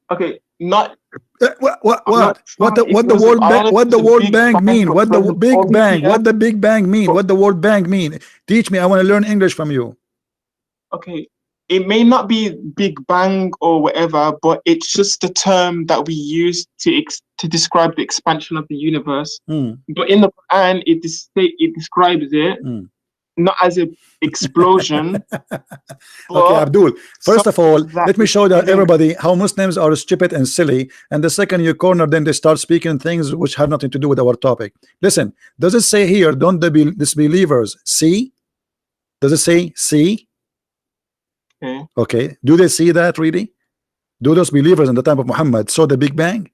Okay, not what the word bang mean? What the Big Bang? What the Big Bang mean? What the word bang mean? Teach me. I want to learn English from you. Okay, it may not be Big Bang or whatever, but it's just the term that we use to describe the expansion of the universe. But in the Quran, it describes it not as an explosion. Okay, Abdul, first of all, let me show that everybody how Muslims are stupid and silly, and the second you corner them, they start speaking things which have nothing to do with our topic. Listen, does it say here, don't the disbelievers see? Does it say see? Okay, do they see that really? Do those believers in the time of Muhammad saw the Big Bang?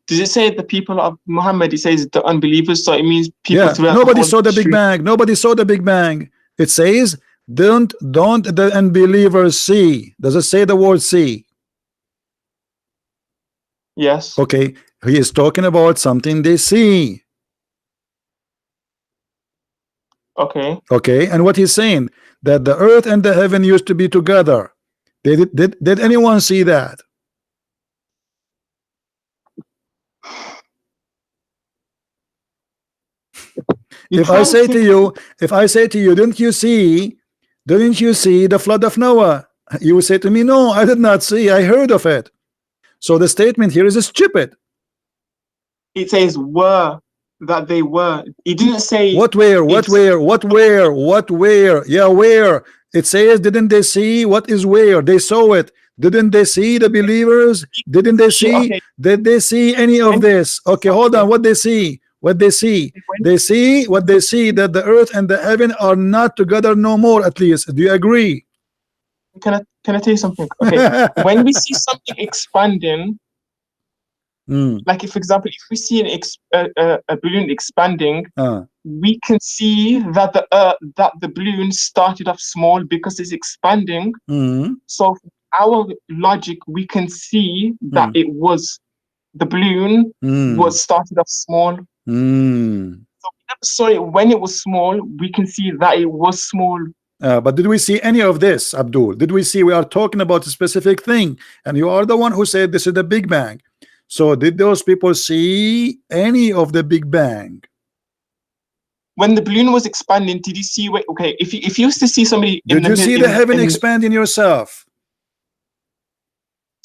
Does it say the people of Muhammad? It says the unbelievers, so it means people. Yeah, nobody saw the Big Bang. Nobody saw the Big Bang. It says don't the unbelievers see. Does it say the word see? Yes. Okay, he is talking about something they see. Okay, and what he's saying, that the earth and the heaven used to be together. Did anyone see that? If I say to you, didn't you see the flood of Noah? You will say to me, no, I did not see, I heard of it. So the statement here is stupid. It says were. that they were. He didn't say what where, what where, what where, what where, yeah, where. It says, didn't they see? What is where? They saw it. Didn't they see the believers? Didn't they see? Okay. Did they see any of this? Okay, hold on. What they see? What they see? They see what they see, that the earth and the heaven are not together no more, at least. Do you agree? Can I tell you something? Okay. When we see something expanding, like if, for example, if we see a balloon expanding, we can see that the balloon started off small because it's expanding. So our logic, we can see that it was the balloon was started off small. So we never saw it when it was small. We can see that it was small. But did we see any of this, Abdul? Did we see? We are talking about a specific thing, and you are the one who said this is the Big Bang. So did those people see any of the Big Bang? When the balloon was expanding, did you see? Okay, if you used to see somebody, did you see the heaven expanding yourself?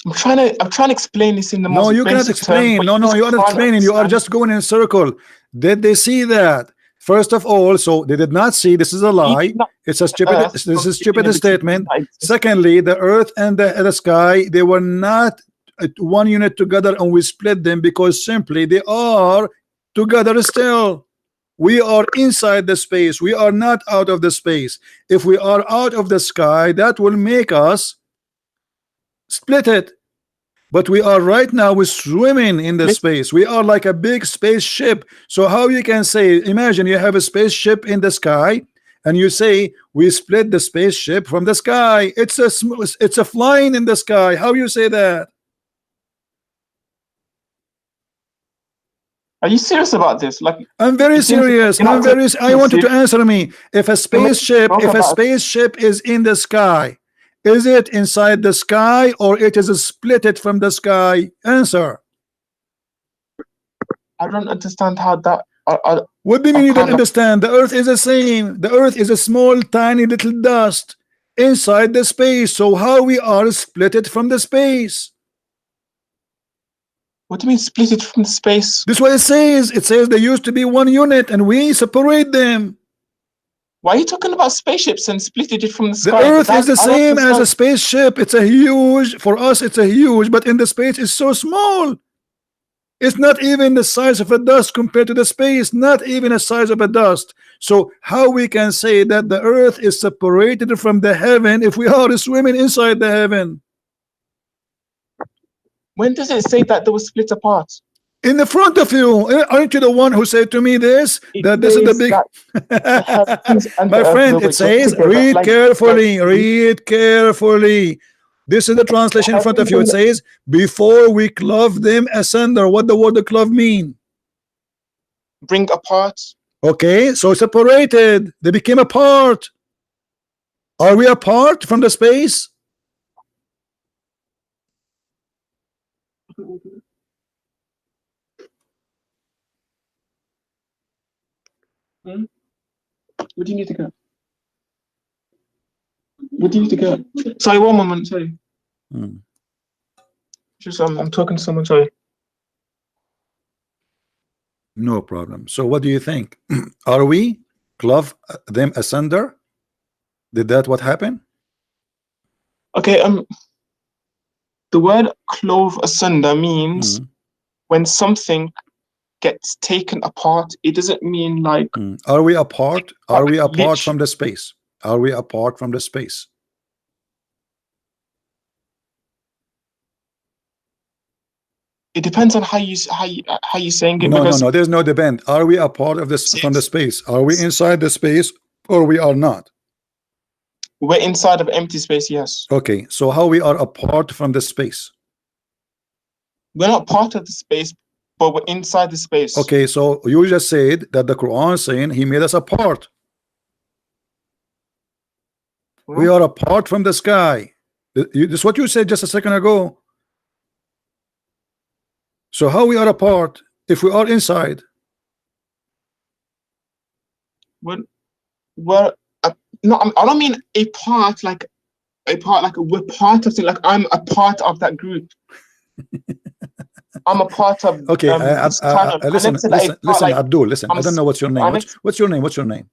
I'm trying to explain this in the most. No, you cannot explain. No, you are not explaining. You are just going in a circle. Did they see that? First of all, so they did not see. This is a lie. It's a stupid. This is a stupid statement. Secondly, the earth and the sky, they were not one unit together, and we split them because simply they are together still. We are inside the space. We are not out of the space. If we are out of the sky, that will make us split it. But we are right now, we're swimming in the space. We are like a big spaceship. So how you can say, imagine you have a spaceship in the sky, and you say we split the spaceship from the sky. It's a flying in the sky. How you say that? Are you serious about this? Like, I'm very serious. I'm very. I want you to answer me. If a spaceship is in the sky, is it inside the sky or it is split it from the sky? Answer. I don't understand how that. What do you mean you don't understand? The earth is the same. The earth is a small, tiny little dust inside the space. So how we are split it from the space? What do you mean split it from the space? This is what it says. It says there used to be one unit and we separate them. Why are you talking about spaceships and splitting it from the sky? The earth is the same as a spaceship. It's a huge, for us it's a huge, but in the space it's so small. It's not even the size of a dust compared to the space, not even the size of a dust. So how we can say that the earth is separated from the heaven if we are swimming inside the heaven? When does it say that they were split apart? In the front of you. Aren't you the one who said to me this? That this is the big my friend, it says, read carefully, read carefully. This is the translation in front of you. It says, before we clove them asunder. What the word the clove mean? Bring apart. Okay, so separated. They became apart. Are we apart from the space? What do you need to get? What do you need to get? Sorry, one moment. Sorry. Just I'm talking to someone. Sorry. No problem. So what do you think? Are we clove them asunder? Did that what happened? Okay. The word clove asunder means when something gets taken apart. It doesn't mean like. Are we apart? Are we apart from the space? Are we apart from the space? It depends on how you saying it. No. There's no depend. Are we a part of this from the space? Are we inside the space or we are not? We're inside of empty space. Yes. Okay. So how we are apart from the space? We're not part of the space, but we're inside the space. Okay. So you just said that the Quran is saying He made us apart. We are apart from the sky. This is what you said just a second ago. So how we are apart if we are inside? Well, no, I don't mean a part like we're part of it. Like I'm a part of that group. I'm a part of okay, this channel. listen, Abdul, listen. I don't know what's your name. What's your name? What's your name?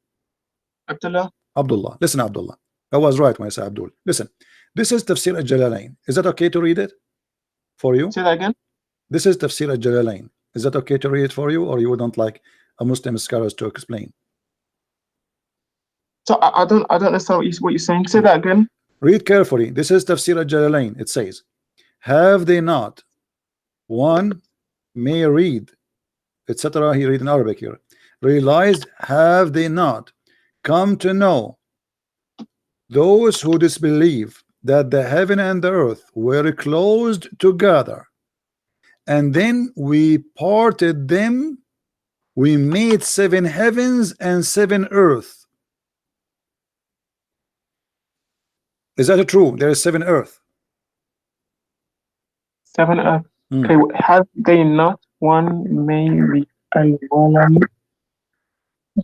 Abdullah. Abdullah. Listen, Abdullah. I was right when I said Abdul. Listen, this is Tafsir al-Jalalain. Is that okay to read it for you? Say that again. This is Tafsir al-Jalalain. Is that okay to read it for you, or you wouldn't like a Muslim scholars to explain? So I don't understand what you're saying. Say that again. Read carefully. This is Tafsir al-Jalalain. It says, have they not one may read, etc. He read in Arabic here. Realized, have they not come to know those who disbelieve that the heaven and the earth were closed together, and then we parted them, we made 7 heavens and 7 earth. Is that true? There is 7 earth. 7 earth. Okay, have they not one may be al-walam?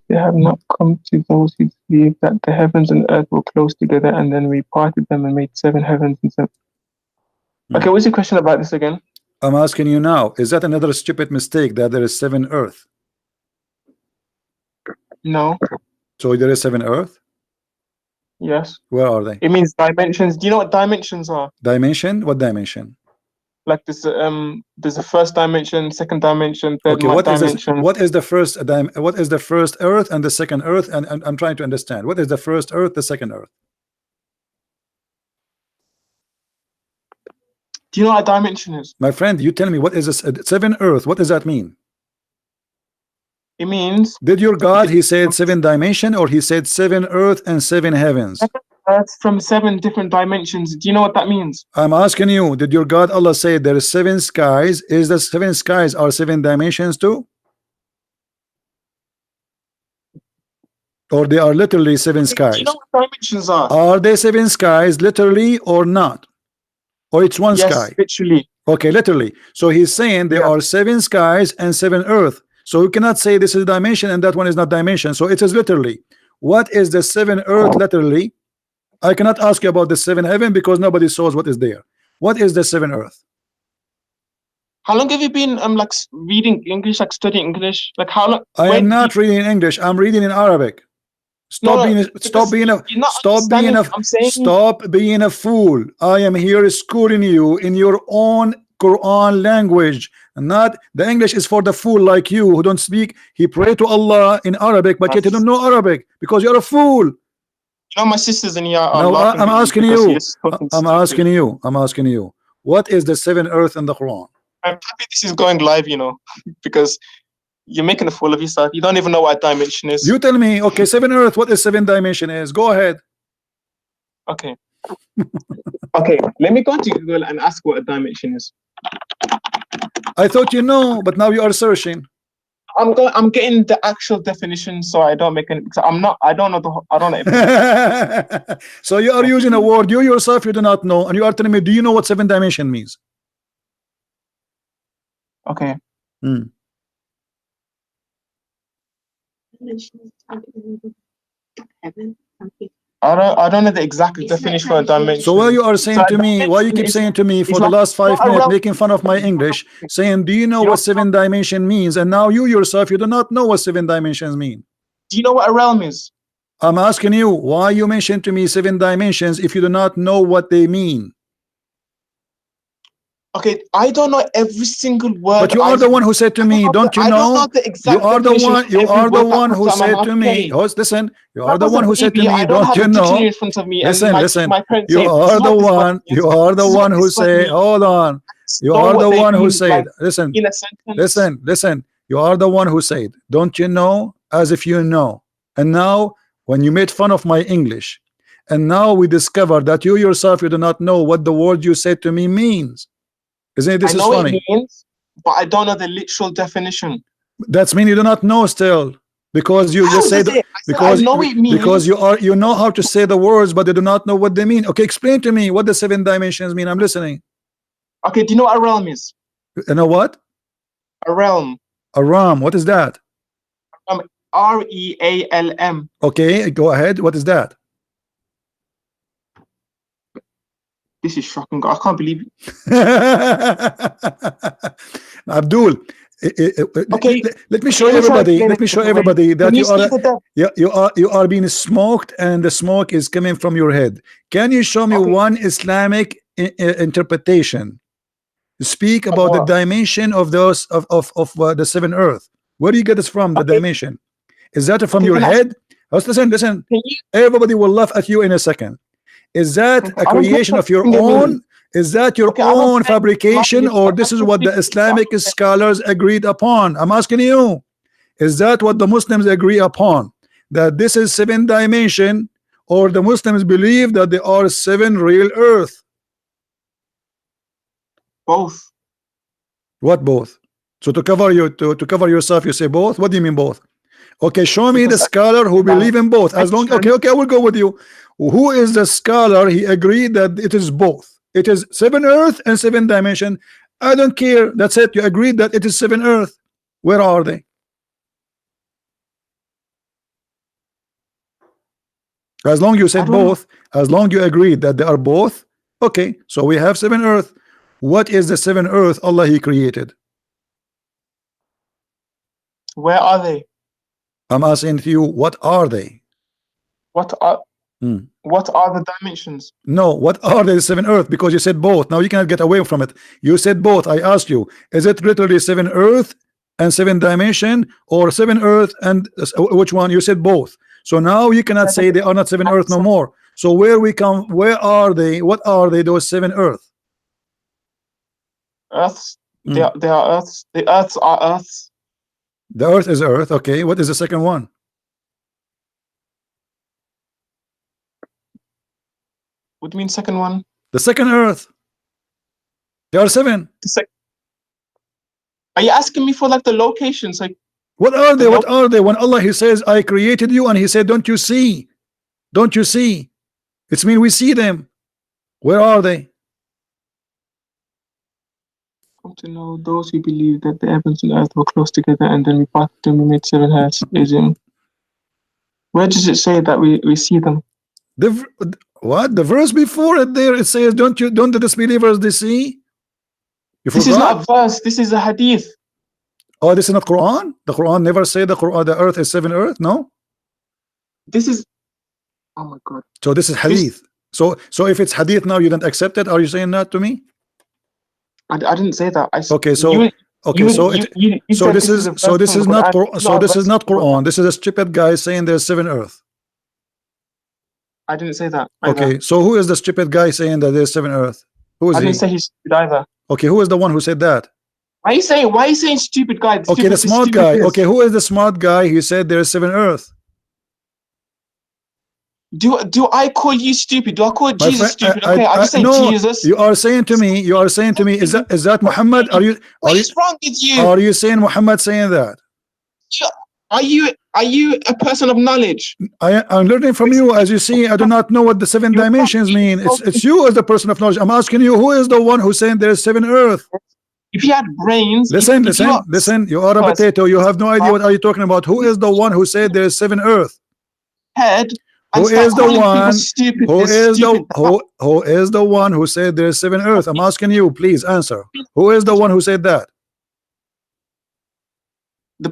They have not come to those who believe that the heavens and earth were close together, and then we parted them and made 7 heavens and 7. Okay, what's your question about this again? I'm asking you now, is that another stupid mistake that there is 7 earth? No. So there is 7 earth? Yes. Where are they? It means dimensions. Do you know what dimensions are? Dimension? What dimension? Like this, there's a first dimension, second dimension, third what dimension. Is what is the first what is the first earth and the second earth? And I'm trying to understand. What is the first earth, the second earth? Do you know what a dimension is? My friend, you tell me, what is this 7 earth? What does that mean? It means, did your God, he said 7 dimension, or he said 7 earth and 7 heavens? Earth from 7 different dimensions. Do you know what that means? I'm asking you, did your God Allah say there is 7 skies? Is the 7 skies are 7 dimensions too? Or they are literally 7 skies? Do you know what dimensions are? Are they 7 skies literally or not? Or it's one sky? Literally. Okay, literally. So he's saying there are 7 skies and 7 earth. So you cannot say this is dimension and that one is not dimension. So it is literally. What is the 7 earth literally? I cannot ask you about the 7 heaven because nobody knows what is there. What is the 7 earth? How long have you been like reading English, like studying English? Like how long? I am not reading English. I'm reading in Arabic. Stop being a fool. I am here schooling you in your own Quran language. Not the English is for the fool like you who don't speak. He pray to Allah in Arabic, but yet you don't know Arabic because you're a fool. You know, my sisters in here are no, I'm asking you. I'm asking you. What is the 7 earth in the Quran? I'm happy this is going live, you know, because you're making a fool of yourself. You don't even know what a dimension is. You tell me, okay, 7 earth, what is 7 dimension is? Go ahead. Okay. Okay, let me go to Google and ask what a dimension is. I thought you know, but now you are searching. I'm getting the actual definition, so I don't make any. I don't know. So you are using a word you yourself you do not know, and you are telling me, do you know what 7 dimension means? Okay. I don't know the exact definition for a dimension. So why you are saying to me, why you keep saying to me for the last 5 minutes, making fun of my English, saying, do you know what 7 dimension means? And now you yourself, you do not know what 7 dimensions mean. Do you know what a realm is? I'm asking you, why you mention to me 7 dimensions if you do not know what they mean? Okay, I don't know every single word. But you are the one who said to me, don't you know? You are the one who said to me, listen, you are the one who said to me, don't you know? Listen, you are the one who said, hold on. You are the one who said, listen, you are the one who said, don't you know? As if you know. And now, when you made fun of my English, and now we discover that you yourself, you do not know what the word you said to me means. Isn't it? This is funny. It means, but I don't know the literal definition. That's mean you do not know still, because you just said because you know how to say the words, but they do not know what they mean. Okay, explain to me what the 7 dimensions mean. I'm listening. Okay, do you know what a realm is? You know what? A realm. A realm. What is that? R-E-A-L-M. Okay, go ahead. What is that? This is shocking. I can't believe it. Abdul, okay, let me show everybody. Let me show everybody that you are being smoked, and the smoke is coming from your head. Can you show me one Islamic interpretation? Speak about the dimension of those of the seven earth. Where do you get this from? The dimension, is that from your head? Listen. Everybody will laugh at you in a second. Is that a creation of your own? Is that your own fabrication, or this is what the Islamic scholars agreed upon? I'm asking you, is that what the Muslims agree upon, that this is 7 dimension, or the Muslims believe that there are 7 real earth? Both. What both? So to cover you, to cover yourself, you say both? What do you mean both? Okay, show me the scholar who believe in both. As long, okay, I will go with you. Who is the scholar? He agreed that it is both. It is 7 earth and 7 dimension. I don't care. That's it. You agreed that it is 7 earth. Where are they? As long you said both, as long you agreed that they are both, okay, so we have 7 earth. What is the 7 earth Allah He created? Where are they? I'm asking you, what are they? What are the dimensions? No, what are the 7 earth? Because you said both. Now you cannot get away from it. You said both. I asked you, is it literally 7 earth and 7 dimension, or 7 earth and which one? You said both. So now you cannot say they are not 7 earth no more. So where are they? What are they, those 7 earth? Earths. They are earths. The earths are earths. The earth is earth. Okay, what is the second one? What do you mean second one? The second earth. There are 7. Are you asking me for like the locations? Like what are they? What are they? When Allah He says, I created you, and He said, don't you see? Don't you see? It's mean we see them. Where are they? Come to know those who believe that the heavens and earth were close together, and then we parted them, we made 7 heads. Is in where does it say that we see them? What? The verse before it there, it says, don't the disbelievers they see? This is not a verse, this is a hadith. Oh, this is not Quran? The Quran never say the earth is 7 earth, no? This is, oh my God. So this is hadith. So if it's hadith now, you don't accept it? Are you saying that to me? I didn't say that. Okay, so this is not Quran. This is a stupid guy saying there's 7 earth. I didn't say that either. Okay, so who is the stupid guy saying that there's 7 earth? Who is he? I didn't say he's stupid either. Okay, who is the one who said that? Why are you saying stupid guy? Okay, the smart guy. Okay, who is the smart guy who said there's 7 earth? Do I call you stupid? Do I call Jesus stupid? Okay, I just say no, Jesus. You are saying to me, is that Muhammad? What's wrong with you? Are you saying Muhammad saying that? Are you a person of knowledge? I'm learning from you. As you see, I do not know what the 7 dimensions mean. It's you as the person of knowledge. I'm asking you, who is the one who saying there is 7 earth? If you had brains, listen. You are a potato. You have no idea what are you talking about. Who is the one who said there is 7 earth? Head. Who is the one? Who is the one who said there is 7 earth? I'm asking you, please answer. Who is the one who said that?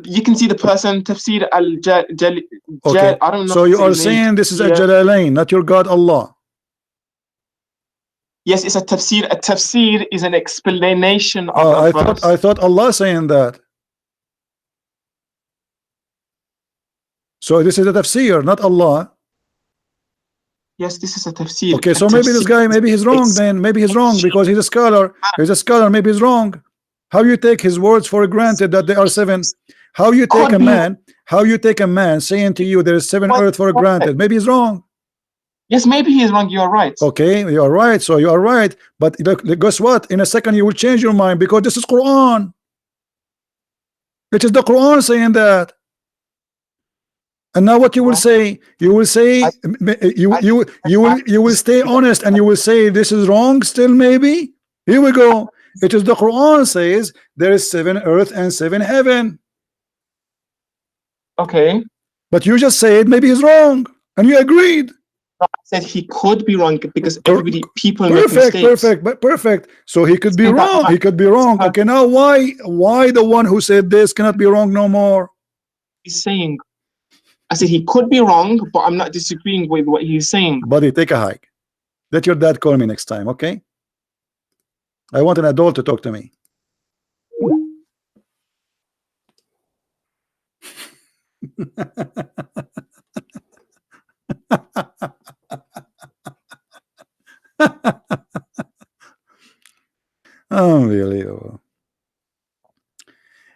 You can see the person Tafsir al-Jali. Okay. I don't know. So you are saying this is a Jalalain, not your God Allah. Yes, it's a tafsir. A tafsir is an explanation of I thought Allah saying that. So this is a tafsir, not Allah. Yes, this is a tafsir. Okay, so maybe this guy, maybe he's wrong then. Maybe he's wrong because he's a scholar. He's a scholar, maybe he's wrong. How you take his words for granted that they are 7? How you take a man saying to you there is 7 earth for granted? Maybe he's wrong. Yes, maybe he is wrong. You are right. Okay, you are right. So you are right. But guess what? In a second you will change your mind because this is Quran. It is the Quran saying that. And now what you will say? You will say you will stay honest and you will say this is wrong still maybe? Here we go. It is the Quran says there is 7 earth and 7 heaven. Okay. But you just said maybe he's wrong and you agreed. I said he could be wrong because people make perfect, mistakes. perfect. So he could be wrong. He could be wrong. Okay, now why the one who said this cannot be wrong no more? He's saying, I said he could be wrong, but I'm not disagreeing with what he's saying. Buddy, take a hike. Let your dad call me next time, okay? I want an adult to talk to me. Unbelievable.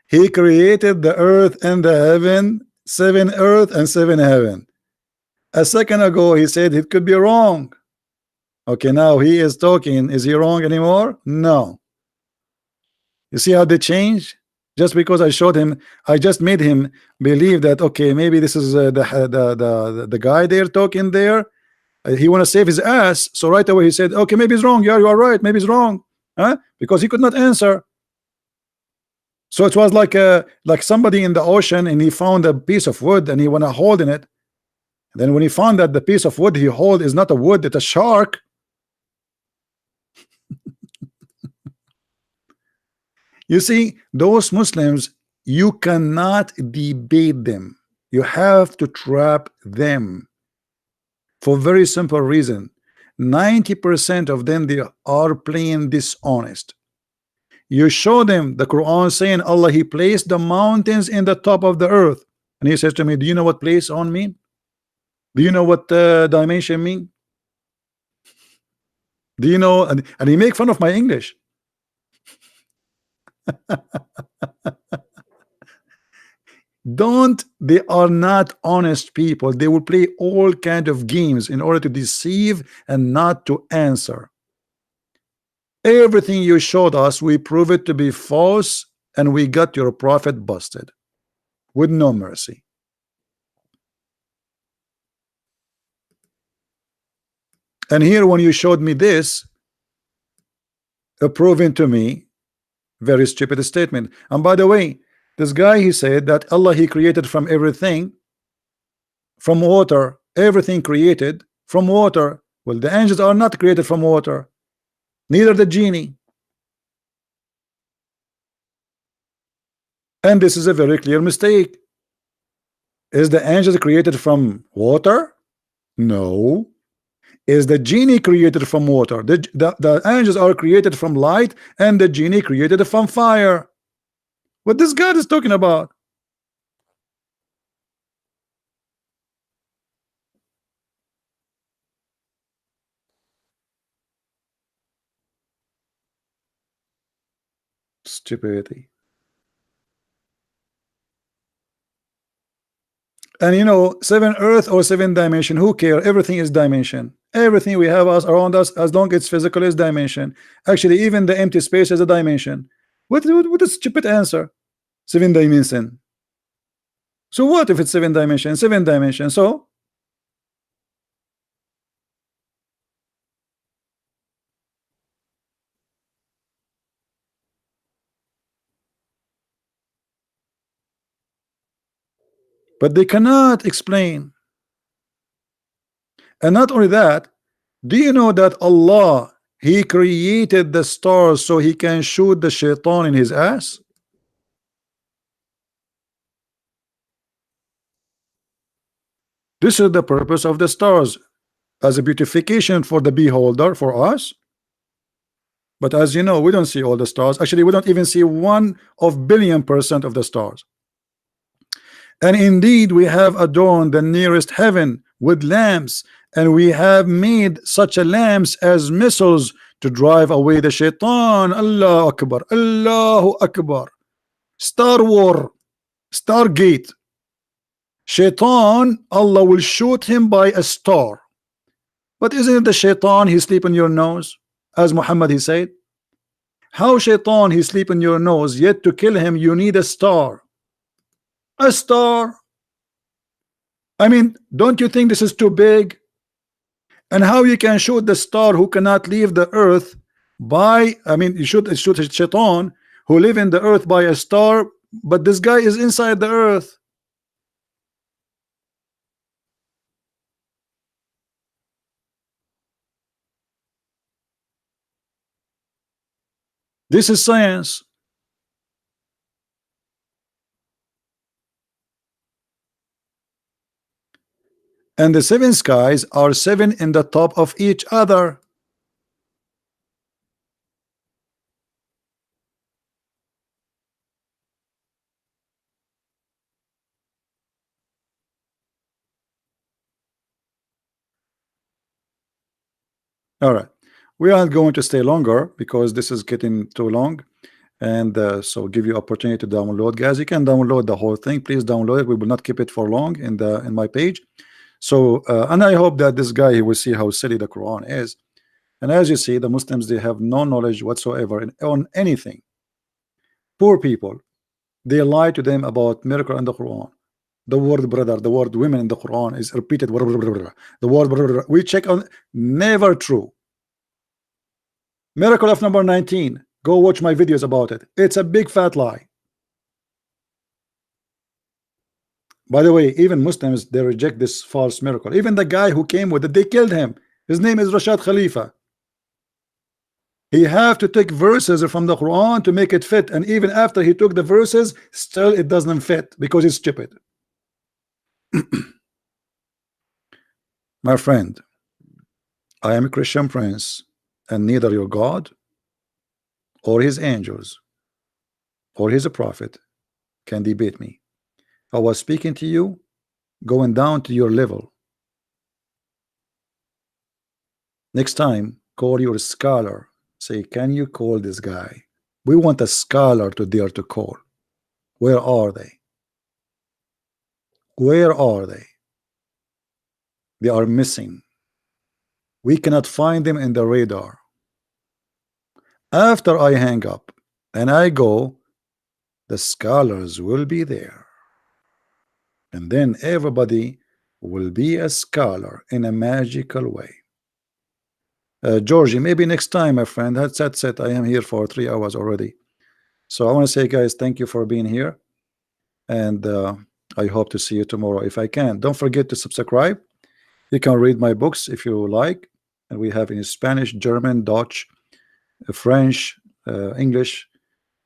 He created the earth and the heaven, 7 earth and 7 heaven. A second ago he said it could be wrong. Okay, now he is talking. Is he wrong anymore? No. You see how they change? Just because I showed him, I just made him believe that okay, maybe this is the guy there talking there. He want to save his ass, so right away he said, okay, maybe he's wrong. Yeah, you are right. Maybe he's wrong, huh? Because he could not answer. So it was like somebody in the ocean and he found a piece of wood and he want to hold in it. And then when he found that the piece of wood he hold is not a wood, it's a shark. You see, those Muslims, you cannot debate them. You have to trap them for very simple reason. 90% of them, they are plain dishonest. You show them the Quran saying Allah, he placed the mountains in the top of the earth, and he says to me, do you know what place on mean? Do you know what dimension mean? Do you know? And he make fun of my English. They are not honest people. They will play all kind of games in order to deceive and not to answer. Everything you showed us, we prove it to be false, and we got your prophet busted with no mercy. And here when you showed me this, proving to me very stupid statement. And by the way, this guy, he said that Allah, he created from everything, from water, everything created from water. Well, the angels are not created from water, neither the genie. And this is a very clear mistake. Is the angels created from water? No. Is the genie created from water? The angels are created from light, and the genie created from fire. What this God is talking about? Stupidity. And you know, 7 earth or 7 dimension, who care? Everything is dimension. Everything we have us around us, as long as it's physical, is dimension. Actually, even the empty space is a dimension. What a stupid answer. 7 dimension. So what if it's 7 dimension? 7 dimension. So but they cannot explain. And not only that, do you know that Allah, he created the stars so he can shoot the shaitan in his ass? This is the purpose of the stars, as a beautification for the beholder, for us. But as you know, we don't see all the stars. Actually, we don't even see 1 of billion% of the stars. And indeed, we have adorned the nearest heaven with lamps, and we have made such a lamps as missiles to drive away the shaitan. Allahu Akbar, Allahu Akbar. Star War, Stargate. Shaitan, Allah will shoot him by a star. But isn't it the shaitan he sleep in your nose, as Muhammad he said? How shaitan he sleep in your nose, yet to kill him you need a star. A star. I mean, don't you think this is too big? And how you can shoot the star who cannot leave the earth by, I mean, you shoot a shaitan who live in the earth by a star, but this guy is inside the earth. This is science. And the seven skies are seven in the top of each other. All right, we aren't going to stay longer because this is getting too long, and so give you opportunity to download, guys. You can download the whole thing. Please download it. We will not keep it for long in my page. So and I hope that this guy, he will see how silly the Quran is. And as you see, the Muslims, they have no knowledge whatsoever on anything. Poor people, they lie to them about miracle in the Quran. The word brother, the word women in the Quran is repeated. The word we check on, never true. Miracle of number 19. Go watch my videos about it. It's a big fat lie. By the way, even Muslims, they reject this false miracle. Even the guy who came with it, they killed him. His name is Rashad Khalifa. He have to take verses from the Quran to make it fit, and even after he took the verses, still it doesn't fit because it's stupid. My friend, I am a Christian prince, and neither your God or his angels or his prophet can debate me. I was speaking to you, going down to your level. Next time, call your scholar. Say, can you call this guy? We want a scholar to dare to call. Where are they? Where are they? They are missing. We cannot find them in the radar. After I hang up and I go, the scholars will be there. And then everybody will be a scholar in a magical way. Georgie, maybe next time, my friend. That's it. I am here for 3 hours already. So I want to say, guys, thank you for being here. And I hope to see you tomorrow if I can. Don't forget to subscribe. You can read my books if you like. And we have in Spanish, German, Dutch, French, English.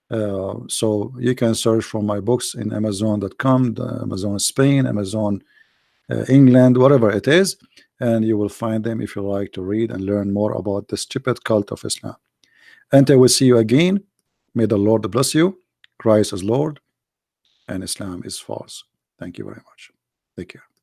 So you can search for my books in Amazon.com, Amazon Spain, Amazon England, whatever it is, and you will find them if you like to read and learn more about the stupid cult of Islam. And I will see you again. May the Lord bless you. Christ is Lord and Islam is false. Thank you very much. Take care.